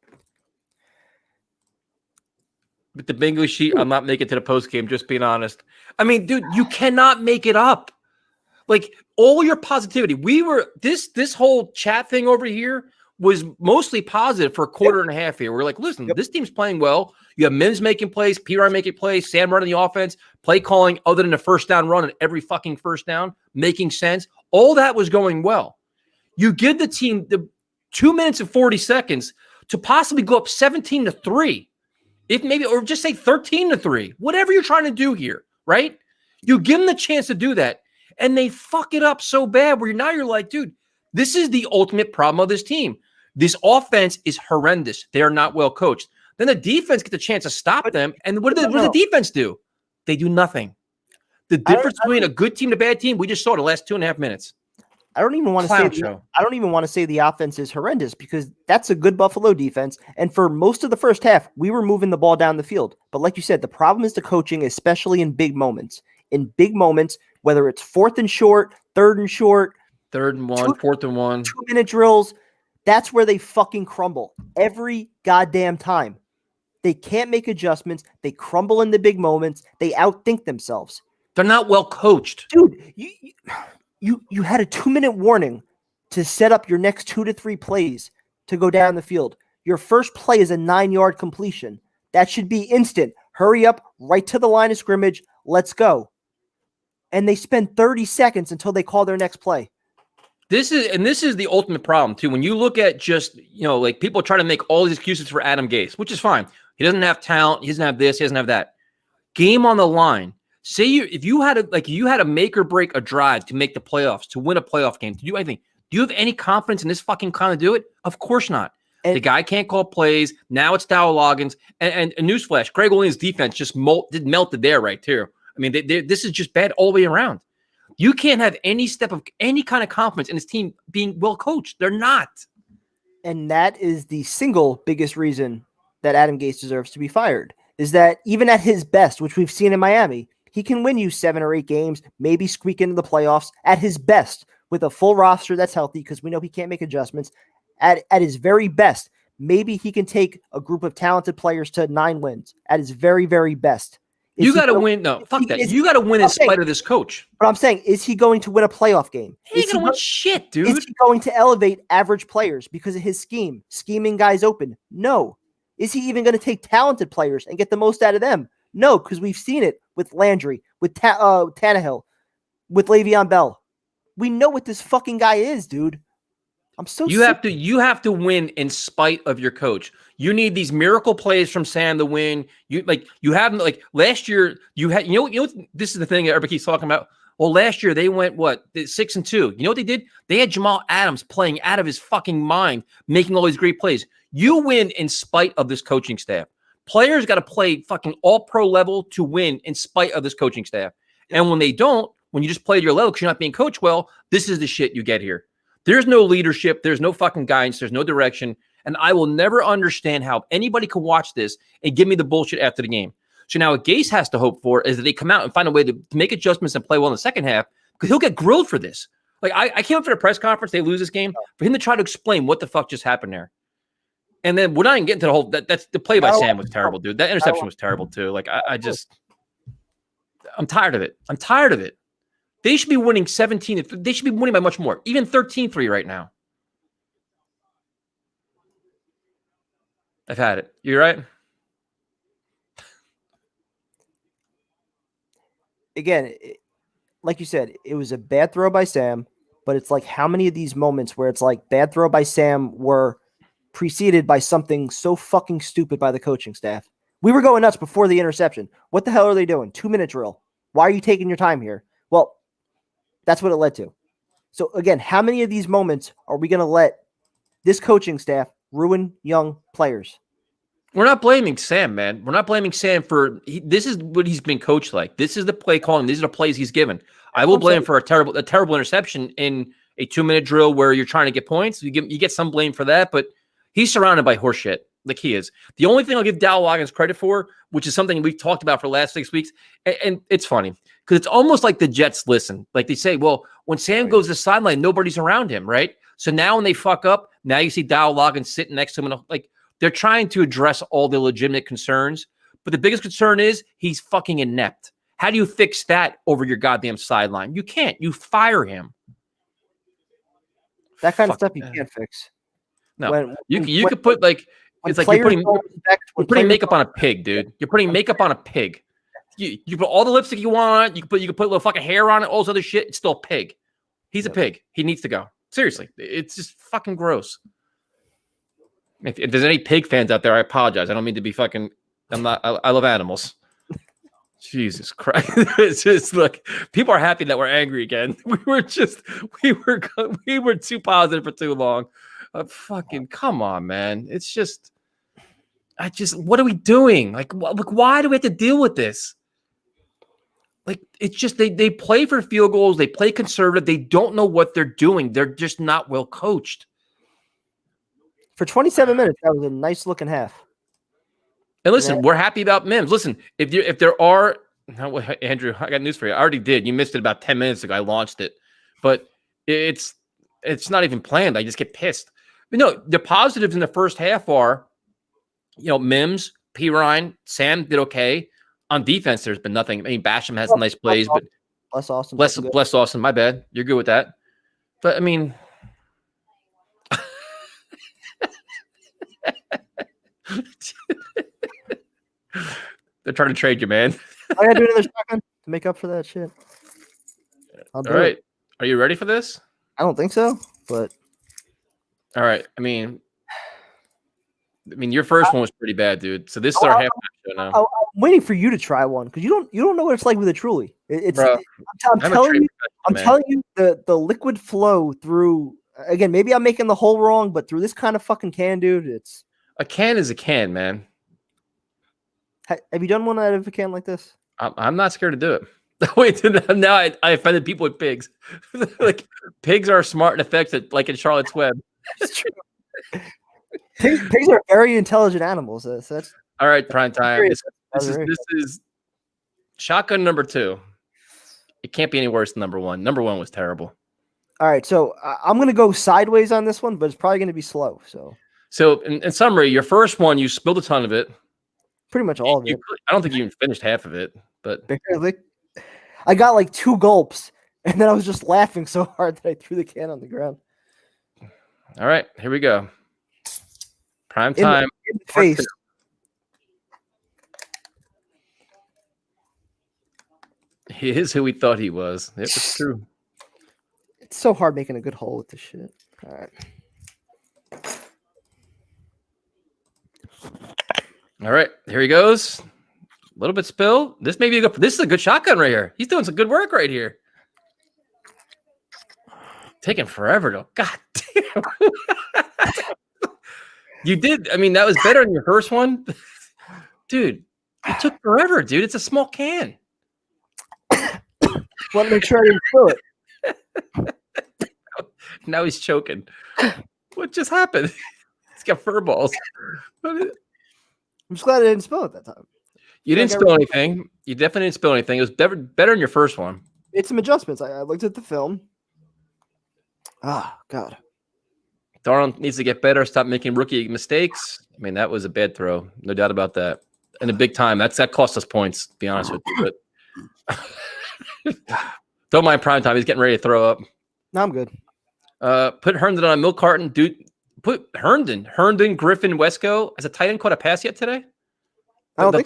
With the bingo sheet, I'm not making it to the post game, just being honest. I mean, dude, you cannot make it up. Like all your positivity. We were this whole chat thing over here was mostly positive for a quarter and a half here. We're like, listen, this team's playing well. You have Mims making plays, P.R. making plays, Sam running the offense, play calling other than a first down run and every fucking first down, making sense. All that was going well. You give the team the 2 minutes and 40 seconds to possibly go up 17-3. If maybe, or just say 13-3, whatever you're trying to do here, right? You give them the chance to do that, and they fuck it up so bad where you're like, dude, this is the ultimate problem of this team. This offense is horrendous. They are not well coached. Then the defense gets a chance to stop them, and what does the defense do? They do nothing. The difference between a good team and a bad team, we just saw the last 2.5 minutes. I don't even want to say the offense is horrendous because that's a good Buffalo defense. And for most of the first half, we were moving the ball down the field. But like you said, the problem is the coaching, especially in big moments. In big moments, whether it's 4th and short, 3rd and short, 3rd and 1, 4th and 1, 2 minute drills, That's where they fucking crumble every goddamn time. They can't make adjustments. They crumble in the big moments. They outthink themselves. They're not well coached. Dude, you had a 2-minute warning to set up your next 2 to 3 plays to go down the field. Your first play is a 9-yard completion. That should be instant. Hurry up, right to the line of scrimmage. Let's go. And they spend 30 seconds until they call their next play. This is the ultimate problem too. When you look at just, like people try to make all these excuses for Adam Gase, which is fine. He doesn't have talent. He doesn't have this. He doesn't have that. Game on the line. Say if you had to make or break a drive to make the playoffs, to win a playoff game, to do anything. Do you have any confidence in this fucking kind of do it? Of course not. And the guy can't call plays. Now it's Dowell Loggins. And newsflash, Greg Williams' defense just melted there right too. I mean, this is just bad all the way around. You can't have any step of any kind of confidence in this team being well coached. They're not. And that is the single biggest reason that Adam Gase deserves to be fired, is that even at his best, which we've seen in Miami, he can win you 7 or 8 games, maybe squeak into the playoffs at his best with a full roster that's healthy, because we know he can't make adjustments. At his very best, maybe he can take a group of talented players to 9 wins at his very, very best. You got to win. No, fuck that. You got to win in spite of this coach. But I'm saying, is he going to win a playoff game? He ain't going to win shit, dude. Is he going to elevate average players because of his scheme? Scheming guys open? No. Is he even going to take talented players and get the most out of them? No, because we've seen it with Landry, with Tannehill, with Le'Veon Bell. We know what this fucking guy is, dude. I'm so you have to win in spite of your coach. You need these miracle plays from Sam to win. You have last year you had this is the thing that everybody keeps talking about. Well, last year they went 6-2. You know what they did? They had Jamal Adams playing out of his fucking mind, making all these great plays. You win in spite of this coaching staff. Players got to play fucking all-pro level to win in spite of this coaching staff. And when they don't, when you just play at your level because you're not being coached well, this is the shit you get here. There's no leadership. There's no fucking guidance. There's no direction. And I will never understand how anybody can watch this and give me the bullshit after the game. So now what Gase has to hope for is that they come out and find a way to make adjustments and play well in the second half, because he'll get grilled for this. Like, I can't wait for the press conference. They lose this game for him to try to explain what the fuck just happened there. And then we're not even getting to the whole, that's the play by Sam was terrible, dude. That interception was terrible too. Like, I'm tired of it. I'm tired of it. They should be winning 17. They should be winning by much more, even 13-3 right now. I've had it. You're right. Again, like you said, it was a bad throw by Sam, but it's like, how many of these moments where it's like bad throw by Sam were preceded by something so fucking stupid by the coaching staff? We were going nuts before the interception. What the hell are they doing? 2-minute drill. Why are you taking your time here? Well, that's what it led to. So again, how many of these moments are we going to let this coaching staff ruin young players? We're not blaming Sam, man. We're not blaming Sam for this is what he's been coached like. This is the play calling. These are the plays he's given. I will blame him for a terrible interception in a 2-minute drill where you're trying to get points. You get some blame for that, but he's surrounded by horseshit. Like he is. The only thing I'll give Dowell Loggins credit for, which is something we've talked about for the last 6 weeks, and it's funny because it's almost like the Jets listen. Like they say, well, when Sam goes to the sideline, nobody's around him, right? So now when they fuck up, now you see Dowell Loggins sitting next to him, and like they're trying to address all the legitimate concerns. But the biggest concern is he's fucking inept. How do you fix that over your goddamn sideline? You can't. You fire him. That kind of stuff you can't fix. No, you could put like. It's like you're putting makeup on a pig, dude. You're putting makeup on a pig. You put all the lipstick you want on it. You can put a little fucking hair on it. All this other shit. It's still a pig. He's a pig. He needs to go. Seriously, it's just fucking gross. If there's any pig fans out there, I apologize. I don't mean to be fucking. I'm not. I love animals. Jesus Christ! It's just look. People are happy that we're angry again. We were too positive for too long. Fucking come on, man. It's just, what are we doing? Like, why do we have to deal with this? Like, it's just, they play for field goals. They play conservative. They don't know what they're doing. They're just not well coached. For 27 minutes, that was a nice looking half. And listen, we're happy about Mims. Listen, if there are, Andrew, I got news for you. I already did. You missed it about 10 minutes ago. I launched it, but it's not even planned. I just get pissed. No, the positives in the first half are, Mims, Perine, Sam did okay. On defense, there's been nothing. I mean, Basham has some nice plays, but Bless Austin. Bless Austin. My bad. You're good with that. But I mean, they're trying to trade you, man. I gotta do another shotgun to make up for that shit. All right. Are you ready for this? I don't think so, but all right. I mean, your first one was pretty bad, dude. So this is our half show now. I'm waiting for you to try one because you don't know what it's like with a Truly. Bro, I'm telling you the liquid flow through. Again, maybe I'm making the hole wrong, but through this kind of fucking can, dude, it's a can is a can, man. Have you done one out of a can like this? I'm not scared to do it. Wait, now I offended people with pigs. Like pigs are smart and effective, like in Charlotte's Web. It's true. Pigs are very intelligent animals. So that's all right. Prime time. This is shotgun number 2. It can't be any worse than number 1. Number 1 was terrible. All right, so I'm gonna go sideways on this one, but it's probably gonna be slow. So in summary, your first one, you spilled a ton of it. Pretty much all of it. I don't think you even finished half of it, but barely. I got like 2 gulps, and then I was just laughing so hard that I threw the can on the ground. All right, here we go. Prime time. In the face. He is who we thought he was. It was true. It's so hard making a good hole with this shit. All right. All right, here he goes. A little bit spill. This may be a good. This is a good shotgun right here. He's doing some good work right here. Taking forever though. God damn. You did. I mean, that was better than your first one, dude. It took forever, dude. It's a small can. Want to make sure I didn't spill it. Now he's choking. What just happened? He's got fur balls. I'm just glad I didn't spill it that time. You didn't spill anything. You definitely didn't spill anything. It was better than your first one. Made some adjustments. I looked at the film. God. Darnold needs to get better. Stop making rookie mistakes. I mean, that was a bad throw. No doubt about that. And a big time. That cost us points, to be honest with you. But don't mind prime time. He's getting ready to throw up. No, I'm good. Put Herndon on a milk carton. Dude, put Herndon, Griffin, Wesco as a tight end caught a pass yet today? The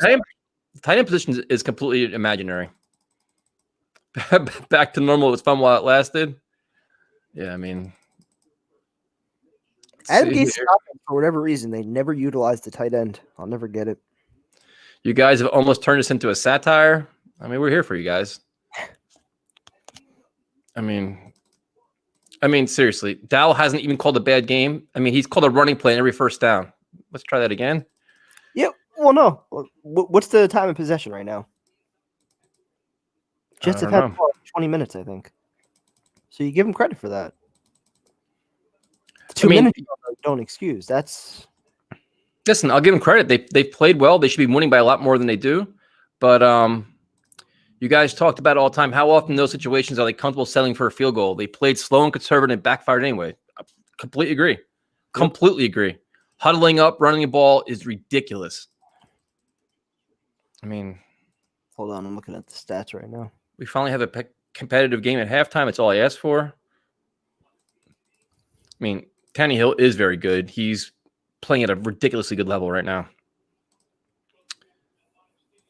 tight end position is completely imaginary. Back to normal. It was fun while it lasted. Yeah, I mean. Adam Gase, for whatever reason, they never utilized the tight end. I'll never get it. You guys have almost turned this into a satire. I mean, we're here for you guys. I mean, seriously, Dow hasn't even called a bad game. I mean, he's called a running play in every first down. Let's try that again. Yeah. Well, no. What's the time of possession right now? Jets have had 20 minutes, I think. So you give them credit for that. 2 minutes you don't excuse. That's. Listen, I'll give them credit. They've played well. They should be winning by a lot more than they do. But you guys talked about all the time. How often in those situations are they comfortable settling for a field goal? They played slow and conservative and backfired anyway. I completely agree. Completely agree. Huddling up, running the ball is ridiculous. I mean, hold on. I'm looking at the stats right now. We finally have a competitive game at halftime. It's all I asked for. I mean, Tannehill is very good. He's playing at a ridiculously good level right now.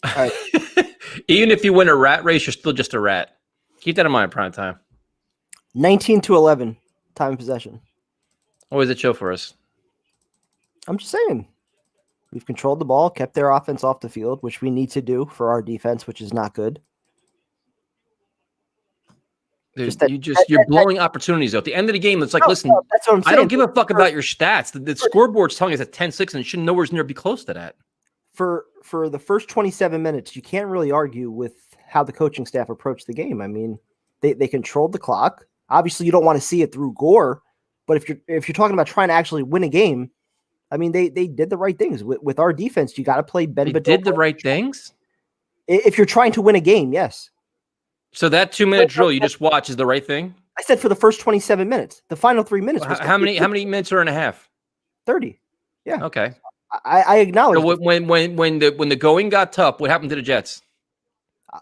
All right. Even if you win a rat race, you're still just a rat. Keep that in mind, prime time. 19-11 time of possession. What does it show for us? I'm just saying. We've controlled the ball, kept their offense off the field, which we need to do for our defense, which is not good. Dude, you're blowing opportunities though. At the end of the game, it's like, listen, that's what I'm saying. I don't give a fuck about your stats. The scoreboard's telling us at 10-6, and it should nowhere near be close to that. For the first 27 minutes, you can't really argue with how the coaching staff approached the game. I mean, they controlled the clock. Obviously, you don't want to see it through gore, but if you're talking about trying to actually win a game, I mean, they did the right things with our defense. You got to play Ben. They did the right things. If you're trying to win a game, yes. So that 2-minute drill you just watch is the right thing. I said for the first 27 minutes. The final 3 minutes. Was how many minutes are in a half? 30. Yeah. Okay. I acknowledge. So when the going got tough, what happened to the Jets?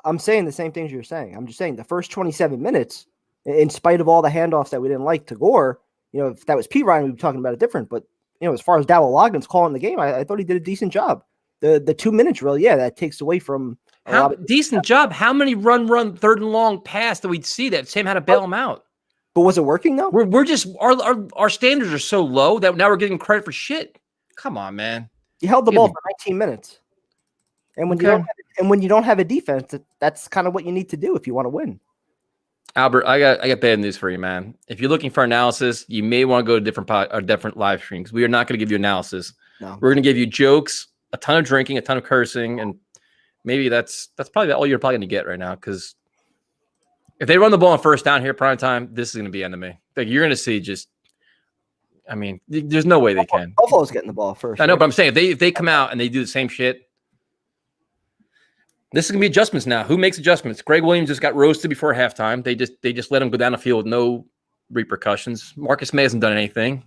I'm saying the same things you're saying. I'm just saying the first 27 minutes, in spite of all the handoffs that we didn't like to Gore, if that was P. Ryan, we'd be talking about it different. But as far as Dowell Loggins calling the game, I thought he did a decent job. The 2 minute drill, that takes away from decent job. How many run third and long pass that we'd see that Sam had to bail him out? But was it working though? We're just our standards are so low that now we're getting credit for shit. Come on, man. You held the ball for 19 minutes. And when you don't have a defense, that's kind of what you need to do if you want to win. Albert, I got bad news for you, man. If you're looking for analysis, you may want to go to different live streams. We are not going to give you analysis. No. We're going to give you jokes, a ton of drinking, a ton of cursing, and maybe that's probably all you're probably going to get right now. Because if they run the ball on first down here, prime time, this is going to be enemy. Like you're going to see just. I mean, there's no way they can. Buffalo's getting the ball first. I know, but I'm saying if they come out and they do the same shit. This is gonna be adjustments now. Who makes adjustments? Greg Williams just got roasted before halftime. They just let him go down the field with no repercussions. Marcus May hasn't done anything.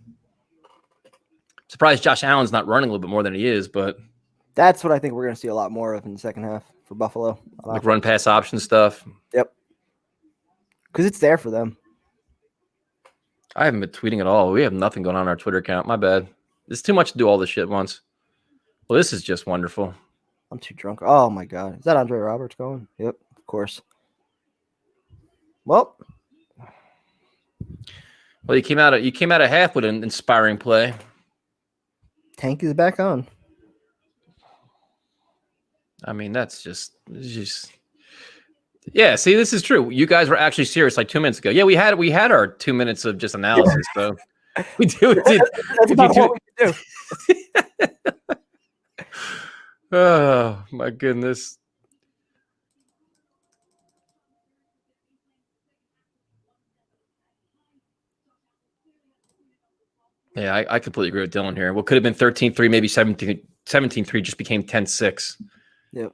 Surprised Josh Allen's not running a little bit more than he is, but that's what I think we're gonna see a lot more of in the second half for Buffalo. Like run pass option stuff. Yep. Because it's there for them. I haven't been tweeting at all. We have nothing going on our Twitter account. My bad. It's too much to do all this shit at once. Well, this is just wonderful. I'm too drunk. Oh my god, is that Andre Roberts going? Yep, of course. Well, you came out of half with an inspiring play. Tank is back on. I mean, that's just yeah. See, this is true. You guys were actually serious like 2 minutes ago. Yeah, we had our 2 minutes of just analysis, so we do. That's about what we do. Oh my goodness. Yeah, I completely agree with Dylan here. What could have been 13-3, maybe 17-3 just became 10-6. Yep.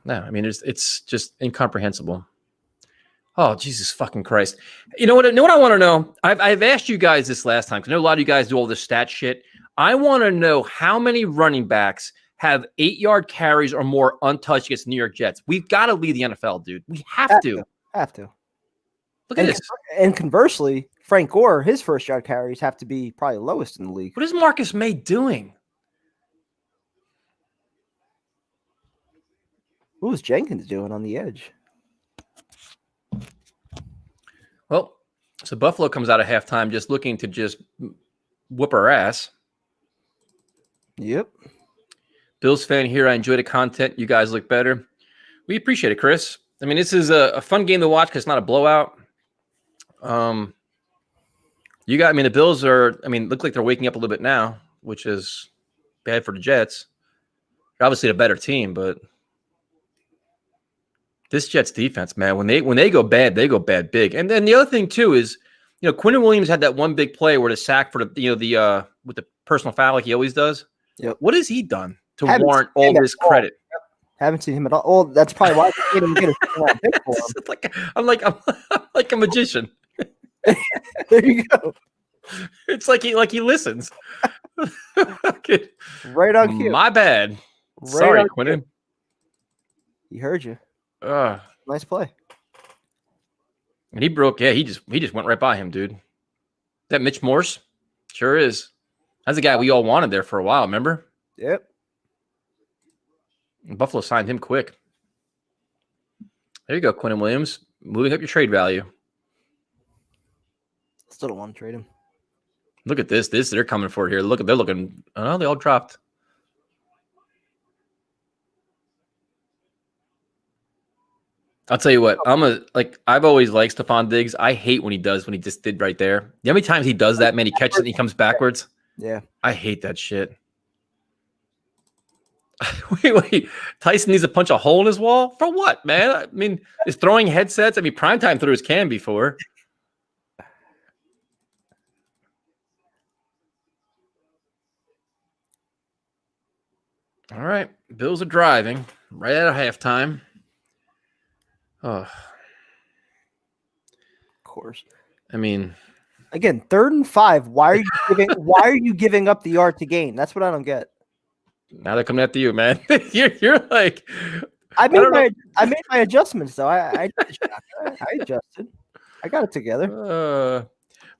No, I mean it's just incomprehensible. Oh, Jesus fucking Christ. You know what I want to know? I've asked you guys this last time because I know a lot of you guys do all this stat shit. I want to know how many running backs have 8-yard carries or more untouched against New York Jets. We've got to lead the NFL, dude. We have to. Look at this. And conversely, Frank Gore, his first yard carries have to be probably lowest in the league. What is Marcus May doing? What was Jenkins doing on the edge? Well, so Buffalo comes out of halftime just looking to just whoop our ass. Yep. Bills fan here. I enjoy the content. You guys look better. We appreciate it, Chris. I mean, this is a fun game to watch because it's not a blowout. The Bills look like they're waking up a little bit now, which is bad for the Jets. They're obviously a better team, but this Jets defense, man, when they go bad big. And then the other thing too is, Quinnen Williams had that one big play where the sack for the with the personal foul like he always does. Yep. What has he done to warrant all this credit? Yep. Haven't seen him at all. Oh, that's probably why they didn't get a pick for him. I'm like a magician. There you go. It's like he listens. Right on cue. My bad. Right Sorry, Quinnen. He heard you. Nice play. And he broke. Yeah, he just went right by him, dude. Is that Mitch Morse? Sure is. That's the guy we all wanted there for a while. Remember? Yep. And Buffalo signed him quick. There you go, Quinnen Williams, moving up your trade value. Still don't want to trade him. Look at this. They're coming for it here. They're looking. Oh, they all dropped. I'll tell you what. I've always liked Stephon Diggs. I hate when he just did right there. You know how many times he does that, man? He catches it and he comes backwards. Yeah. I hate that shit. Wait. Tyson needs to punch a hole in his wall? For what, man? I mean, is throwing headsets? I mean, Primetime threw his can before. All right. Bills are driving right out of halftime. Oh. Of course. I mean, again, 3rd and 5. Why are you giving up the yard to gain? That's what I don't get. now they're coming after you, man. you're like, I made my adjustments though. I adjusted. I got it together.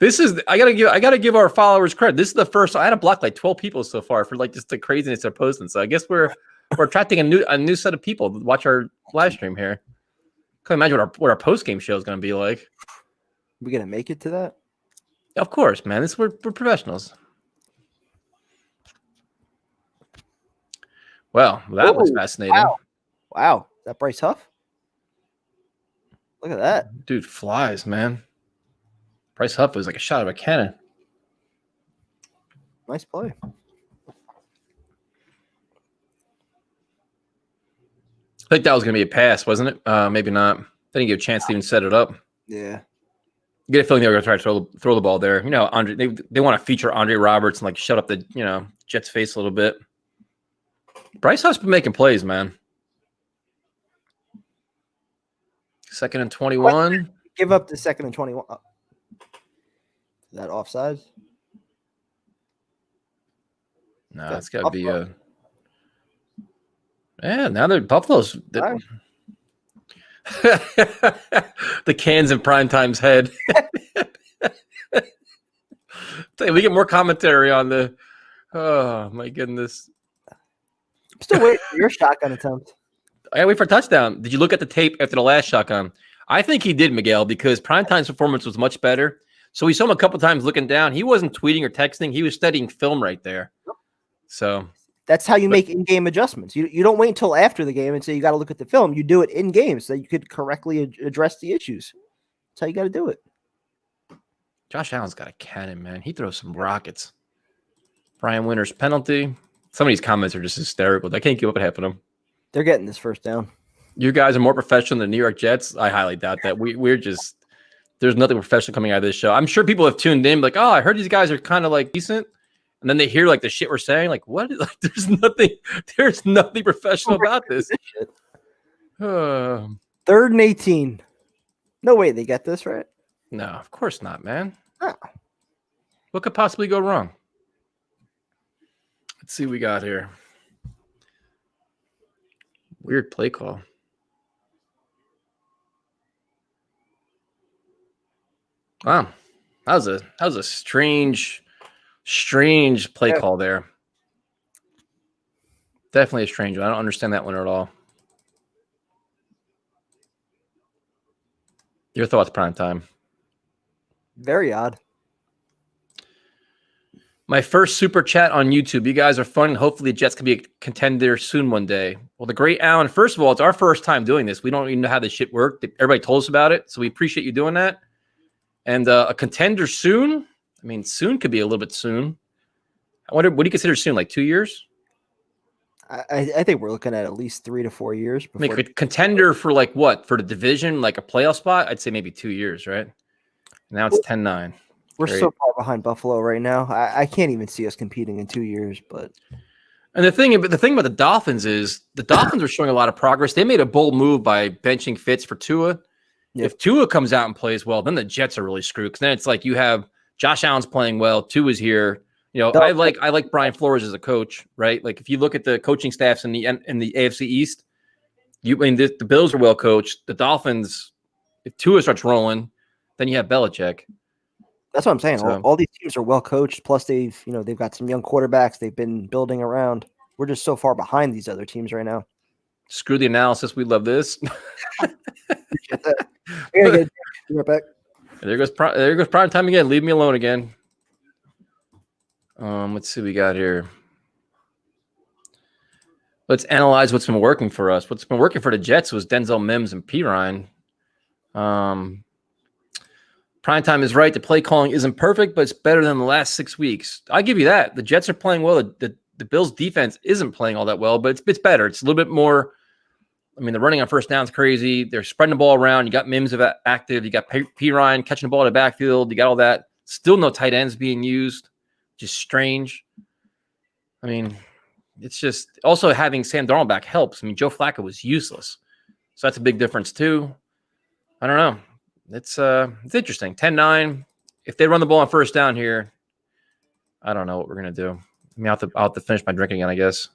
I gotta give our followers credit. This is the first. I had to block like 12 people so far for like just the craziness they're posting. So I guess we're attracting a new set of people to watch our live stream here. Can't imagine what our post game show is going to be like. We gonna make it to that? Of course, man. We're professionals. Well, that was fascinating. Wow. Is that Bryce Huff? Look at that. Dude flies, man. Bryce Huff was like a shot of a cannon. Nice play. I think that was going to be a pass, wasn't it? Maybe not. They didn't give a chance to even set it up. Yeah. You get a feeling they were going to try to throw the ball there. You know, they want to feature Andre Roberts and like shut up the Jets' face a little bit. Bryce Huff's been making plays, man. 2nd and 21. Give up the 2nd and 21. Is that offside? No, it's got to be a. Yeah, now they're Buffalo's. Right. The cans in Primetime's head. We get more commentary on the. Oh my goodness! I'm still waiting for your shotgun attempt. I gotta wait for a touchdown. Did you look at the tape after the last shotgun? I think he did, Miguel, because Primetime's performance was much better. So we saw him a couple times looking down. He wasn't tweeting or texting. He was studying film right there. So that's how you make in-game adjustments. You don't wait until after the game and say you got to look at the film. You do it in game so you could correctly address the issues. That's how you got to do it. Josh Allen's got a cannon, man. He throws some rockets. Brian Winters penalty. Some of these comments are just hysterical. I can't keep up with half of them. They're getting this first down. You guys are more professional than the New York Jets. I highly doubt that. We're just there's nothing professional coming out of this show. I'm sure people have tuned in, like, oh, I heard these guys are kind of like decent, and then they hear like the shit we're saying, like, what? Like, there's nothing professional about this. 3rd and 18. No way they get this right. No, of course not, man. Oh. What could possibly go wrong? Let's see what we got here. Weird play call. Wow. That was a strange play call there. Definitely a strange one. I don't understand that one at all. Your thoughts, Prime Time? Very odd. My first super chat on YouTube. You guys are fun. Hopefully, the Jets can be a contender soon one day. Well, the great Alan, first of all, it's our first time doing this. We don't even know how this shit worked. Everybody told us about it, so we appreciate you doing that. And a contender soon? I mean, soon could be a little bit soon. I wonder, what do you consider soon? Like 2 years? I think we're looking at least 3 to 4 years. I mean, contender for like what? For the division, like a playoff spot? I'd say maybe 2 years, right? Now it's 10-9. We're so far behind Buffalo right now. I can't even see us competing in 2 years. But and the thing about the Dolphins is the Dolphins are showing a lot of progress. They made a bold move by benching Fitz for Tua. Yep. If Tua comes out and plays well, then the Jets are really screwed. Because then it's like you have Josh Allen's playing well, Tua's here. You know, I like Brian Flores as a coach, right? Like if you look at the coaching staffs in the AFC East, the Bills are well coached. The Dolphins, if Tua starts rolling, then you have Belichick. That's what I'm saying. So, all these teams are well coached. Plus, they've got some young quarterbacks they've been building around. We're just so far behind these other teams right now. Screw the analysis. We love this. Appreciate that. I gotta get right back. There goes Prime Time again. Leave me alone again. Let's see what we got here. Let's analyze what's been working for us. What's been working for the Jets was Denzel Mims and Pirine. Primetime is right. The play calling isn't perfect, but it's better than the last 6 weeks. I give you that. The Jets are playing well. The Bills' defense isn't playing all that well, but it's better. It's a little bit more. I mean, the running on first down is crazy. They're spreading the ball around. You got Mims active. You got Pirine catching the ball in the backfield. You got all that. Still no tight ends being used. Just strange. I mean, it's just also having Sam Darnold back helps. I mean, Joe Flacco was useless. So that's a big difference too. I don't know. It's interesting. 10-9. If they run the ball on first down here, I don't know what we're gonna do. I mean, I'll have to finish my drink again, I guess.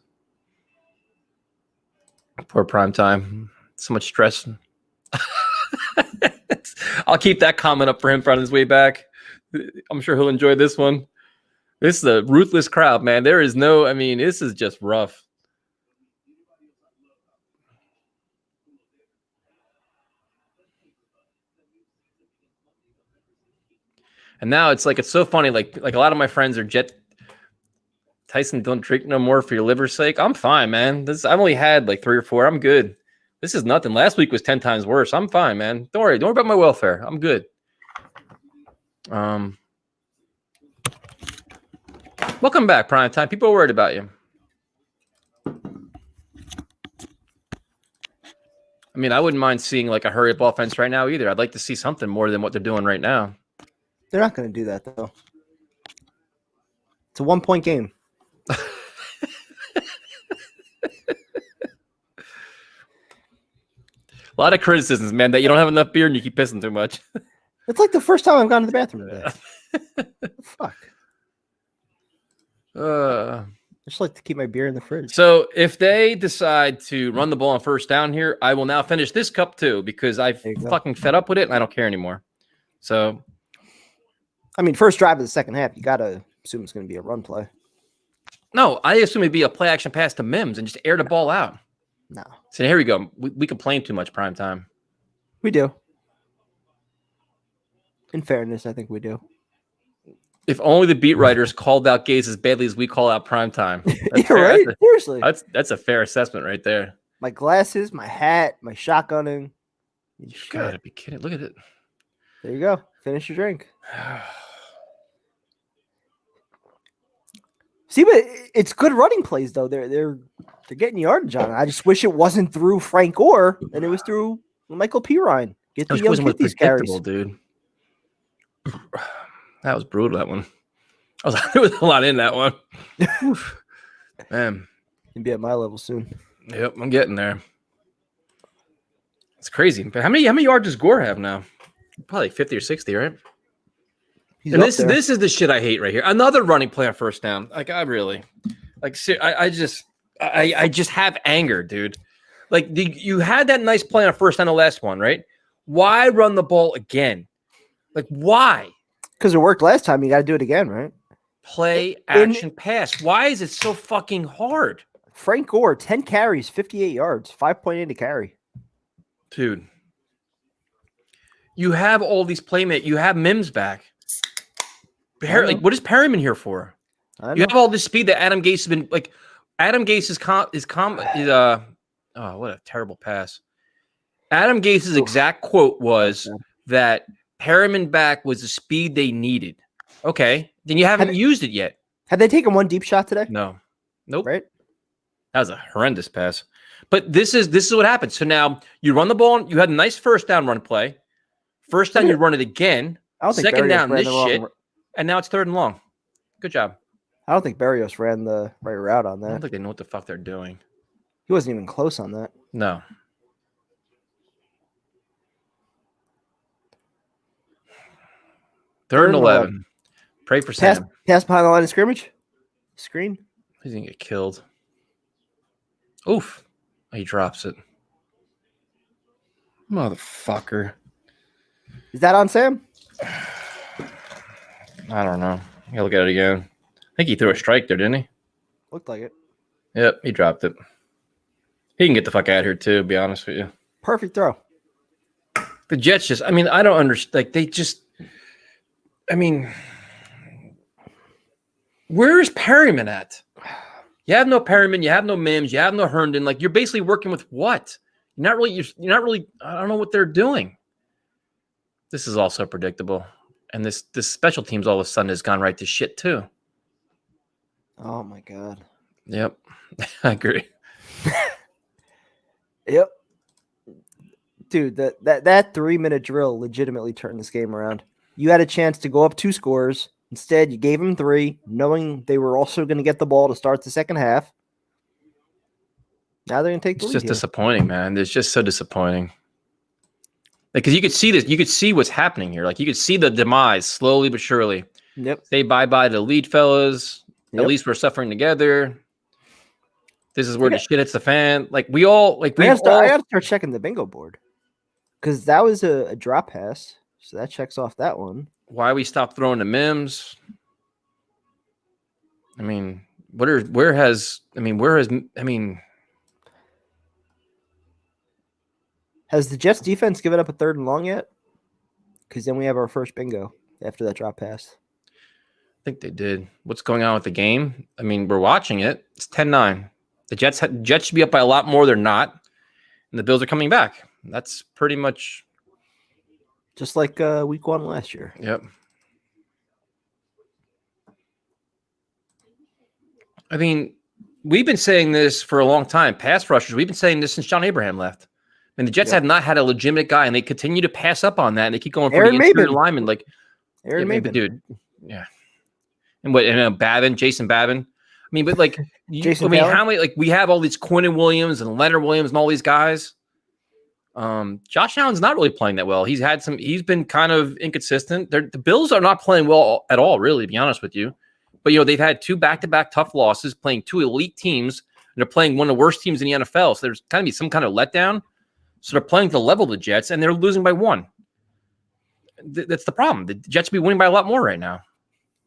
Poor prime time. So much stress. I'll keep that comment up for him on his way back. I'm sure he'll enjoy this one. This is a ruthless crowd, man. There is no, I mean, this is just rough. And now it's so funny. Like a lot of my friends are Tyson, don't drink no more for your liver's sake. I'm fine, man. I've only had like 3 or 4. I'm good. This is nothing. Last week was 10 times worse. I'm fine, man. Don't worry about my welfare. I'm good. Welcome back, Prime Time. People are worried about you. I mean, I wouldn't mind seeing like a hurry-up offense right now either. I'd like to see something more than what they're doing right now. They're not going to do that, though. It's a 1-point game. A lot of criticisms, man, that you don't have enough beer and you keep pissing too much. It's like the first time I've gone to the bathroom today. Fuck. I just like to keep my beer in the fridge. So if they decide to run the ball on first down here, I will now finish this cup too because I've fucking fed up with it and I don't care anymore. So, I mean, first drive of the second half, you got to assume it's going to be a run play. No, I assume it'd be a play action pass to Mims and just air the ball out. No. So here we go. We complain too much prime time. We do. In fairness, I think we do. If only the beat writers called out Gaze as badly as we call out prime time. Yeah, right? Seriously. That's a fair assessment right there. My glasses, my hat, my shotgunning. You gotta be kidding. Look at it. There you go. Finish your drink. See, but it's good running plays though. They're getting yardage on it. I just wish it wasn't through Frank Gore and it was through Michael Pirine. Get these carries, dude. That was brutal. That one. There was a lot in that one. Man, you'll be at my level soon. Yep, I'm getting there. It's crazy. But how many yards does Gore have now? Probably 50 or 60, right? And this is the shit I hate right here. Another running play on first down. Like I just have anger, dude. Like you had that nice play on first down the last one, right? Why run the ball again? Like why? Because it worked last time. You got to do it again, right? Play action pass. Why is it so fucking hard? Frank Gore, 10 carries, 58 yards, 5.8 a carry. Dude, you have all these playmates. You have Mims back. Like, what is Perryman here for? You have all this speed that Adam Gase has been like. Adam Gase is what a terrible pass. Adam Gase's exact quote was that Perryman back was the speed they needed. Okay, then you haven't used it yet. Have they taken one deep shot today? No, nope. Right, that was a horrendous pass. But this is what happens. So now you run the ball. You had a nice first down run play. First down, you run it again. Second down, this shit. And now it's 3rd and long. Good job. I don't think Berrios ran the right route on that. I don't think they know what the fuck they're doing. He wasn't even close on that. No. Third and 11. Pray for Sam. Pass behind the line of scrimmage. Screen. He's going to get killed. Oof. He drops it. Motherfucker. Is that on Sam? I don't know. I gotta look at it again. I think he threw a strike there, didn't he? Looked like it. Yep, he dropped it. He can get the fuck out of here too, to be honest with you. Perfect throw. The Jets just, I mean, I don't understand. Like, they just, I mean, where is Perryman at? You have no Perryman, you have no Mims, you have no Herndon. Like, you're basically working with what? You're not really, I don't know what they're doing. This is also predictable. And this special teams all of a sudden has gone right to shit too. Oh my God. Yep. I agree. Yep. Dude, that 3-minute drill legitimately turned this game around. You had a chance to go up 2 scores. Instead, you gave them 3, knowing they were also going to get the ball to start the second half. Now they're going to take the lead. It's just disappointing, man. It's just so disappointing. because you could see this, you could see what's happening here. Like you could see the demise slowly but surely. Yep. Say bye-bye to the lead fellas. Yep. At least we're suffering together. This is where the shit hits the fan. Like we all like I gotta start checking the bingo board. Because that was a drop pass. So that checks off that one. Why we stopped throwing the Mims. I mean, has the Jets defense given up a 3rd and long yet? Because then we have our first bingo after that drop pass. I think they did. What's going on with the game? I mean, we're watching it. It's 10-9. The Jets should be up by a lot more. They're not. And the Bills are coming back. That's pretty much just like week 1 last year. Yep. I mean, we've been saying this for a long time. Pass rushers, we've been saying this since John Abraham left. And the Jets have not had a legitimate guy, and they continue to pass up on that, and they keep going for the interior lineman. Like Aaron Maben. Dude. Yeah. And Jason Babin. I mean, but like, how many, like, we have all these Quinnen Williams and Leonard Williams and all these guys. Josh Allen's not really playing that well. He's been kind of inconsistent. The Bills are not playing well at all, really, to be honest with you. But, they've had 2 back-to-back tough losses, playing 2 elite teams, and they're playing one of the worst teams in the NFL. So there's kind of be some kind of letdown. So they're playing to level the Jets, and they're losing by 1. That's the problem. The Jets be winning by a lot more right now.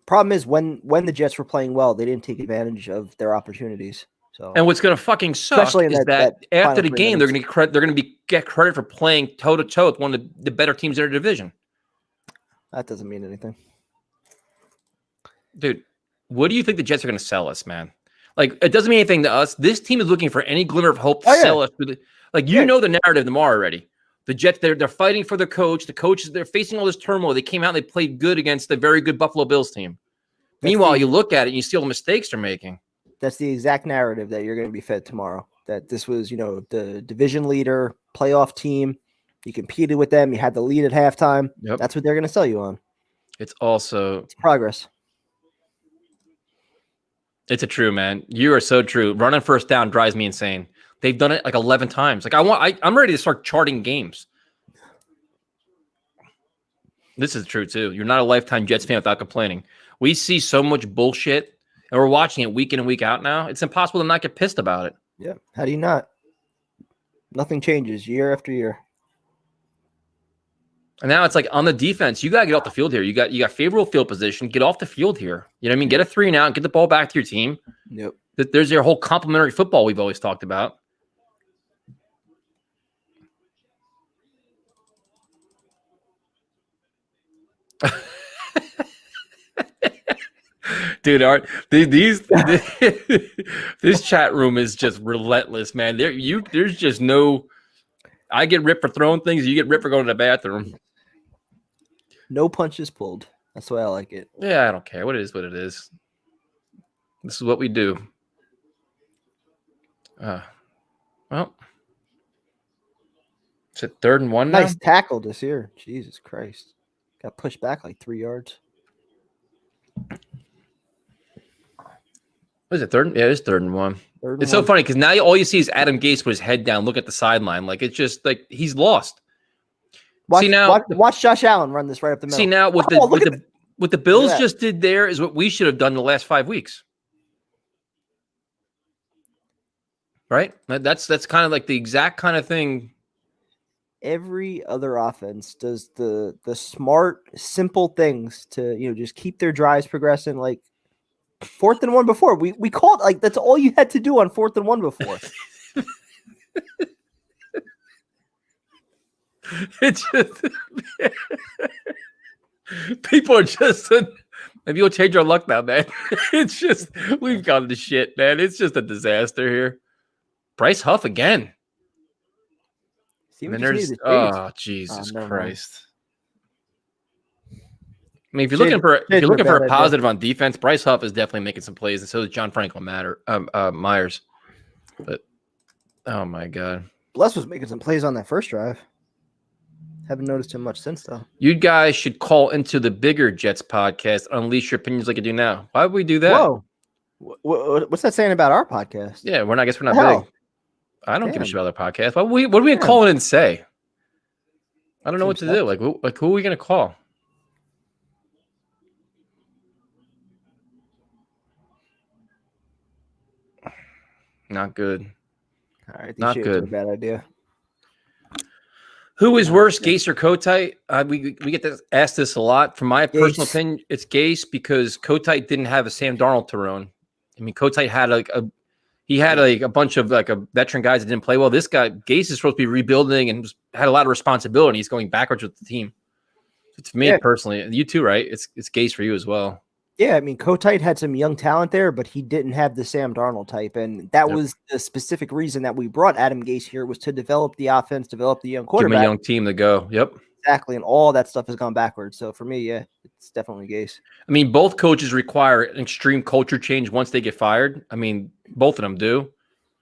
Problem is when the Jets were playing well, they didn't take advantage of their opportunities. So, and what's going to fucking suck is that after the game, they're going to get credit for playing toe to toe with one of the better teams in their division. That doesn't mean anything, dude. What do you think the Jets are going to sell us, man? Like, it doesn't mean anything to us. This team is looking for any glimmer of hope to sell us. Like, know the narrative tomorrow already. The Jets, they're fighting for their coach. The coaches, they're facing all this turmoil. They came out and they played good against the very good Buffalo Bills team. Meanwhile, you look at it and you see all the mistakes they're making. That's the exact narrative that you're going to be fed tomorrow. That this was, the division leader, playoff team. You competed with them. You had the lead at halftime. Yep. That's what they're going to sell you on. It's progress. It's a true, man. You are so true. Running first down drives me insane. They've done it like 11 times. Like I'm ready to start charting games. This is true too. You're not a lifetime Jets fan without complaining. We see so much bullshit, and we're watching it week in and week out now. It's impossible to not get pissed about it. Yeah. How do you not? Nothing changes year after year. And now it's like on the defense, you got to get off the field here. You got favorable field position. Get off the field here. You know what I mean? Get a 3 and out and get the ball back to your team. Yep. There's your whole complementary football we've always talked about. Dude, this chat room is just relentless, man. There's just no. I get ripped for throwing things. You get ripped for going to the bathroom. No punches pulled. That's why I like it. Yeah, I don't care. What it is, what it is. This is what we do. Well, is it 3rd and 1 now? Nice tackle this year. Jesus Christ. Got pushed back like 3 yards. What is it, 3rd? Yeah, it is 3rd and 1. It's so funny because now all you see is Adam Gase with his head down, look at the sideline. Like, it's just like he's lost. Watch Josh Allen run this right up the middle. See now what the Bills just did there is what we should have done the last 5 weeks. Right? That's kind of like the exact kind of thing. Every other offense does the smart, simple things to just keep their drives progressing. Like 4th and 1 before we called, like that's all you had to do on 4th and 1 before. It's just people are just maybe you'll change our luck now, man. It's just we've gone to shit, man. It's just a disaster here. Bryce Huff again. And there's Jesus Christ. I mean, if you're looking for a positive on defense, Bryce Huff is definitely making some plays, and so is John Franklin Myers. But oh my God, Bless was making some plays on that first drive. Haven't noticed him much since though. You guys should call into the bigger Jets podcast, unleash your opinions like you do now. Why would we do that? Whoa, what's that saying about our podcast? Yeah, I guess we're not big. I don't give a shit about their podcast. What are we calling in and say? I don't know what to do. Like who are we gonna call? Not good. All right, not good. A bad idea. Who is worse, Gase or Kotite? We get asked this a lot. From my personal opinion, it's Gase because Kotite didn't have a Sam Darnold to run. I mean, Kotite had a bunch of like a veteran guys that didn't play well. This guy, Gase, is supposed to be rebuilding and had a lot of responsibility. He's going backwards with the team. So to me personally, you too, right? It's Gase for you as well. Yeah, I mean, Kotite had some young talent there, but he didn't have the Sam Darnold type, and that was the specific reason that we brought Adam Gase here, was to develop the offense, develop the young quarterback. Give him a young team to go. Yep. Exactly, and all that stuff has gone backwards. So for me, yeah, it's definitely Gase. I mean, both coaches require an extreme culture change once they get fired. I mean, both of them do.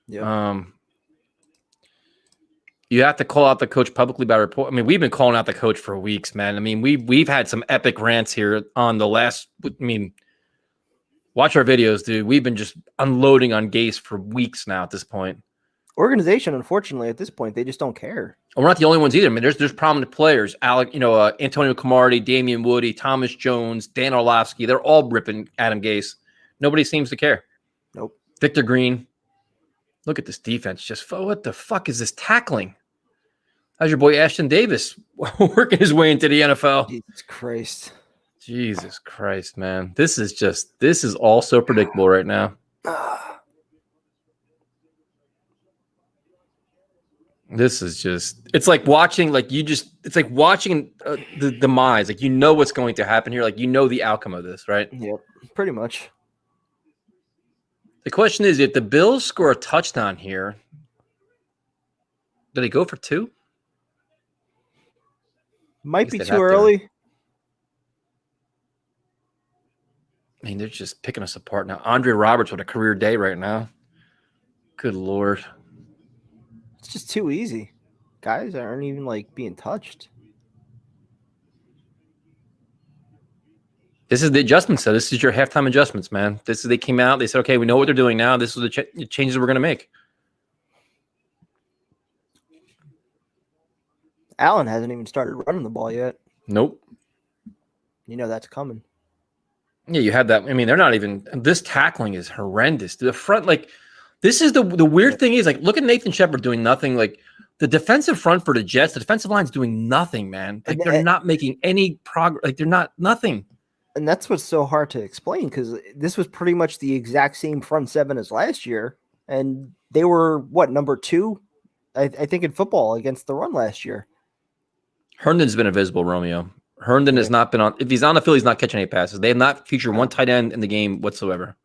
Yeah. You have to call out the coach publicly by report. I mean, we've been calling out the coach for weeks, man. I mean, we've had some epic rants here on the last. I mean, watch our videos, dude. We've been just unloading on Gase for weeks now at this point. Organization, unfortunately, at this point, they just don't care. And we're not the only ones either. I mean, there's prominent players. Antonio Cromartie, Damian Woody, Thomas Jones, Dan Orlovsky. They're all ripping Adam Gase. Nobody seems to care. Nope. Victor Green. Look at this defense. Just what the fuck is this tackling? How's your boy Ashton Davis working his way into the NFL? Jesus Christ, man. This is all so predictable right now. This is just, it's like watching, it's like watching the demise. Like, you know what's going to happen here. Like, you know the outcome of this, right? Yep, pretty much. The question is, if the Bills score a touchdown here, do they go for 2? Might be too early. I mean, they're just picking us apart now. Andre Roberts with a career day right now. Good Lord. It's just too easy. Guys aren't even like being touched. This is the adjustments, though. This is your halftime adjustments, man. They came out. They said, okay, we know what they're doing now. This is the changes we're going to make. Allen hasn't even started running the ball yet. Nope. You know that's coming. Yeah, you had that. I mean, they're not even. This tackling is horrendous. The front, like, this is the weird thing is, like, look at Nathan Shepard doing nothing. Like, the defensive front for the Jets, the defensive line's doing nothing, man. Like, they're not making any progress. Like, they're not nothing. And that's what's so hard to explain, because this was pretty much the exact same front seven as last year, and they were number 2, I think, in football against the run last year. Herndon's been invisible, Romeo. Herndon has not been on. If he's on the field, he's not catching any passes. They have not featured one tight end in the game whatsoever.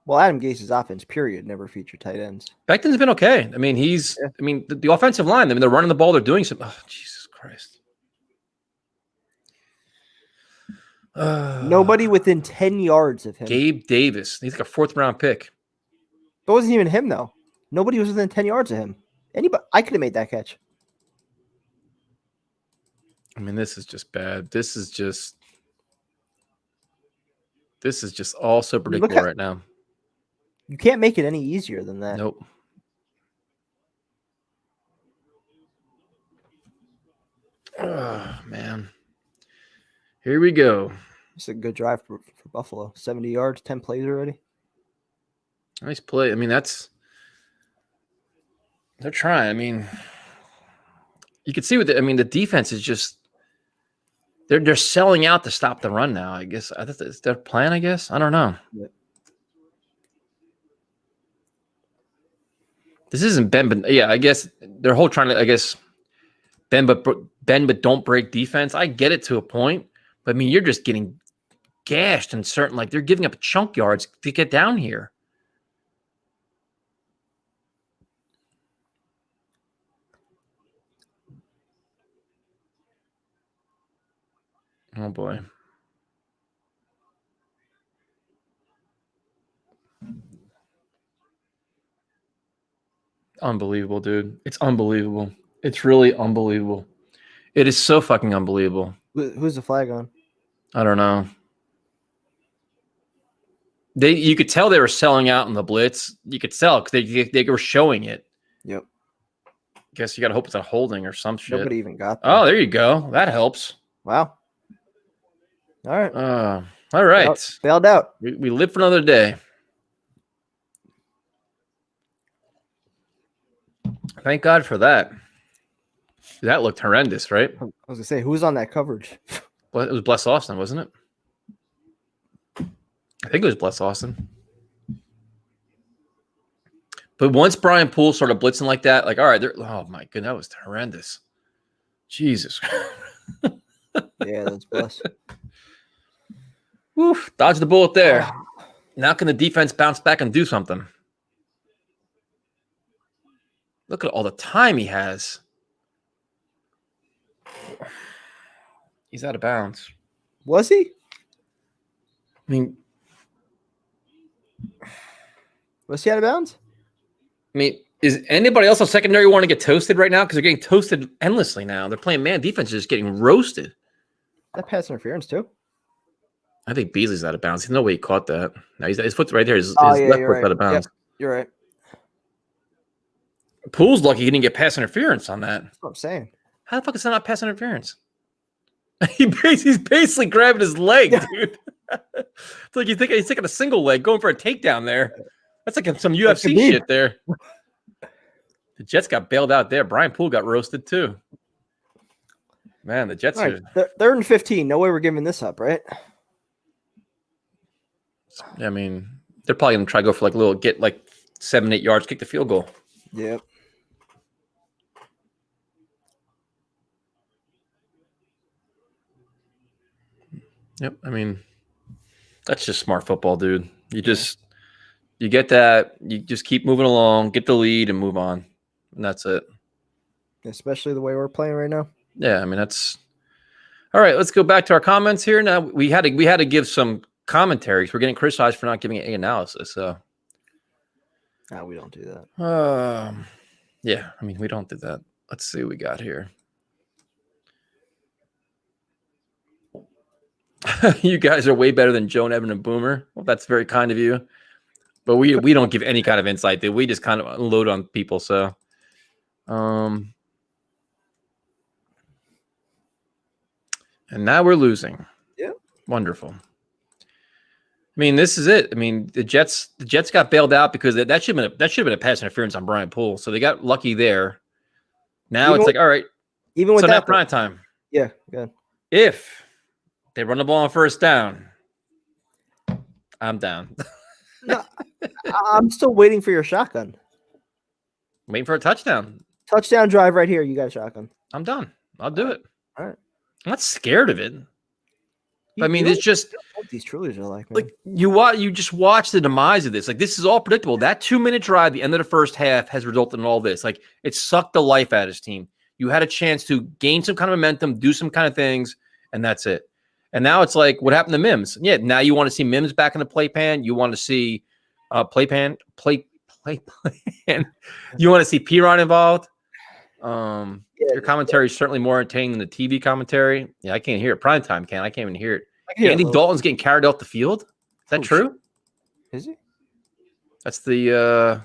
Well, Adam Gase's offense, period, never featured tight ends. Becton's been okay. I mean, I mean, the offensive line. I mean, they're running the ball. They're doing some. Oh, Jesus Christ! Nobody within 10 yards of him. Gabe Davis. He's like a 4th-round pick. It wasn't even him, though. Nobody was within 10 yards of him. Anybody? I could have made that catch. I mean, this is just bad. This is just all so predictable right now. You can't make it any easier than that. Nope. Oh, man. Here we go. It's a good drive for Buffalo. 70 yards, 10 plays already. Nice play. I mean, they're trying. I mean, you can see the defense is just, they're selling out to stop the run now, I guess. Is their plan, I guess? I don't know. Yeah. This isn't bend, but yeah, I guess their whole trying to, I guess, bend but don't break defense. I get it to a point, but I mean, you're just getting gashed in certain, like, they're giving up chunk yards to get down here. Oh boy. Unbelievable, dude. It's unbelievable. It's really unbelievable. It is so fucking unbelievable. Who's the flag on? I don't know. You could tell they were selling out in the blitz. You could tell because they were showing it. Yep. Guess you got to hope it's a holding or some shit. Nobody even got that. Oh, there you go. That helps. Wow. All right. All right. Bailed out. We live for another day. Thank God for that. That looked horrendous, right? I was going to say, who's on that coverage? Well, it was Bless Austin, wasn't it? I think it was Bless Austin. But once Brian Poole started blitzing like that, like, all right, oh my goodness, that was horrendous. Jesus. Yeah, that's Bless. Woof, dodged the bullet there. Now can the defense bounce back and do something? Look at all the time he has. He's out of bounds. Was he? I mean, was he out of bounds? I mean, is anybody else on secondary want to get toasted right now? Because they're getting toasted endlessly now. They're playing man defense, just getting roasted. That pass interference too. I think Beasley's out of bounds. There's no way he caught that. No, his foot's right there. His yeah, left foot's right. out of bounds. Yep, you're right. Poole's lucky he didn't get pass interference on that. That's what I'm saying. How the fuck is that not pass interference? He's basically grabbing his leg, dude. It's like he's taking a single leg, going for a takedown there. That's like some UFC shit there. The Jets got bailed out there. Brian Poole got roasted too. Man, the Jets are 3rd and 15. No way we're giving this up, right? I mean, they're probably gonna try to go for get 7-8 yards, kick the field goal. Yep. Yep. I mean, that's just smart football, dude. You get that, you just keep moving along, get the lead, and move on. And that's it. Especially the way we're playing right now. Yeah, I mean that's all right. Let's go back to our comments here. Now we had to give some commentaries. We're getting criticized for not giving an analysis. So no, we don't do that. Yeah, I mean we don't do that. Let's see what we got here. You guys are way better than Joan, Evan, and Boomer. Well, that's very kind of you. But we don't give any kind of insight, dude. We just kind of unload on people. So, and now we're losing. Yeah, wonderful. I mean, this is it. I mean, the Jets got bailed out because that should have been a pass interference on Brian Poole. So they got lucky there. Now it's like, all right, even with so that now prime time. Yeah, good. If they run the ball on first down, I'm down. No, I'm still waiting for your shotgun. Waiting for a touchdown. Touchdown drive right here. You got a shotgun. I'm done. I'll do it. All right. I'm not scared of it. I mean, it's just what these Trulies are like, man. You just watch the demise of this. Like, this is all predictable. That 2-minute drive, the end of the first half, has resulted in all this. Like, it sucked the life out of his team. You had a chance to gain some kind of momentum, do some kind of things, and that's it. And now it's like, what happened to Mims? Yeah, now you want to see Mims back in the playpan. You want to see playpan. You want to see Piron involved. Your commentary is certainly more entertaining than the TV commentary. Yeah, I can't hear it. Primetime can. I can't even hear it. Andy Dalton's getting carried off the field. Is that true? Is he? That's the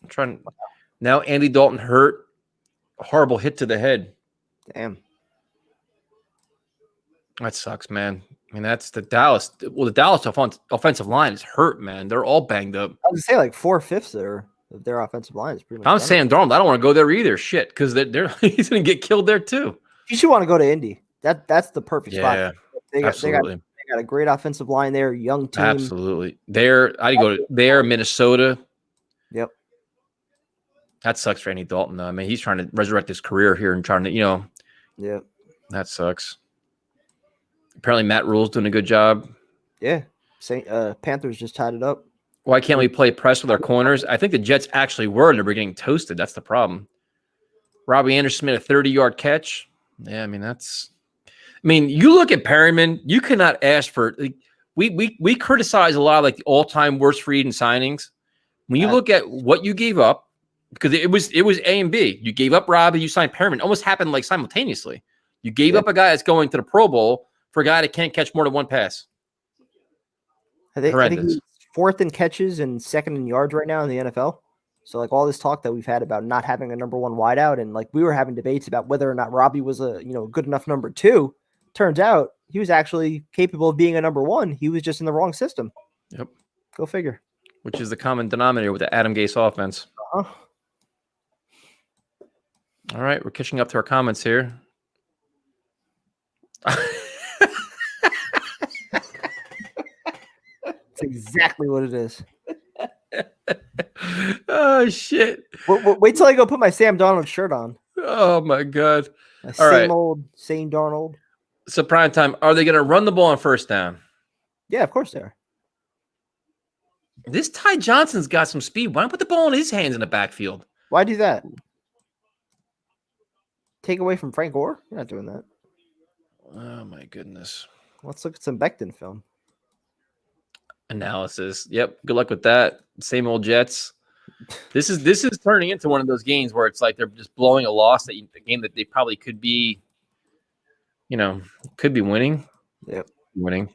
I'm trying now. Andy Dalton hurt. A horrible hit to the head. Damn. That sucks, man. I mean, that's the Dallas. Well, the Dallas offensive line is hurt, man. They're all banged up. I was gonna say 4/5 of their offensive line is pretty much. I'm Sam Darnold. I don't want to go there either. Shit, because he's gonna get killed there too. You should want to go to Indy. That's the perfect spot. Yeah, they got a great offensive line there. Young team. Absolutely. There, Minnesota. Yep. That sucks for Andy Dalton, though. I mean, he's trying to resurrect his career here and trying to, Yep. That sucks. Apparently, Matt Rule's doing a good job. Yeah. Panthers just tied it up. Why can't we play press with our corners? I think the Jets actually were, and they were getting toasted. That's the problem. Robbie Anderson made a 30-yard catch. Yeah, I mean, you look at Perryman, you cannot ask for we criticize a lot of the all-time worst free agent signings. When you look at what you gave up, because it was A and B. You gave up Robbie, you signed Perryman. It almost happened simultaneously. You gave up a guy that's going to the Pro Bowl for a guy that can't catch more than one pass. I think he's 4th in catches and 2nd in yards right now in the NFL. So like all this talk that we've had about not having a number one wideout, and like we were having debates about whether or not Robbie was a good enough number two. Turns out he was actually capable of being a number one. He was just in the wrong system. Yep. Go figure. Which is the common denominator with the Adam Gase offense. Uh-huh. All right, we're catching up to our comments here. That's exactly what it is. Oh shit! Wait till I go put my Sam Darnold shirt on. Oh my god! Same old, same Darnold. So prime time. Are they going to run the ball on first down? Yeah, of course they are. This Ty Johnson's got some speed. Why not put the ball in his hands in the backfield? Why do that? Take away from Frank Gore? You're not doing that. Oh my goodness. Let's look at some Becton film. Analysis. Yep. Good luck with that. Same old Jets. This is turning into one of those games where it's like they're just blowing a loss that a game that they probably could be, could be winning. Yep. Winning.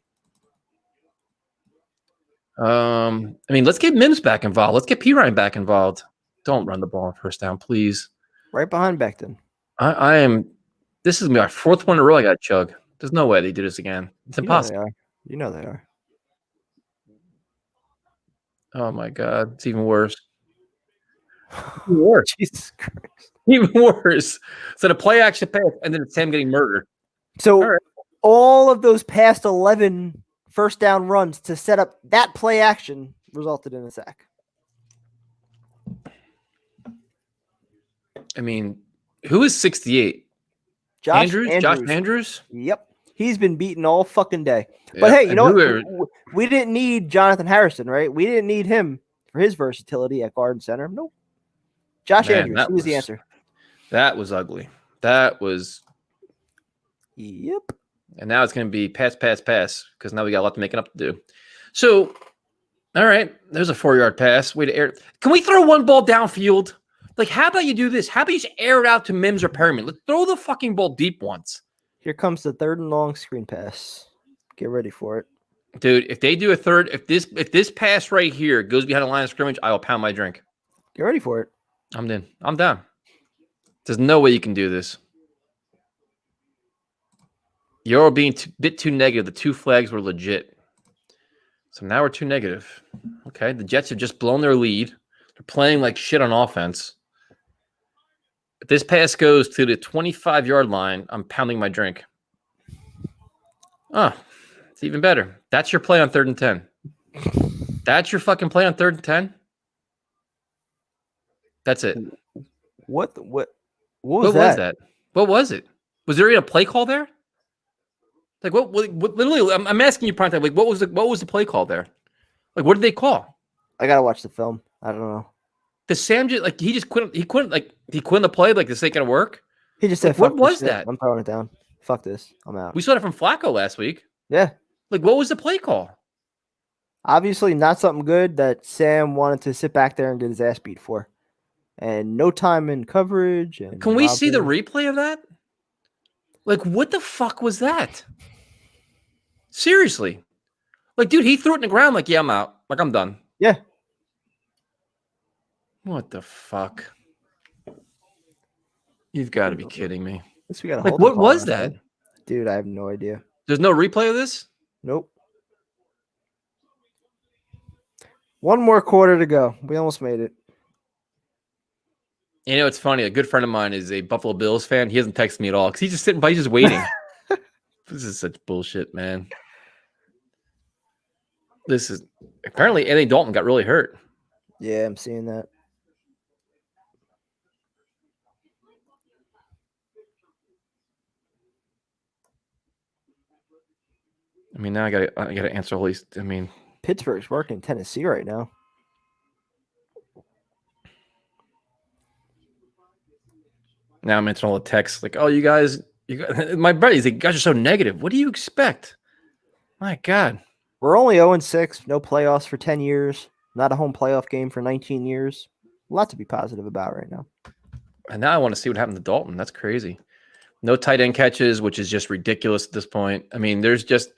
Let's get Mims back involved. Let's get Pirine back involved. Don't run the ball on first down, please. Right behind Becton. I am. This is my fourth one in a row I got chug. There's no way they do this again. It's impossible. You know they are. Oh my god, it's even worse. Even worse. Jesus Christ. Even worse. So the play action pass, and then it's Sam getting murdered. So all of those past 11 first down runs to set up that play action resulted in a sack. I mean, who is 68? Josh Andrews? Yep. He's been beaten all fucking day. But hey, you know what? We didn't need Jonathan Harrison, right? We didn't need him for his versatility at guard and center. Nope. Josh Andrews, he was the answer. That was ugly. That was. Yep. And now it's going to be pass, because now we got a lot to make it up to do. So, all right, there's a 4-yard pass. Way to air. Can we throw one ball downfield? Like, how about you do this? How about you just air it out to Mims or Perriman? Let's throw the fucking ball deep once. Here comes the 3rd and long screen pass. Get ready for it. Dude, if they do a third, if this pass right here goes behind the line of scrimmage, I will pound my drink. Get ready for it. I'm in. I'm down. There's no way you can do this. You're being a bit too negative. The 2 flags were legit. So now we're too negative. Okay, the Jets have just blown their lead. They're playing like shit on offense. If this pass goes to the 25-yard line, I'm pounding my drink. Oh, it's even better. That's your play on 3rd and 10. That's your fucking play on 3rd and 10? That's it. What was that? What was it? Was there even a play call there? Like what literally I'm asking you, Prime Time, like what was the play call there? Like what did they call? I gotta watch the film. I don't know. The Sam just like he couldn't the play, like this ain't gonna work. He just said, what was that? I'm throwing it down. Fuck this. I'm out. We saw that from Flacco last week. Yeah. Like what was the play call? Obviously not something good that Sam wanted to sit back there and get his ass beat for. And no time in coverage. And can we see the replay of that? Like, what the fuck was that? Seriously. Like, dude, he threw it in the ground like, yeah, I'm out. Like, I'm done. Yeah. What the fuck? You've got to be kidding me. We got like, what was that? Dude, I have no idea. There's no replay of this? Nope. One more quarter to go. We almost made it. You know, it's funny. A good friend of mine is a Buffalo Bills fan. He hasn't texted me at all because he's just sitting by, he's just waiting. This is such bullshit, man. This is apparently Anthony Dalton got really hurt. Yeah, I'm seeing that. I mean, now I gotta answer all these. I mean, Pittsburgh's working Tennessee right now. Now I'm answering all the texts like, "Oh, you guys, my buddies, you guys are so negative. What do you expect?" My God, we're only 0-6, no playoffs for 10 years, not a home playoff game for 19 years. A lot to be positive about right now. And now I want to see what happened to Dalton. That's crazy. No tight end catches, which is just ridiculous at this point. I mean, there's just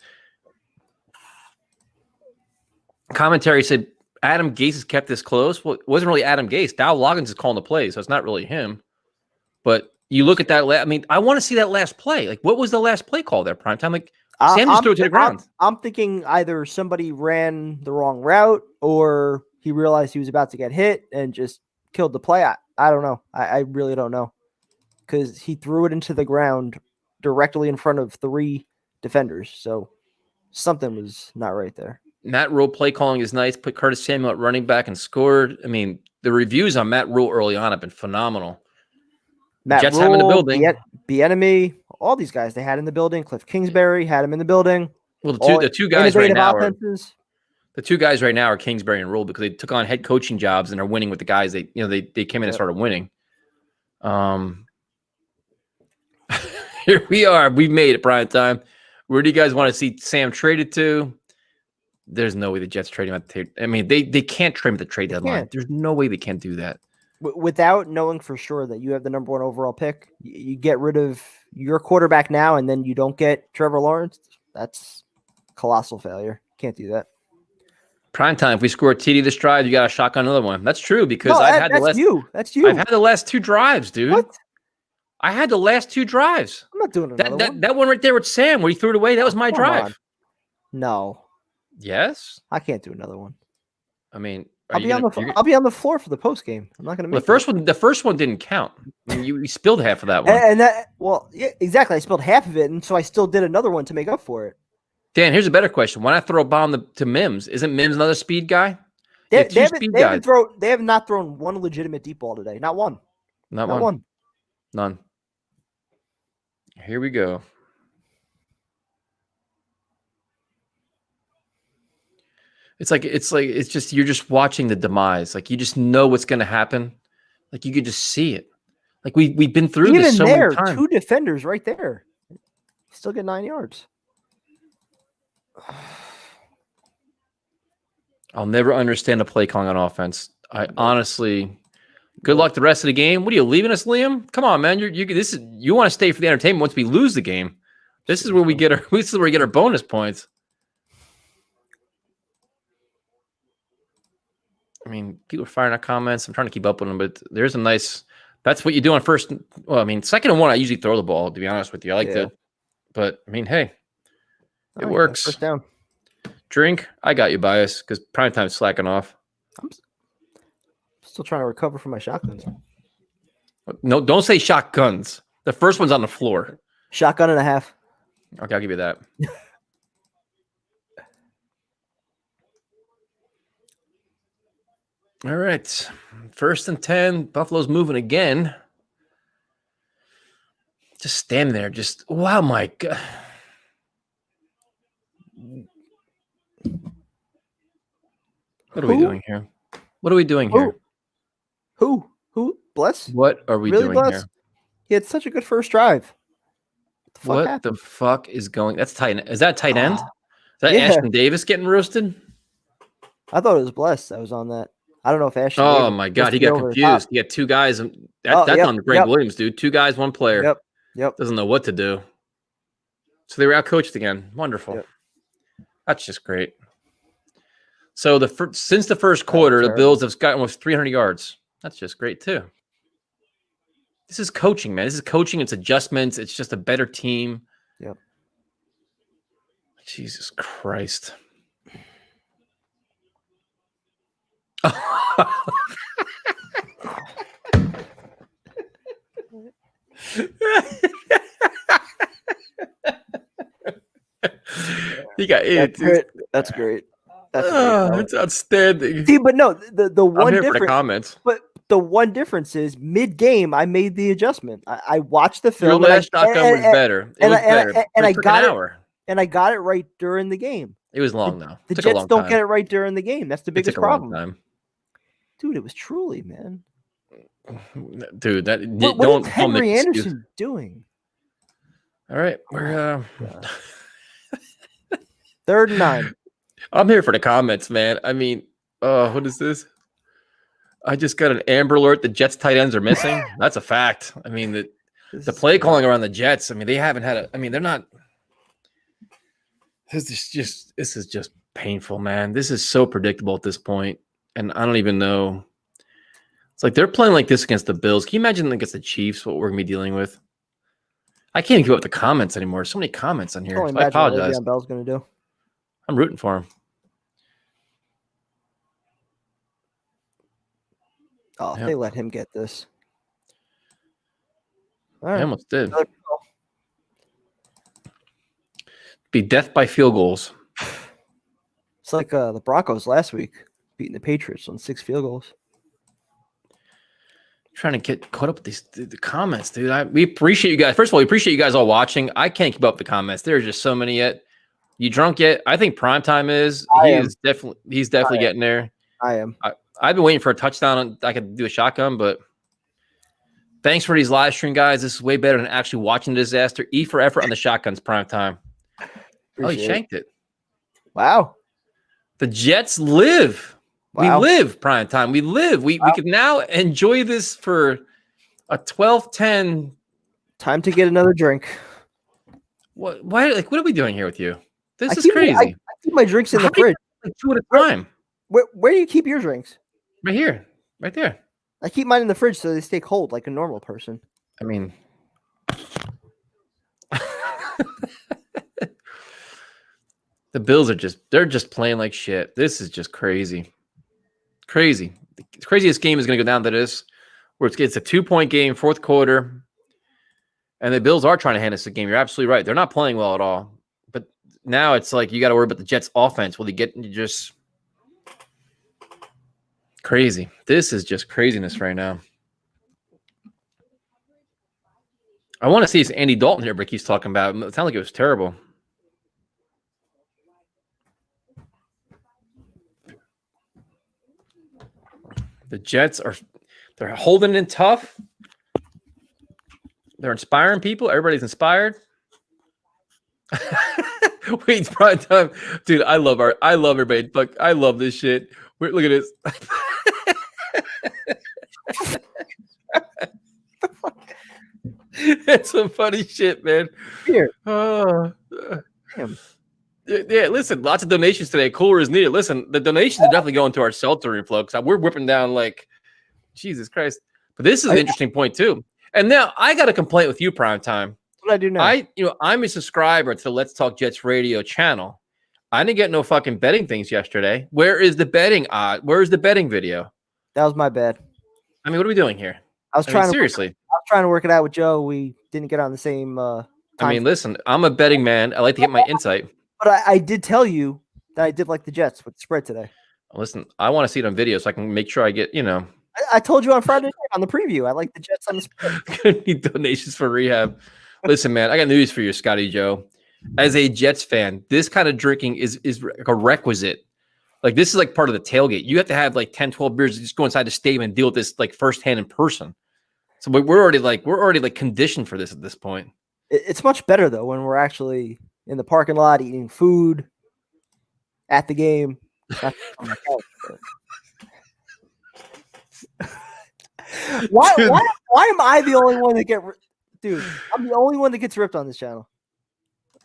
commentary said Adam Gase has kept this close. Well, it wasn't really Adam Gase. Dow Loggins is calling the play, so it's not really him. But you look at that. I mean, I want to see that last play. Like, what was the last play call there, Primetime? Like, Sam just threw it to the ground. I'm thinking either somebody ran the wrong route or he realized he was about to get hit and just killed the play. I don't know. I really don't know. Because he threw it into the ground directly in front of 3 defenders. So something was not right there. Matt Rule play calling is nice. Put Curtis Samuel at running back and scored. I mean, the reviews on Matt Rule early on have been phenomenal. Matt Jets Rule, have him in the building. Bieniemy, all these guys they had in the building. Cliff Kingsbury had him in the building. Well, the two guys right now offenses. The 2 guys right now are Kingsbury and Rule because they took on head coaching jobs and are winning with the guys they came in and started winning. Here we are. We've made it, prime time. Where do you guys want to see Sam traded to? There's no way the Jets trade him at the I mean, they can't trade him at the trade deadline. There's no way they can do that. Without knowing for sure that you have the number 1 overall pick, you get rid of your quarterback now and then you don't get Trevor Lawrence. That's colossal failure. Can't do that. Prime time. If we score a TD this drive, you got to shotgun another one. That's true because that's you. I've had the last 2 drives, dude. What? I had the last 2 drives. I'm not doing another one. That one right there with Sam where he threw it away, that was my drive. On. No. Yes? I can't do another one. I mean, I'll be on the floor for the post game. I'm not going to make the first one didn't count. I mean, you spilled half of that one. Yeah, exactly. I spilled half of it, and so I still did another one to make up for it. Dan, here's a better question. Why not throw a bomb to Mims? Isn't Mims another speed guy? They have not thrown one legitimate deep ball today. Not one. Not one. None. Here we go. It's just you're just watching the demise. Like you just know what's going to happen. Like you could just see it. Like we've been through this so many times. 2 defenders right there. Still get 9 yards. I'll never understand the play calling on offense. I honestly. Good luck the rest of the game. What are you leaving us, Liam? Come on, man. You want to stay for the entertainment once we lose the game. This is where we get our bonus points. I mean, people are firing out comments. I'm trying to keep up with them, but there's a nice. That's what you do on first. Well, I mean, 2nd and 1, I usually throw the ball. To be honest with you, I like to. But I mean, hey, it works. First down. Drink. I got you, bias, because Primetime's slacking off. I'm still trying to recover from my shotguns. No, don't say shotguns. The first one's on the floor. Shotgun and a half. Okay, I'll give you that. All right. 1st and 10. Buffalo's moving again. Just standing there. Just, wow, my God. What are we doing here? What are we doing here? Who? Bless? What are we doing here? He had such a good first drive. What the fuck is going? That's tight. Is that tight end? Is that Ashton Davis getting roasted? I thought it was Bless that was on that. I don't know if Ashton. Oh my God, he got confused. He got 2 guys. That's on Greg Williams, dude. 2 guys, 1 player. Yep. Doesn't know what to do. So they were outcoached again. Wonderful. Yep. That's just great. So since the first quarter, the Bills have gotten almost 300 yards. That's just great too. This is coaching, man. This is coaching. It's adjustments. It's just a better team. Yep. Jesus Christ. You got it. That's great. That's outstanding. See, but no, the one I'm here difference. For the comments. But the one difference is mid-game, I made the adjustment. I watched the film. Your last shotgun was better. It was better. And I got it. And I got it right during the game. It was long though. The Jets don't get it right during the game. That's the biggest problem. Dude, it was truly, man. Dude, what is Henry Anderson doing? All right, we're 3rd and 9. I'm here for the comments, man. I mean, what is this? I just got an Amber Alert. The Jets tight ends are missing. That's a fact. I mean, the play calling around the Jets. I mean, they haven't had they're not. This is just painful, man. This is so predictable at this point. And I don't even know. It's like they're playing like this against the Bills. Can you imagine against the Chiefs what we're going to be dealing with? I can't even keep up with the comments anymore. So many comments on here. So I apologize. What Bell's going to do. I'm rooting for him. Oh, yep. They let him get this. All right. They almost did. Be death by field goals. It's like the Broncos last week beating the Patriots on 6 field goals. Trying to get caught up with the comments, dude. We appreciate you guys. First of all, we appreciate you guys all watching. I can't keep up with the comments. There's just so many yet. You drunk yet? I think primetime is. He's definitely getting there. I am. I've been waiting for a touchdown. I could do a shotgun, but thanks for these live stream guys. This is way better than actually watching the disaster. E for effort on the shotguns primetime. Oh, he shanked it. Wow. The Jets live. Wow. We live prime time. We live. We can now enjoy this for a 12-10. Time to get another drink. What? Why? Like, what are we doing here with you? This is crazy. I keep my drinks in the fridge. Like 2 at a time. Where do you keep your drinks? Right here. Right there. I keep mine in the fridge so they stay cold like a normal person. I mean, the Bills are they're just playing like shit. This is just crazy. Crazy. The craziest game is going to go down to this, where it's a 2-point game, fourth quarter, and the Bills are trying to hand us the game. You're absolutely right. They're not playing well at all. But now it's like you got to worry about the Jets' offense. Will they get just crazy? This is just craziness right now. I want to see this Andy Dalton here, but he's talking about. It sounded like it was terrible. The Jets they're holding in tough. They're inspiring people. Everybody's inspired. Wait, prime time. Dude, I love everybody. Look, I love this shit. Look at this. It's some funny shit, man. Here. Damn. Yeah, listen, lots of donations today. Cooler is needed. Listen, the donations are definitely going to our seltzer flow because we're whipping down like Jesus Christ. But this is an interesting point too. And now I got a complaint with you, Primetime. What I do now? I'm a subscriber to the Let's Talk Jets radio channel. I didn't get no fucking betting things yesterday. Where is the betting Where is the betting video? That was my bad. I mean, what are we doing here? I was trying to work it out with Joe. We didn't get on the same time. I mean, listen, I'm a betting man. I like to get my insight. But I did tell you that I did like the Jets with the spread today. Listen, I want to see it on video so I can make sure I get, I told you on Friday night on the preview. I like the Jets on the spread. Gonna need donations for rehab. Listen, man, I got news for you, Scotty Joe. As a Jets fan, this kind of drinking is like a requisite. Like, this is like part of the tailgate. You have to have like 10, 12 beers to just go inside the stadium and deal with this like firsthand in person. So we're already conditioned for this at this point. It's much better though when we're actually in the parking lot eating food at the game. Why am I the only one that I'm the only one that gets ripped on this channel.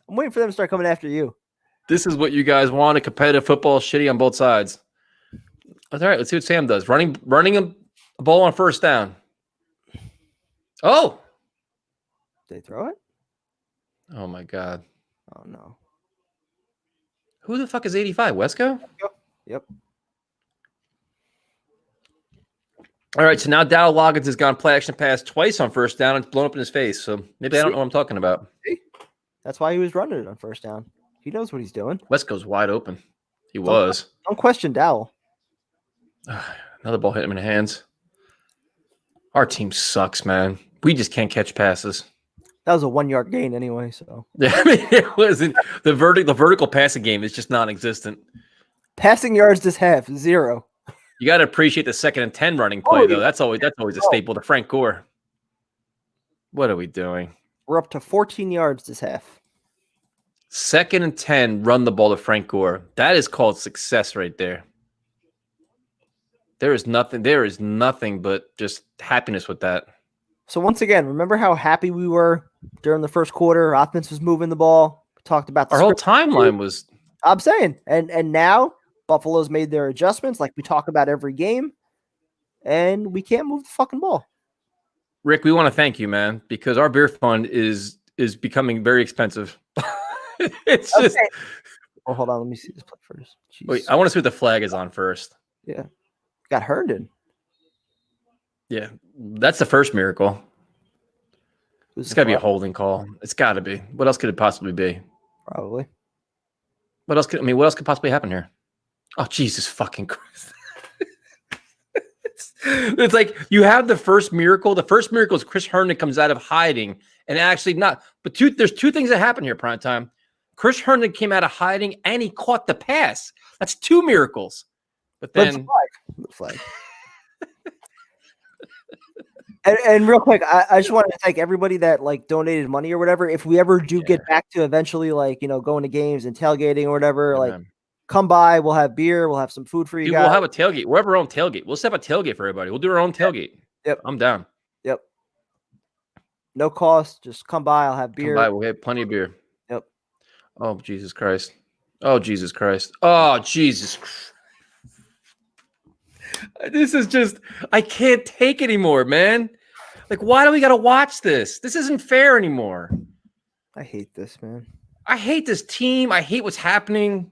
I'm waiting for them to start coming after you. This is what you guys want. A competitive football, shitty on both sides. All right, let's see what Sam does. Running a ball on first down. Oh. Did they throw it? Oh, my God. Oh, no. Who the fuck is 85? Wesco? Yep. All right, so now Dow Loggins has gone play action pass twice on first down and it's blown up in his face. So maybe I don't know what I'm talking about. That's why he was running it on first down. He knows what he's doing. Wesco's wide open. He was. Don't question Dowell. Another ball hit him in the hands. Our team sucks, man. We just can't catch passes. That was a 1-yard gain anyway. So yeah, I mean, it wasn't the vertical passing game is just non-existent. Passing yards this half 0. You got to appreciate the 2nd and 10 running play though. That's always a staple to Frank Gore. What are we doing? We're up to 14 yards this half. 2nd and 10, run the ball to Frank Gore. That is called success right there. There is nothing but just happiness with that. So once again, remember how happy we were during the first quarter? Offense was moving the ball. We talked about our whole timeline was. I'm saying, and now Buffalo's made their adjustments like we talk about every game, and we can't move the fucking ball. Rick, we want to thank you, man, because our beer fund is becoming very expensive. It's just. Oh, hold on. Let me see this play first. Jeez. Wait, I want to see what the flag is on first. Yeah. Got Herndon. Yeah, that's the first miracle. It's got to be a holding call. It's got to be. What else could it possibly be? Probably. What else could possibly happen here? Oh, Jesus fucking Christ. It's like you have the first miracle. The first miracle is Chris Herndon comes out of hiding and actually not. But there's two things that happen here, prime time. Chris Herndon came out of hiding and he caught the pass. That's two miracles. But then the flag. And real quick, I just wanted to thank everybody that like donated money or whatever. If we ever do get back to eventually like, going to games and tailgating or whatever, come by, we'll have beer, we'll have some food for you guys. We'll have a tailgate. We'll have our own tailgate. We'll set up a tailgate for everybody. We'll do our own tailgate. Yep. I'm down. Yep. No cost. Just come by. I'll have beer. Come by. We'll have plenty of beer. Yep. Oh, Jesus Christ. Oh, Jesus Christ. Oh, Jesus Christ. This is just, I can't take anymore, man. Like, why do we got to watch this? This isn't fair anymore. I hate this, man. I hate this team. I hate what's happening.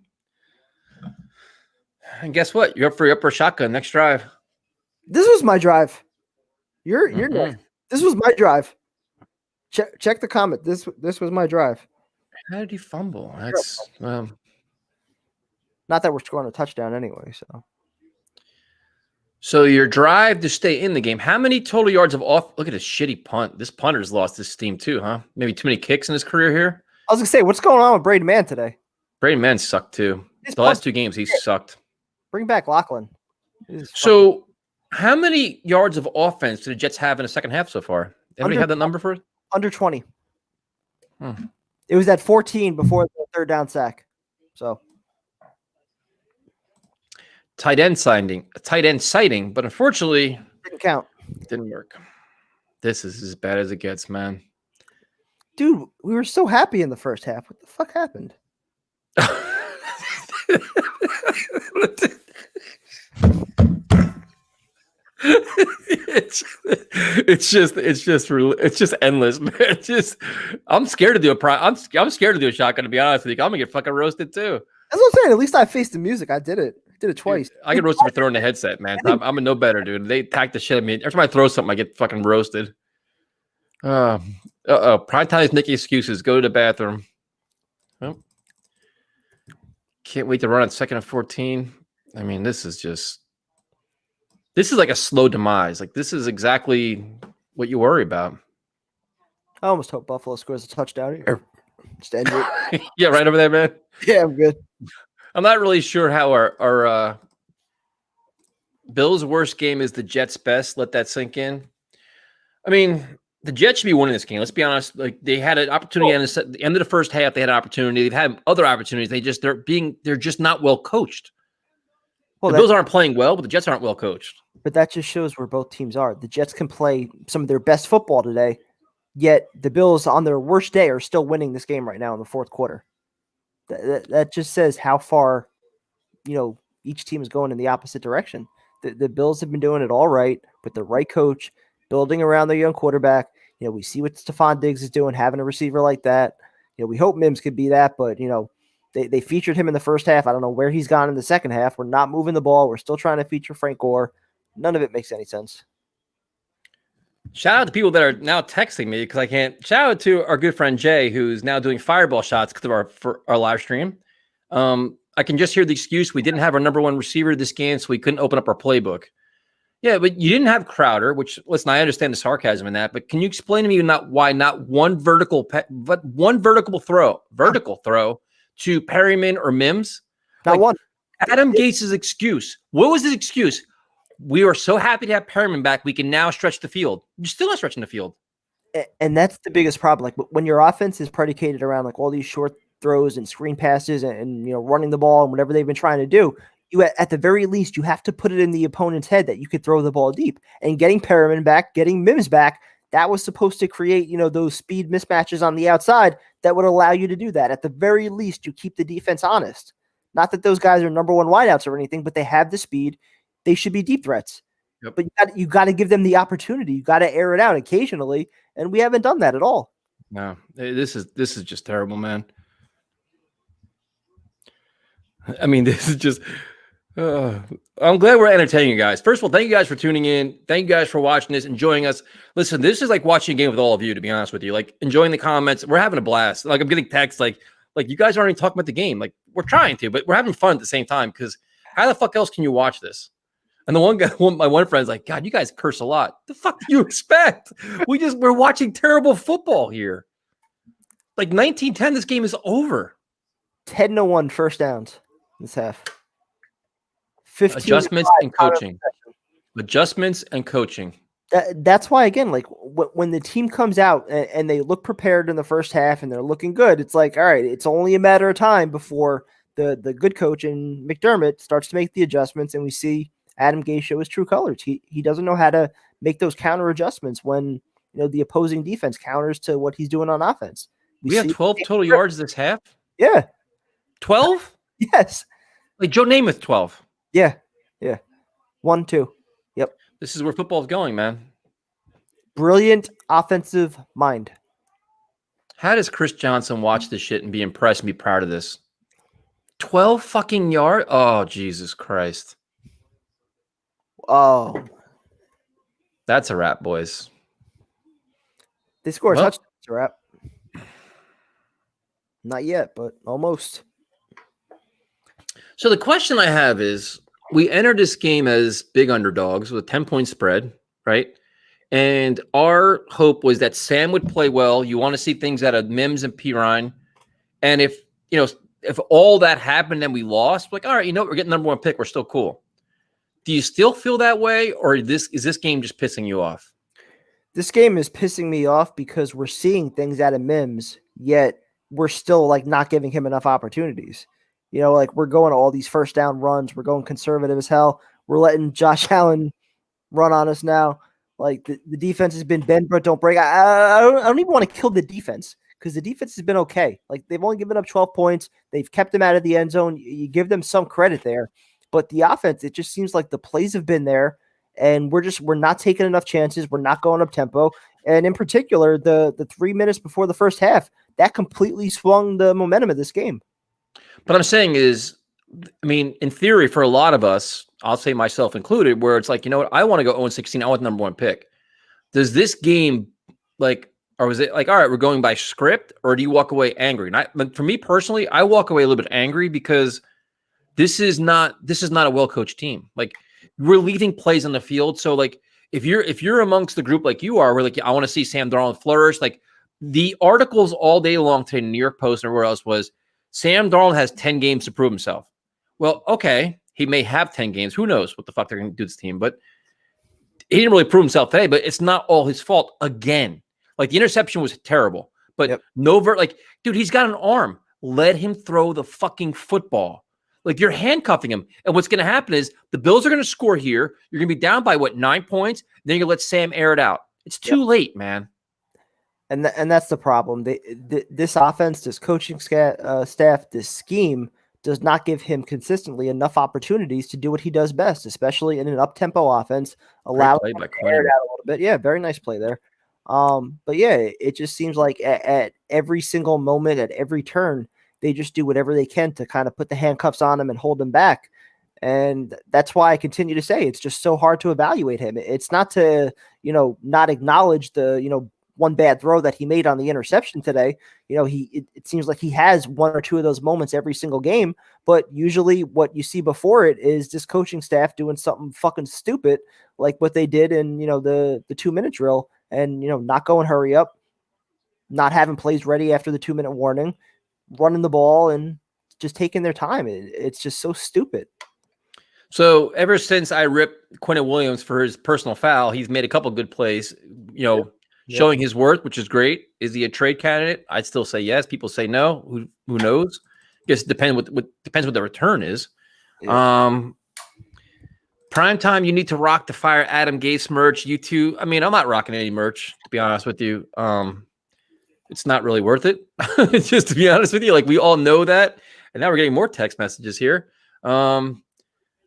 And guess what? You're up for shotgun next drive. This was my drive. You're next. This was my drive. Check the comment. This was my drive. How did he fumble? That's not that we're scoring a touchdown anyway. So your drive to stay in the game. How many total yards of off? Look at this shitty punt. This punter's lost his steam too, huh? Maybe too many kicks in his career here. I was gonna say, what's going on with Brady Mann today? Brady Mann sucked too. The last two games, he sucked. Bring back Lachlan. So, how many yards of offense do the Jets have in the second half so far? Anybody have that number for it? Under 20. It was at 14 before the third down sack. So, tight end sighting, but unfortunately, didn't count. Didn't work. This is as bad as it gets, man. Dude, we were so happy in the first half. What the fuck happened? It's just endless, man. I'm scared to do I'm scared to do a shotgun, to be honest with you. I'm gonna get fucking roasted too. That's what I'm saying. At least I faced the music. I did it twice. Dude, I get roasted for throwing the headset, man. I'm a no better, dude. They attack the shit at me. Every time I throw something, I get fucking roasted. Prime time's Nicky excuses. Go to the bathroom. Well, can't wait to run on 2nd and 14. I mean, this is like a slow demise. Like, this is exactly what you worry about. I almost hope Buffalo scores a touchdown here. Just end it. Yeah, right over there, man. Yeah, I'm good. I'm not really sure how our Bills' worst game is the Jets' best. Let that sink in. I mean, the Jets should be winning this game. Let's be honest. Like, they had an opportunity at the end of the first half. They had an opportunity. They've had other opportunities. They're just not well coached. Well, the Bills aren't playing well, but the Jets aren't well coached. But that just shows where both teams are. The Jets can play some of their best football today, yet the Bills on their worst day are still winning this game right now in the fourth quarter. That just says how far, each team is going in the opposite direction. The Bills have been doing it all right with the right coach, building around their young quarterback. We see what Stephon Diggs is doing, having a receiver like that. We hope Mims could be that, but, they featured him in the first half. I don't know where he's gone in the second half. We're not moving the ball. We're still trying to feature Frank Gore. None of it makes any sense. Shout out to people that are now texting me because I can't. Shout out to our good friend Jay, who's now doing fireball shots because of our live stream. I can just hear the excuse we didn't have our number one receiver this game, so we couldn't open up our playbook. Yeah, but you didn't have Crowder, which, listen, I understand the sarcasm in that, but can you explain to me why not one vertical throw to Perryman or Mims? Not one. Adam Gates' excuse. What was his excuse? We are so happy to have Perryman back. We can now stretch the field. You're still not stretching the field. And that's the biggest problem. Like, when your offense is predicated around like all these short throws and screen passes and running the ball and whatever they've been trying to do, you at the very least, you have to put it in the opponent's head that you could throw the ball deep. And getting Perriman back, getting Mims back, that was supposed to create, those speed mismatches on the outside that would allow you to do that. At the very least, you keep the defense honest. Not that those guys are number one wideouts or anything, but they have the speed. They should be deep threats. Yep. But you got to give them the opportunity. You got to air it out occasionally, and we haven't done that at all. No, this is just terrible, man. I mean, this is just. I'm glad we're entertaining you guys. First of all, thank you guys for tuning in. Thank you guys for watching this, enjoying us. Listen, this is like watching a game with all of you, to be honest with you. Like enjoying the comments. We're having a blast. Like I'm getting texts like you guys aren't even talking about the game. Like we're trying to, but we're having fun at the same time because how the fuck else can you watch this? And the one guy, my one friend's like, God, you guys curse a lot. The fuck do you expect? We're watching terrible football here. Like 19-10, this game is over. 10-1 first downs this half. 15 adjustments and coaching. Adjustments and coaching. That's why, again, like when the team comes out and they look prepared in the first half and they're looking good, it's like, all right, it's only a matter of time before the good coach in McDermott starts to make the adjustments and we see Adam Gase show his true colors. He doesn't know how to make those counter adjustments when the opposing defense counters to what he's doing on offense. We have 12 total yards this half? Yeah. 12? Yes. Like Joe Namath, 12. Yeah. 1, 2. Yep. This is where football's going, man. Brilliant offensive mind. How does Chris Johnson watch this shit and be impressed and be proud of this? 12 fucking yards? Oh, Jesus Christ. Oh. That's a wrap, boys. They scored a touchdown. It's a wrap. Not yet, but almost. So the question I have is, we entered this game as big underdogs with a 10-point spread, right? And our hope was that Sam would play well. You want to see things out of Mims and Pirine. And if all that happened and we lost, like, all right, we're getting number one pick. We're still cool. Do you still feel that way? Or is this game just pissing you off? This game is pissing me off because we're seeing things out of Mims, yet we're still like not giving him enough opportunities. Like we're going to all these first down runs. We're going conservative as hell. We're letting Josh Allen run on us now. Like the defense has been bend but don't break. I don't even want to kill the defense because the defense has been okay. Like they've only given up 12 points. They've kept them out of the end zone. You give them some credit there. But the offense, it just seems like the plays have been there, and we're not taking enough chances. We're not going up tempo. And in particular, the 3 minutes before the first half, that completely swung the momentum of this game. But I'm saying is, I mean, in theory, for a lot of us, I'll say myself included, where it's like, you know what, I want to go 0-16. I want the number one pick. Does this game, or was it like, all right, we're going by script, or do you walk away angry? And for me personally, I walk away a little bit angry because this is not a well-coached team. Like we're leaving plays on the field. So like if you're amongst the group like you are, we're like, I want to see Sam Darnold flourish. Like the articles all day long today, New York Post and everywhere else was Sam Darnold has 10 games to prove himself. Well, okay, he may have 10 games. Who knows what the fuck they're going to do to this team? But he didn't really prove himself today. But it's not all his fault. Again, like the interception was terrible. But dude, he's got an arm. Let him throw the fucking football. Like you're handcuffing him. And what's going to happen is the Bills are going to score here. You're going to be down by 9 points. Then you're going to let Sam air it out. It's too late, man. And that's the problem. This offense, this coaching staff, this scheme does not give him consistently enough opportunities to do what he does best, especially in an up-tempo offense. Allow him to air it out a little bit. Yeah, very nice play there. But yeah, it just seems like at every single moment, at every turn, they just do whatever they can to kind of put the handcuffs on him and hold him back. And that's why I continue to say it's just so hard to evaluate him. It's not to, not acknowledge the, one bad throw that he made on the interception today. It seems like he has one or two of those moments every single game, but usually what you see before it is this coaching staff doing something fucking stupid like what they did in, the 2-minute drill and, not going hurry up, not having plays ready after the 2-minute warning, running the ball and just taking their time. It's just so stupid. So ever since I ripped Quinnen Williams for his personal foul, he's made a couple good plays, showing his worth, which is great. Is he a trade candidate? I'd still say yes. People say no. Who knows? I guess it depends what the return is. Yeah. Prime time, you need to rock the Fire Adam Gase merch. You too. I mean, I'm not rocking any merch, to be honest with you. It's not really worth it. Just to be honest with you, like we all know that. And now we're getting more text messages here. No,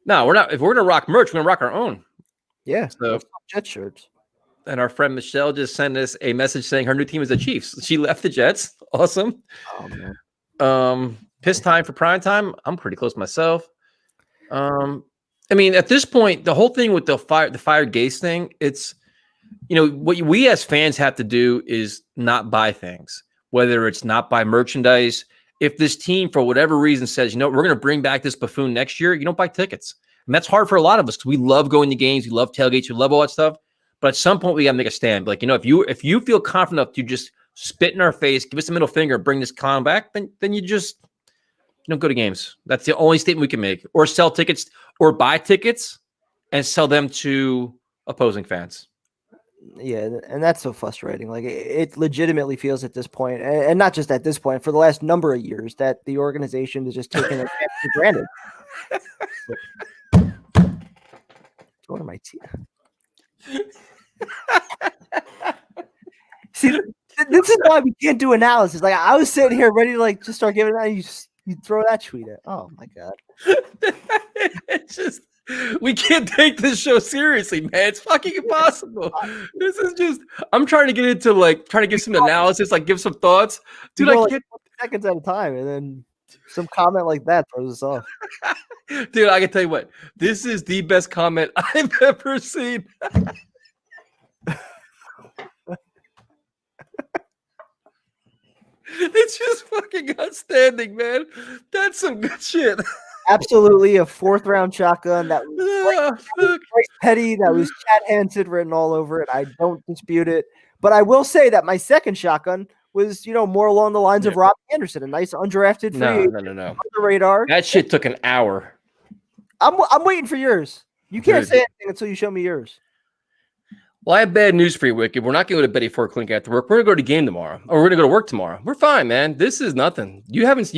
we're not. If we're gonna rock merch, we're gonna rock our own. Yeah. So Jet shirts. And our friend Michelle just sent us a message saying her new team is the Chiefs. She left the Jets. Awesome. Oh man. Piss time for prime time. I'm pretty close myself. I mean, at this point, the whole thing with the fire Gase thing, it's, you know, what we as fans have to do is not buy things, whether it's not buy merchandise. If this team, for whatever reason, says, you know, we're going to bring back this buffoon next year, you don't buy tickets. And that's hard for a lot of us because we love going to games, we love tailgates, we love all that stuff. But at some point, we got to make a stand. Like, you know, if you feel confident enough to just spit in our face, give us a middle finger, bring this clown back, then you just, you know, go to games. That's the only statement we can make. Or sell tickets, or buy tickets and sell them to opposing fans. Yeah, and that's so frustrating. Like, it legitimately feels at this point, and not just at this point, for the last number of years, that the organization is just taking it for granted. What am I? See, this is why we can't do analysis. Like, I was sitting here ready to like just start giving it out. You throw that tweet at. Oh my god! It's just, we can't take this show seriously, man. It's fucking impossible. This is just, I'm trying to get into like trying to give some analysis, like give some thoughts, dude. I can't. Like seconds at a time, and then some comment like that throws us off. Dude, I can tell you what, this is the best comment I've ever seen. It's just fucking outstanding, man. That's some good shit. Absolutely a 4th-round shotgun that was Bryce Petty, that was Chad Hansen written all over it. I don't dispute it. But I will say that my second shotgun was, you know, more along the lines of Robbie Anderson, a nice undrafted free agent no. under the radar. That shit took an hour. I'm waiting for yours. You can't say anything until you show me yours. Well, I have bad news for you, Wicked. We're not going to go to Betty Ford Clink after work. We're going to go to the game tomorrow, or we're going to go to work tomorrow. We're fine, man. This is nothing. You haven't.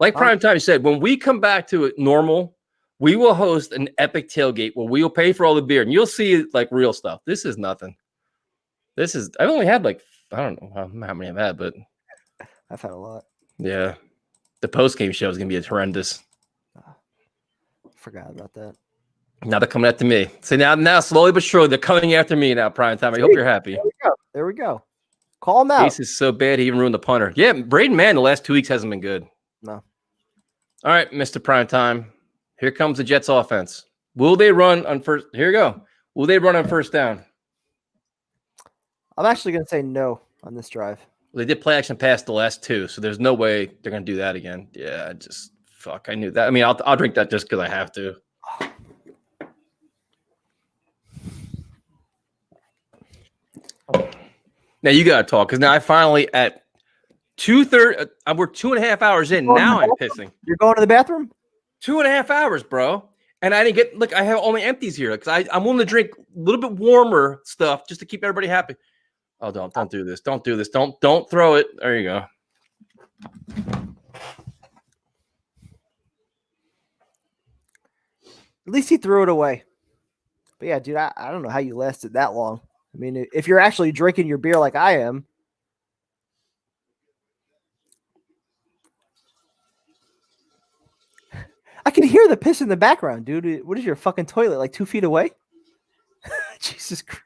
Like Prime Time said, when we come back to it normal, we will host an epic tailgate where we will pay for all the beer, and you'll see like real stuff. This is nothing. I've only had like, I don't know how many I've had, but I've had a lot. Yeah, the post game show is going to be horrendous. Forgot about that. Now they're coming after me. So now slowly but surely they're coming after me now, Prime Time. I hope you're happy. There we go. Call him out. Case is so bad he even ruined the punter. Yeah, Braden Mann the last 2 weeks hasn't been good. No. All right, Mr. Prime Time. Here comes the Jets offense. Will they run on first? Here we go. Will they run on first down? I'm actually going to say no on this drive. Well, they did play action pass the last 2, so there's no way they're going to do that again. Yeah, fuck. I knew that. I mean, I'll drink that just because I have to. Now you gotta talk because now I finally at 2:30. We're 2.5 hours in. Now I'm pissing. You're going to the bathroom? 2.5 hours, bro. And I didn't get. Look, I have only empties here because I'm willing to drink a little bit warmer stuff just to keep everybody happy. Oh, don't do this. Don't do this. Don't throw it. There you go. At least he threw it away. But yeah, dude, I don't know how you lasted that long. I mean, if you're actually drinking your beer like I am. I can hear the piss in the background, dude. What is your fucking toilet, like 2 feet away? Jesus Christ.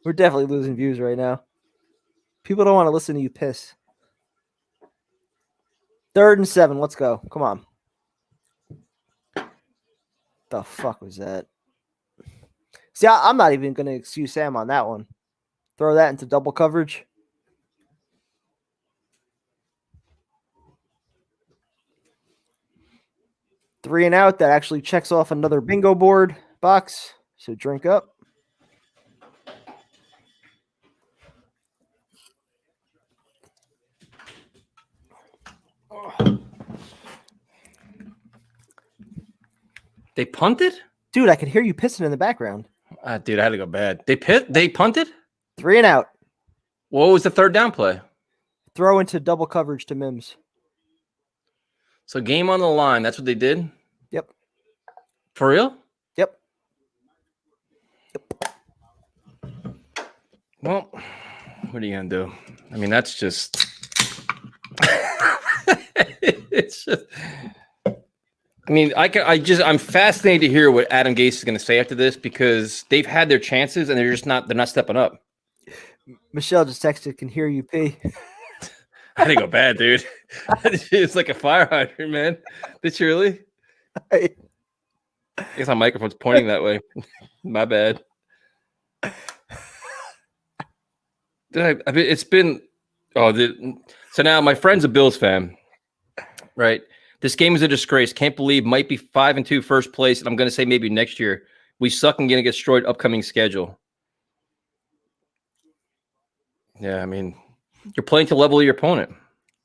We're definitely losing views right now. People don't want to listen to you piss. 3rd and 7. Let's go. Come on. The fuck was that? See, I'm not even going to excuse Sam on that one. Throw that into double coverage. Three and out. That actually checks off another bingo board box. So drink up. They punted? Dude, I could hear you pissing in the background. Dude, I had to go bad. They punted? 3 and out. What was the 3rd down play? Throw into double coverage to Mims. So game on the line. That's what they did? Yep. For real? Yep. Well, what are you going to do? I mean, that's just... It's just, I mean, I'm fascinated to hear what Adam Gase is going to say after this because they've had their chances and they're not stepping up. Michelle just texted, "Can hear you, P." I didn't go bad, dude. It's like a fire hydrant, man. Did you really? I guess my microphone's pointing that way. My bad. Dude, I mean, it's been so now my friend's a Bills fan, right? This game is a disgrace. Can't believe might be 5-2 first place, and I'm going to say maybe next year we suck and going to get destroyed. Upcoming schedule. Yeah, I mean, you're playing to level of your opponent.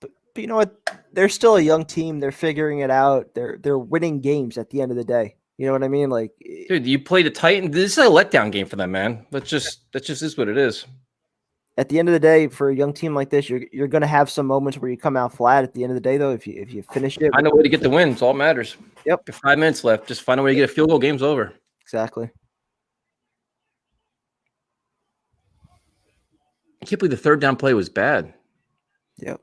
But you know what? They're still a young team. They're figuring it out. They're winning games at the end of the day. You know what I mean? Like, dude, you play the Titans. This is a letdown game for them, man. That just is what it is. At the end of the day, for a young team like this, you're going to have some moments where you come out flat. At the end of the day, though, if you finish it, find a way to get the win. It's all that matters. Yep. 5 minutes left. Just find a way to get a field goal. Game's over. Exactly. I can't believe the third down play was bad. Yep.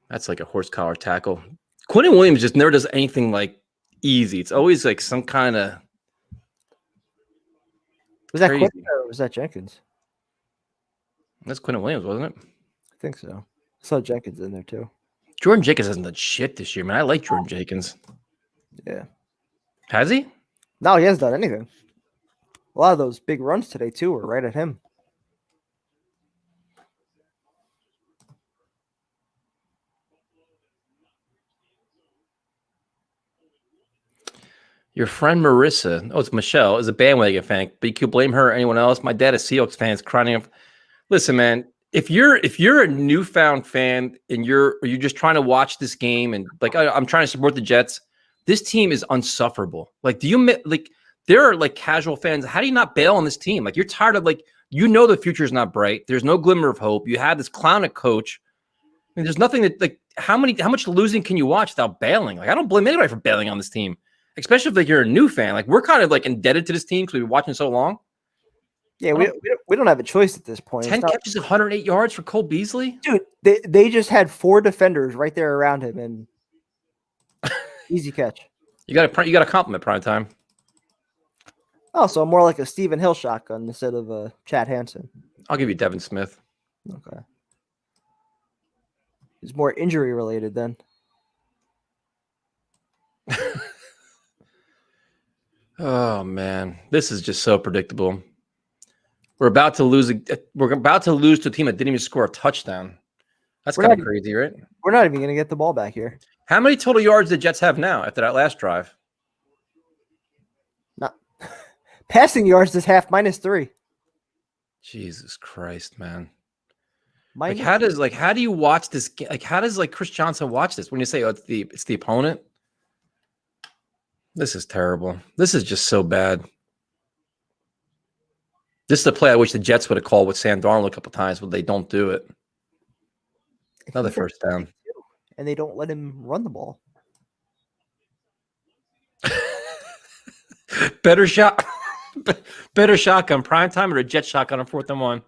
That's like a horse collar tackle. Quentin Williams just never does anything like easy. It's always like some kind of. Was that Quentin or was that Jenkins? That's Quentin Williams, wasn't it? I think so. I saw Jenkins in there too. Jordan Jenkins hasn't done shit this year, man. I like Jordan Jenkins. Yeah. Has he? No, he hasn't done anything. A lot of those big runs today too were right at him. Your friend Marissa, it's Michelle, is a bandwagon fan, but you could blame her or anyone else. My dad is Seahawks fan, is crying out. Listen, man, if you're a newfound fan and you're just trying to watch this game and like I'm trying to support the Jets, this team is unsufferable. Like, there are like casual fans. How do you not bail on this team? Like, you're tired of the future is not bright. There's no glimmer of hope. You have this clown at coach. I mean, there's nothing that like how much losing can you watch without bailing? Like, I don't blame anybody for bailing on this team. Especially if like you're a new fan, like we're kind of like indebted to this team because we've been watching so long. Yeah, we don't have a choice at this point. 10 catches, 108 yards for Cole Beasley. Dude, they just had 4 defenders right there around him and easy catch. You got to compliment prime time. Oh, so more like a Stephen Hill shotgun instead of a Chad Hansen. I'll give you Devin Smith. Okay, it's more injury related then. Oh man, this is just so predictable. We're about to lose to a team that didn't even score a touchdown. That's kind of crazy, right? We're not even going to get the ball back here. How many total yards did Jets have now after that last drive? Not passing yards this half -3. Jesus Christ, man. Minus how do you watch this? Like, how does like Chris Johnson watch this when you say, oh, it's the opponent? This is terrible. This is just so bad. This is the play I wish the Jets would have called with Sam Darnold a couple times, but they don't do it. Another first down. And they don't let him run the ball. Better shotgun prime time or a jet shotgun on 4th and 1.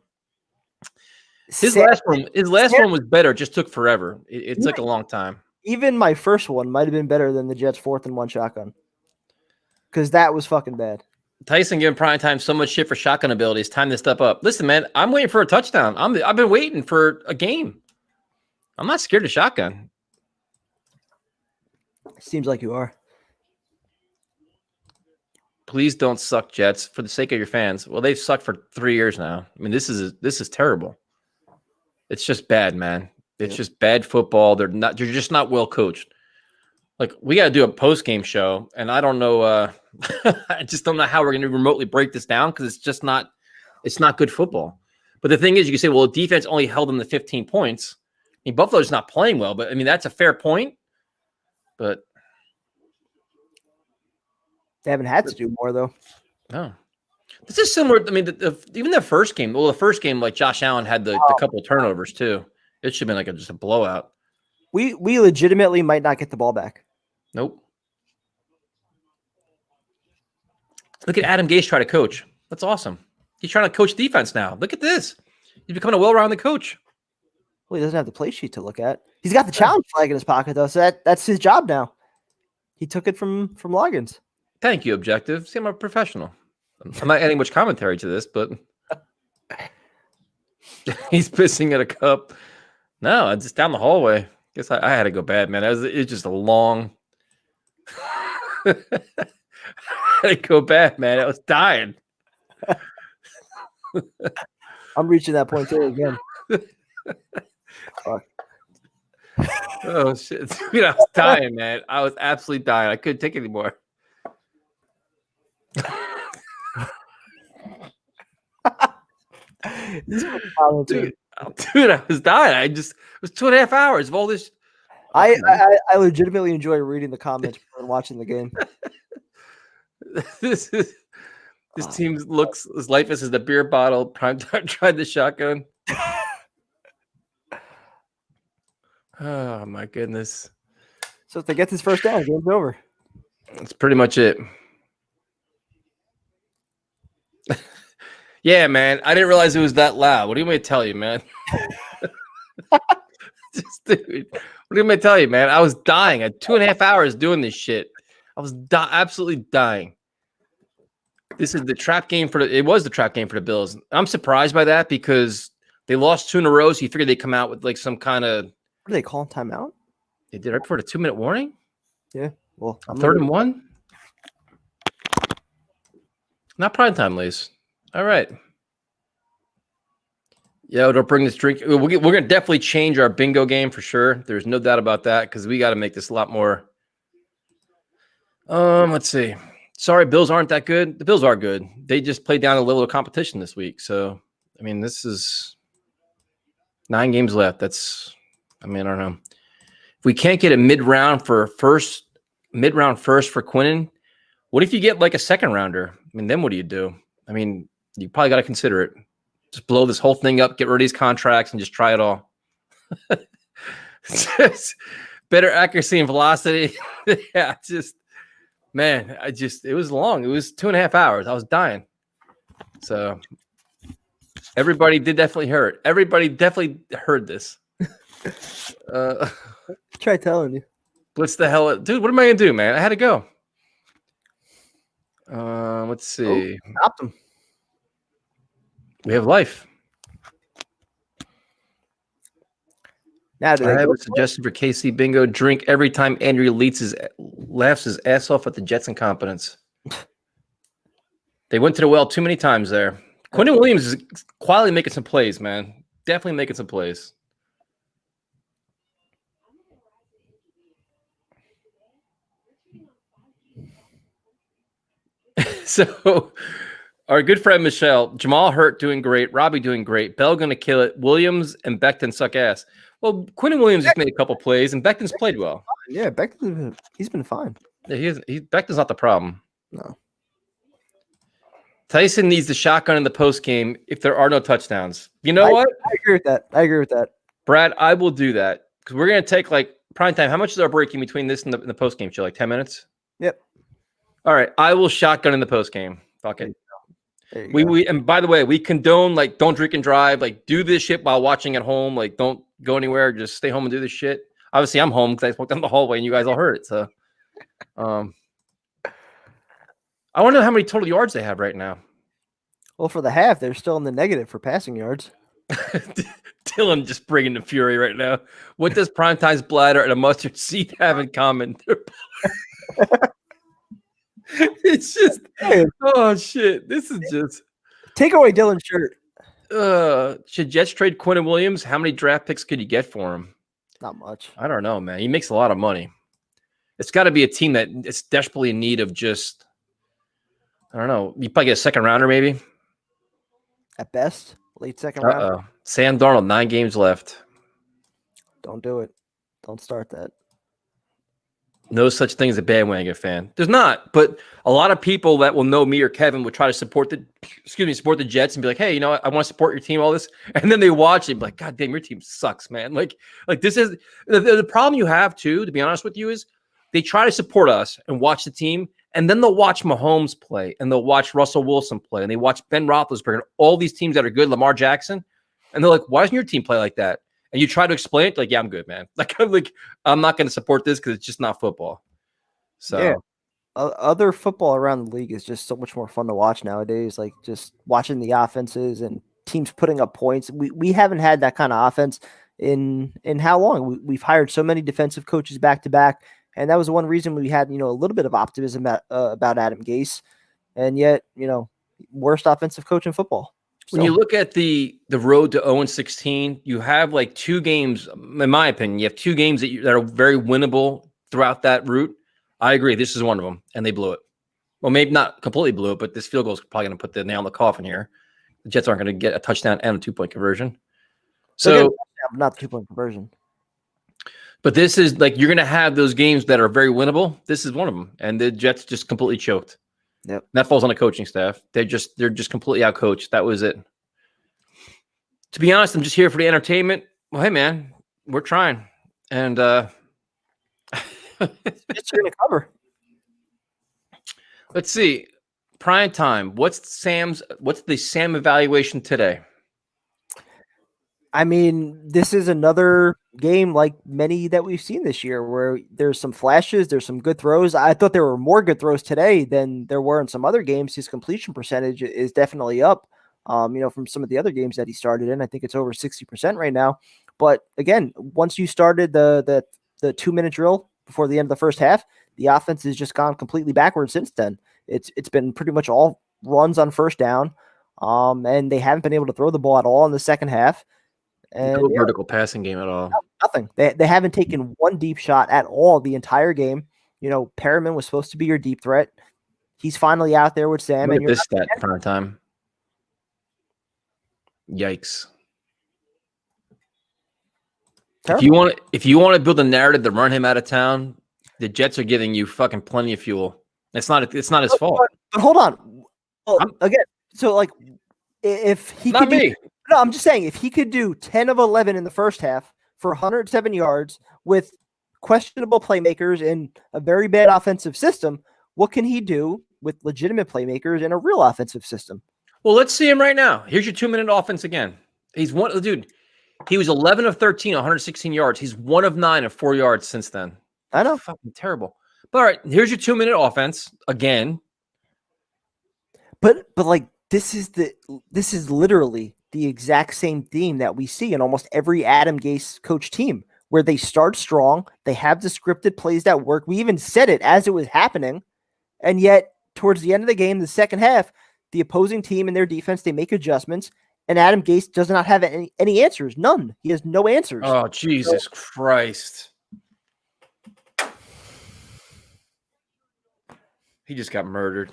His last one was better. It just took forever. It took a long time. Even my first one might have been better than the Jets' 4th and 1 shotgun. Because that was fucking bad. Tyson giving prime time so much shit for shotgun ability. It's time to step up. Listen, man, I'm waiting for a touchdown. I've been waiting for a game. I'm not scared of shotgun. Seems like you are. Please don't suck, Jets, for the sake of your fans. Well, they've sucked for 3 years now. I mean, this is terrible. It's just bad, man. It's just bad football. They're just not well coached. Like, we got to do a post-game show, and I don't know. I just don't know how we're going to remotely break this down because it's not good football. But the thing is, you can say, well, the defense only held them to 15 points. I mean, Buffalo's not playing well, but I mean, that's a fair point. But they haven't had to do more, though. No. This is similar. I mean, even the first game, like Josh Allen had the couple of turnovers too. It should have been like just a blowout. We legitimately might not get the ball back. Nope. Look at Adam Gase try to coach. That's awesome. He's trying to coach defense now. Look at this. He's becoming a well-rounded coach. Well, he doesn't have the play sheet to look at. He's got the challenge flag in his pocket, though, so that's his job now. He took it from Loggins. Thank you, Objective. See, I'm a professional. I'm not adding much commentary to this, but he's pissing at a cup. No, it's just down the hallway. Guess I had to go bad, man. It's just a long. I had to go bad, man. I was dying. I'm reaching that point too again. Fuck. Oh shit! Dude, I was dying, man. I was absolutely dying. I couldn't take it anymore. Dude, I was dying. It was 2.5 hours of all this. I legitimately enjoy reading the comments and watching the game. This team looks as lifeless as the beer bottle. Primetime tried the shotgun. Oh my goodness! So if they get this first down, game's over. That's pretty much it. Yeah, man. I didn't realize it was that loud. What do you want me to tell you, man? Dude, what do you want me to tell you, man? I was dying. I had 2.5 hours doing this shit. I was absolutely dying. This is the trap game it was the trap game for the Bills. I'm surprised by that because they lost 2 in a row. So you figured they'd come out with like some kind of. What did they call timeout? They did right before the 2-minute warning. Yeah. Well, 3rd and 1. Not prime time, Lace. All right. Yeah, don't bring this drink. We're gonna definitely change our bingo game for sure. There's no doubt about that because we got to make this a lot more. Let's see. Sorry, Bills aren't that good. The Bills are good. They just played down a level of competition this week. So, I mean, this is 9 games left. I don't know. If we can't get a mid-round first for Quinnen, what if you get like a second rounder? I mean, then what do you do? I mean, you probably got to consider it. Just blow this whole thing up, get rid of these contracts, and just try it all. Just better accuracy and velocity. Yeah, man, it was long. It was 2.5 hours. I was dying. So everybody did definitely hear it. Everybody definitely heard this. Try telling you. Blitz the hell out. Dude, what am I gonna do, man? I had to go. Let's see. Stopped him. We have life. Now, I have a suggestion for KC Bingo. Drink every time Andrew laughs his ass off at the Jets' incompetence. They went to the well too many times there. Quinnen Williams is quietly making some plays, man. Definitely making some plays. So, our good friend Michelle, Jamal Hurt doing great, Robbie doing great, Bell going to kill it, Williams and Becton suck ass. Well, Quinnen Williams just made a couple plays, and Becton's played well. Yeah, Becton, he's been fine. Yeah, Becton's not the problem. No. Tyson needs the shotgun in the post game if there are no touchdowns. You know what? I agree with that. Brad, I will do that because we're going to take like prime time. How much is our break in between this and the post game show? Like 10 minutes? Yep. All right. I will shotgun in the post game. Fuck it. We and by the way, we condone like don't drink and drive. Like do this shit while watching at home. Like don't go anywhere. Just stay home and do this shit. Obviously, I'm home because I walked down the hallway and you guys all heard it. So, I want to know how many total yards they have right now. Well, for the half, they're still in the negative for passing yards. Dylan just bringing the fury right now. What does Primetime's bladder and a mustard seed have in common? It's just, oh shit! This is just take away Dylan's shirt. Should Jets trade Quinnen Williams? How many draft picks could you get for him? Not much. I don't know, man. He makes a lot of money. It's got to be a team that is desperately in need of just, I don't know. You probably get a second rounder, maybe. At best, late second round. Sam Darnold, 9 games left. Don't do it. Don't start that. No such thing as a bandwagon fan. There's not, but a lot of people that will know me or Kevin would try to support the Jets and be like, hey, you know, I want to support your team, all this. And then they watch it and be like, God damn, your team sucks, man. Like this is the problem you have too, to be honest with you, is they try to support us and watch the team. And then they'll watch Mahomes play and they'll watch Russell Wilson play and they watch Ben Roethlisberger and all these teams that are good, Lamar Jackson. And they're like, why doesn't your team play like that? and you try to explain it, like, yeah, I'm good, man. I'm not going to support this because it's just not football. So yeah. Other football around the league is just so much more fun to watch nowadays. Like just watching the offenses and teams putting up points. We haven't had that kind of offense in how long? We've hired so many defensive coaches back to back, and that was one reason we had a little bit of optimism about Adam Gase, and yet worst offensive coach in football. When you look at the road to 0-16, you have like 2 games, in my opinion, you have 2 games that are very winnable throughout that route. I agree. This is one of them, and they blew it. Well, maybe not completely blew it, but this field goal is probably going to put the nail in the coffin here. The Jets aren't going to get a touchdown and a 2-point conversion. So, not the 2-point conversion. But this is like you're going to have those games that are very winnable. This is one of them, and the Jets just completely choked. Yep. That falls on the coaching staff. They're just completely outcoached. That was it. To be honest, I'm just here for the entertainment. Well, hey man, we're trying, and it's going to cover. Let's see. Prime time. What's the Sam evaluation today? I mean, this is another game like many that we've seen this year where there's some flashes, there's some good throws. I thought there were more good throws today than there were in some other games. His completion percentage is definitely up, from some of the other games that he started in. I think it's over 60% right now. But again, once you started the 2-minute drill before the end of the first half, the offense has just gone completely backwards since then. It's been pretty much all runs on first down, and they haven't been able to throw the ball at all in the second half. And no vertical passing game at all. Nothing. They haven't taken one deep shot at all the entire game. Perriman was supposed to be your deep threat. He's finally out there with Sam. Look at this stat in prime time. Yikes. Terrible. If you want to build a narrative to run him out of town, the Jets are giving you fucking plenty of fuel. It's not his fault. But hold on. Well, again, so like if he not could me. No, I'm just saying if he could do 10 of 11 in the first half for 107 yards with questionable playmakers in a very bad offensive system, what can he do with legitimate playmakers in a real offensive system? Well, let's see him right now. Here's your 2-minute offense again. He was 11 of 13, 116 yards. He's 1 of 9 of 4 yards since then. I know. Fucking terrible. But all right, here's your 2-minute offense again. But like this is literally the exact same theme that we see in almost every Adam Gase coach team, where they start strong, they have the scripted plays that work. We even said it as it was happening, and yet towards the end of the game, the second half, the opposing team and their defense, they make adjustments, and Adam Gase does not have any answers. None. He has no answers. Oh, Jesus Christ. He just got murdered.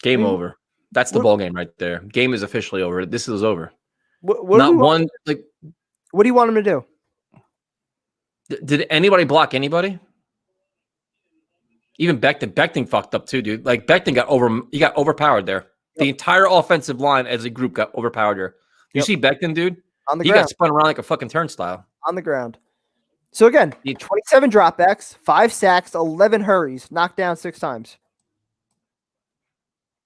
Game over. That's the ball game right there. Game is officially over. This is over. What do you want him to do? Did anybody block anybody? Even Becton fucked up too, dude. Like Becton got overpowered there. Yep. The entire offensive line as a group got overpowered there. You see Becton, dude? On the ground. He got spun around like a fucking turnstile. On the ground. So again, 27 dropbacks, 5 sacks, 11 hurries, knocked down 6 times.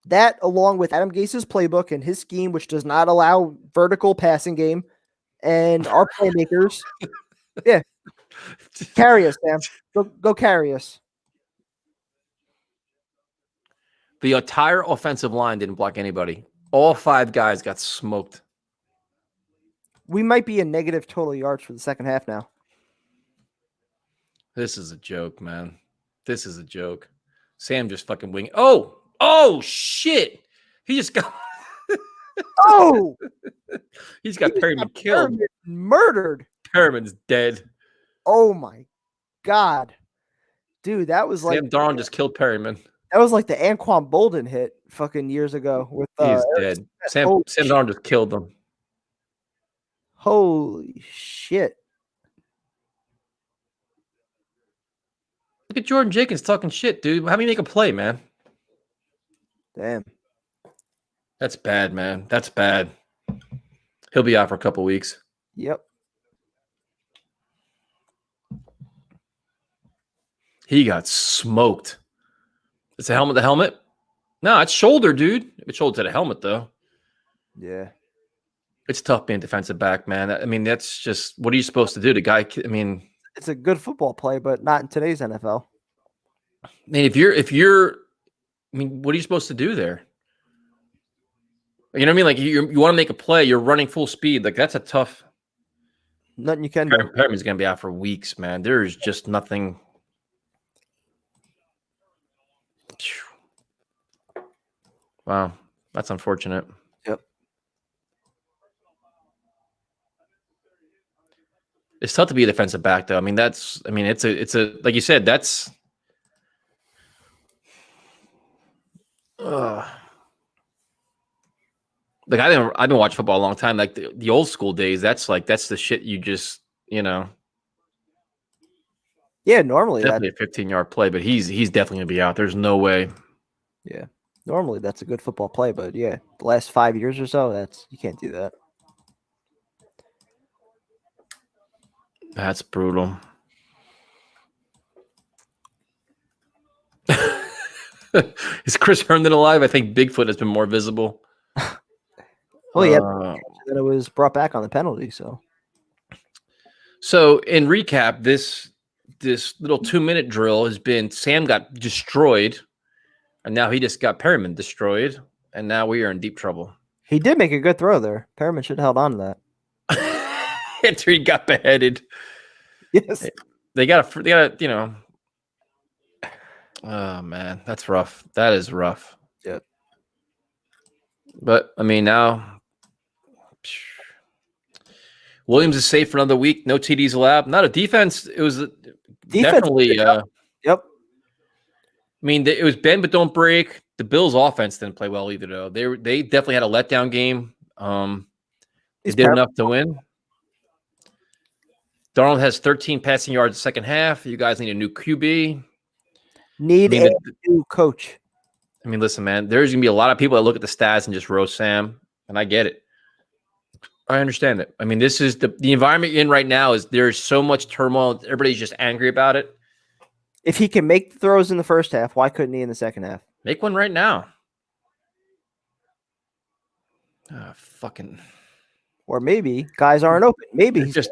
That, along with Adam Gase's playbook and his scheme, which does not allow vertical passing game, and our playmakers, yeah, carry us, Sam. Go carry us. The entire offensive line didn't block anybody. All 5 guys got smoked. We might be in negative total yards for the second half now. This is a joke, man. This is a joke. Sam just fucking winging. Oh, shit. He just got... He's got Perriman killed. Perriman murdered. Perriman's dead. Oh, my God. Dude, that was like... Sam Darnold just killed Perriman. That was like the Anquan Bolden hit fucking years ago. With He's dead. Sam Darnold just killed him. Holy shit. Look at Jordan Jenkins talking shit, dude. How do you make a play, man? Damn. That's bad, man. That's bad. He'll be out for a couple weeks. Yep. He got smoked. It's a helmet to helmet? No, it's shoulder, dude. It's shoulder to the helmet, though. Yeah. It's tough being defensive back, man. I mean, that's just what are you supposed to do? The guy, I mean, it's a good football play, but not in today's NFL. I mean, I mean, what are you supposed to do there? You know what I mean? Like you want to make a play, you're running full speed. Like that's a tough. Nothing you can do. Perriman's going to be out for weeks, man. There's just nothing. Wow, that's unfortunate. Yep. It's tough to be a defensive back, though. I mean, it's a like you said, that's. Like I've been watching football a long time. Like the old school days, that's the shit you just, you know. Yeah, normally definitely a 15-yard play, but he's definitely gonna be out. There's no way. Yeah, normally that's a good football play, but yeah, the last 5 years or so, you can't do that. That's brutal. Is Chris Herndon alive? I think Bigfoot has been more visible. Well, yeah, then it was brought back on the penalty. So in recap, this little 2-minute drill has been Sam got destroyed, and now he just got Perriman destroyed, and now we are in deep trouble. He did make a good throw there. Perriman should have held on to that. After he got beheaded. Yes. They got you know. Oh man, that's rough. That is rough. Yeah. But I mean now Williams is safe for another week. No TDs allowed. Not a defense. It was definitely. Yep. I mean, it was bend but don't break. The Bills' offense didn't play well either, though. They definitely had a letdown game. They did enough to win. Darnold has 13 passing yards the second half. You guys need a new QB. Need a new coach. I mean, listen, man. There's gonna be a lot of people that look at the stats and just roast Sam, and I get it. I understand it. I mean, this is the environment you're in right now. Is there's so much turmoil. Everybody's just angry about it. If he can make the throws in the first half, why couldn't he in the second half? Make one right now. Fucking. Or maybe guys aren't open. Maybe they're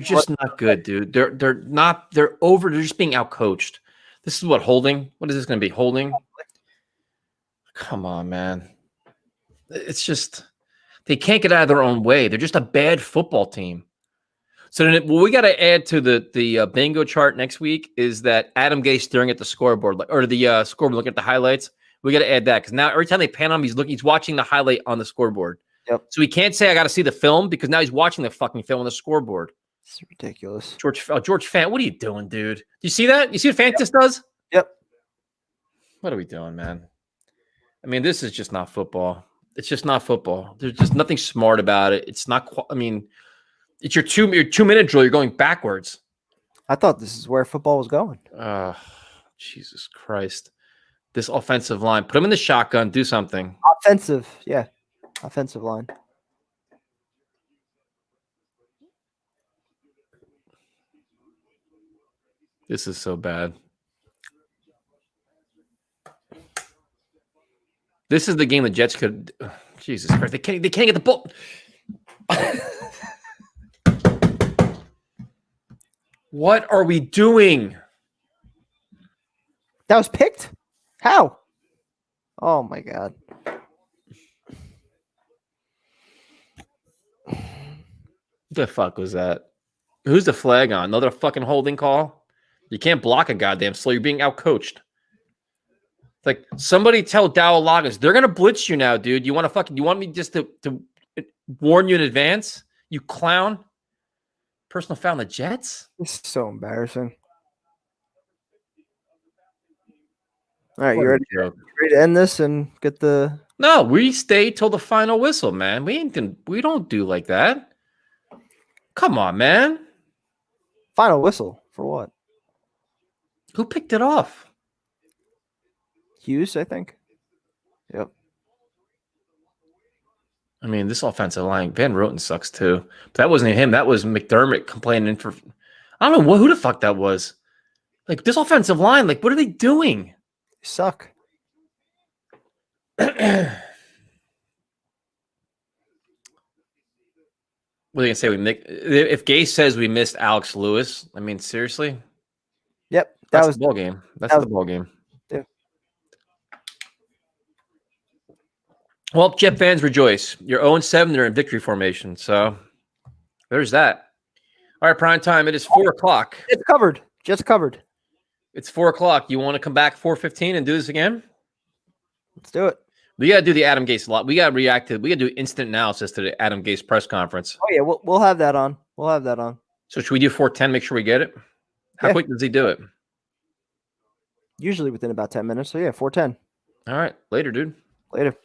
just not good, dude. They're over. They're just being outcoached. This is what holding. What is this going to be? Holding. Come on, man. It's just. They can't get out of their own way. They're just a bad football team. So then what we got to add to the bingo chart next week is that Adam Gase staring at the scoreboard, or the scoreboard looking at the highlights. We got to add that because now every time they pan him, he's watching the highlight on the scoreboard. Yep. So he can't say I got to see the film because now he's watching the fucking film on the scoreboard. It's ridiculous. George Fant, what are you doing, dude? Do you see that? You see what Fantis does? Yep. What are we doing, man? I mean, this is just not football. It's just not football. There's just nothing smart about it. It's not. I mean, it's your 2-minute drill. You're going backwards. I thought this is where football was going. Jesus Christ! This offensive line. Put him in the shotgun. Do something. Offensive, yeah. Offensive line. This is so bad. This is the game the Jets could. Jesus Christ! They can't get the ball. What are we doing? That was picked? How? Oh my God. What the fuck was that? Who's the flag on? Another fucking holding call? You can't block a goddamn slow. You're being outcoached. Like somebody tell Dow Lagas, they're gonna blitz you now, dude. You want me just to warn you in advance? You clown. Personal foul on the Jets? This is so embarrassing. All right, you ready to end this and get the? No, we stay till the final whistle, man. We don't do like that. Come on, man. Final whistle for what? Who picked it off? Hughes, I think. Yep. I mean, this offensive line, Van Roten sucks too. But that wasn't him. That was McDermott complaining for. I don't know who the fuck that was. Like this offensive line, like what are they doing? They suck. What are you gonna say? If Gase says we missed Alex Lewis, I mean, seriously? Yep, That's the ball game. That's the ball game. Yeah. Well, Jet fans rejoice. You're 0-7. They're in victory formation. So there's that. All right, prime time. It is 4 o'clock. It's covered. Just covered. It's 4 o'clock. You want to come back 4:15 and do this again? Let's do it. We got to do the Adam Gase lot. We got to react to. We got to do instant analysis to the Adam Gase press conference. Oh yeah, we'll have that on. We'll have that on. So should we do 4:10? Make sure we get it. How quick does he do it? Usually within about 10 minutes. So yeah, 4:10. All right, later, dude. Later.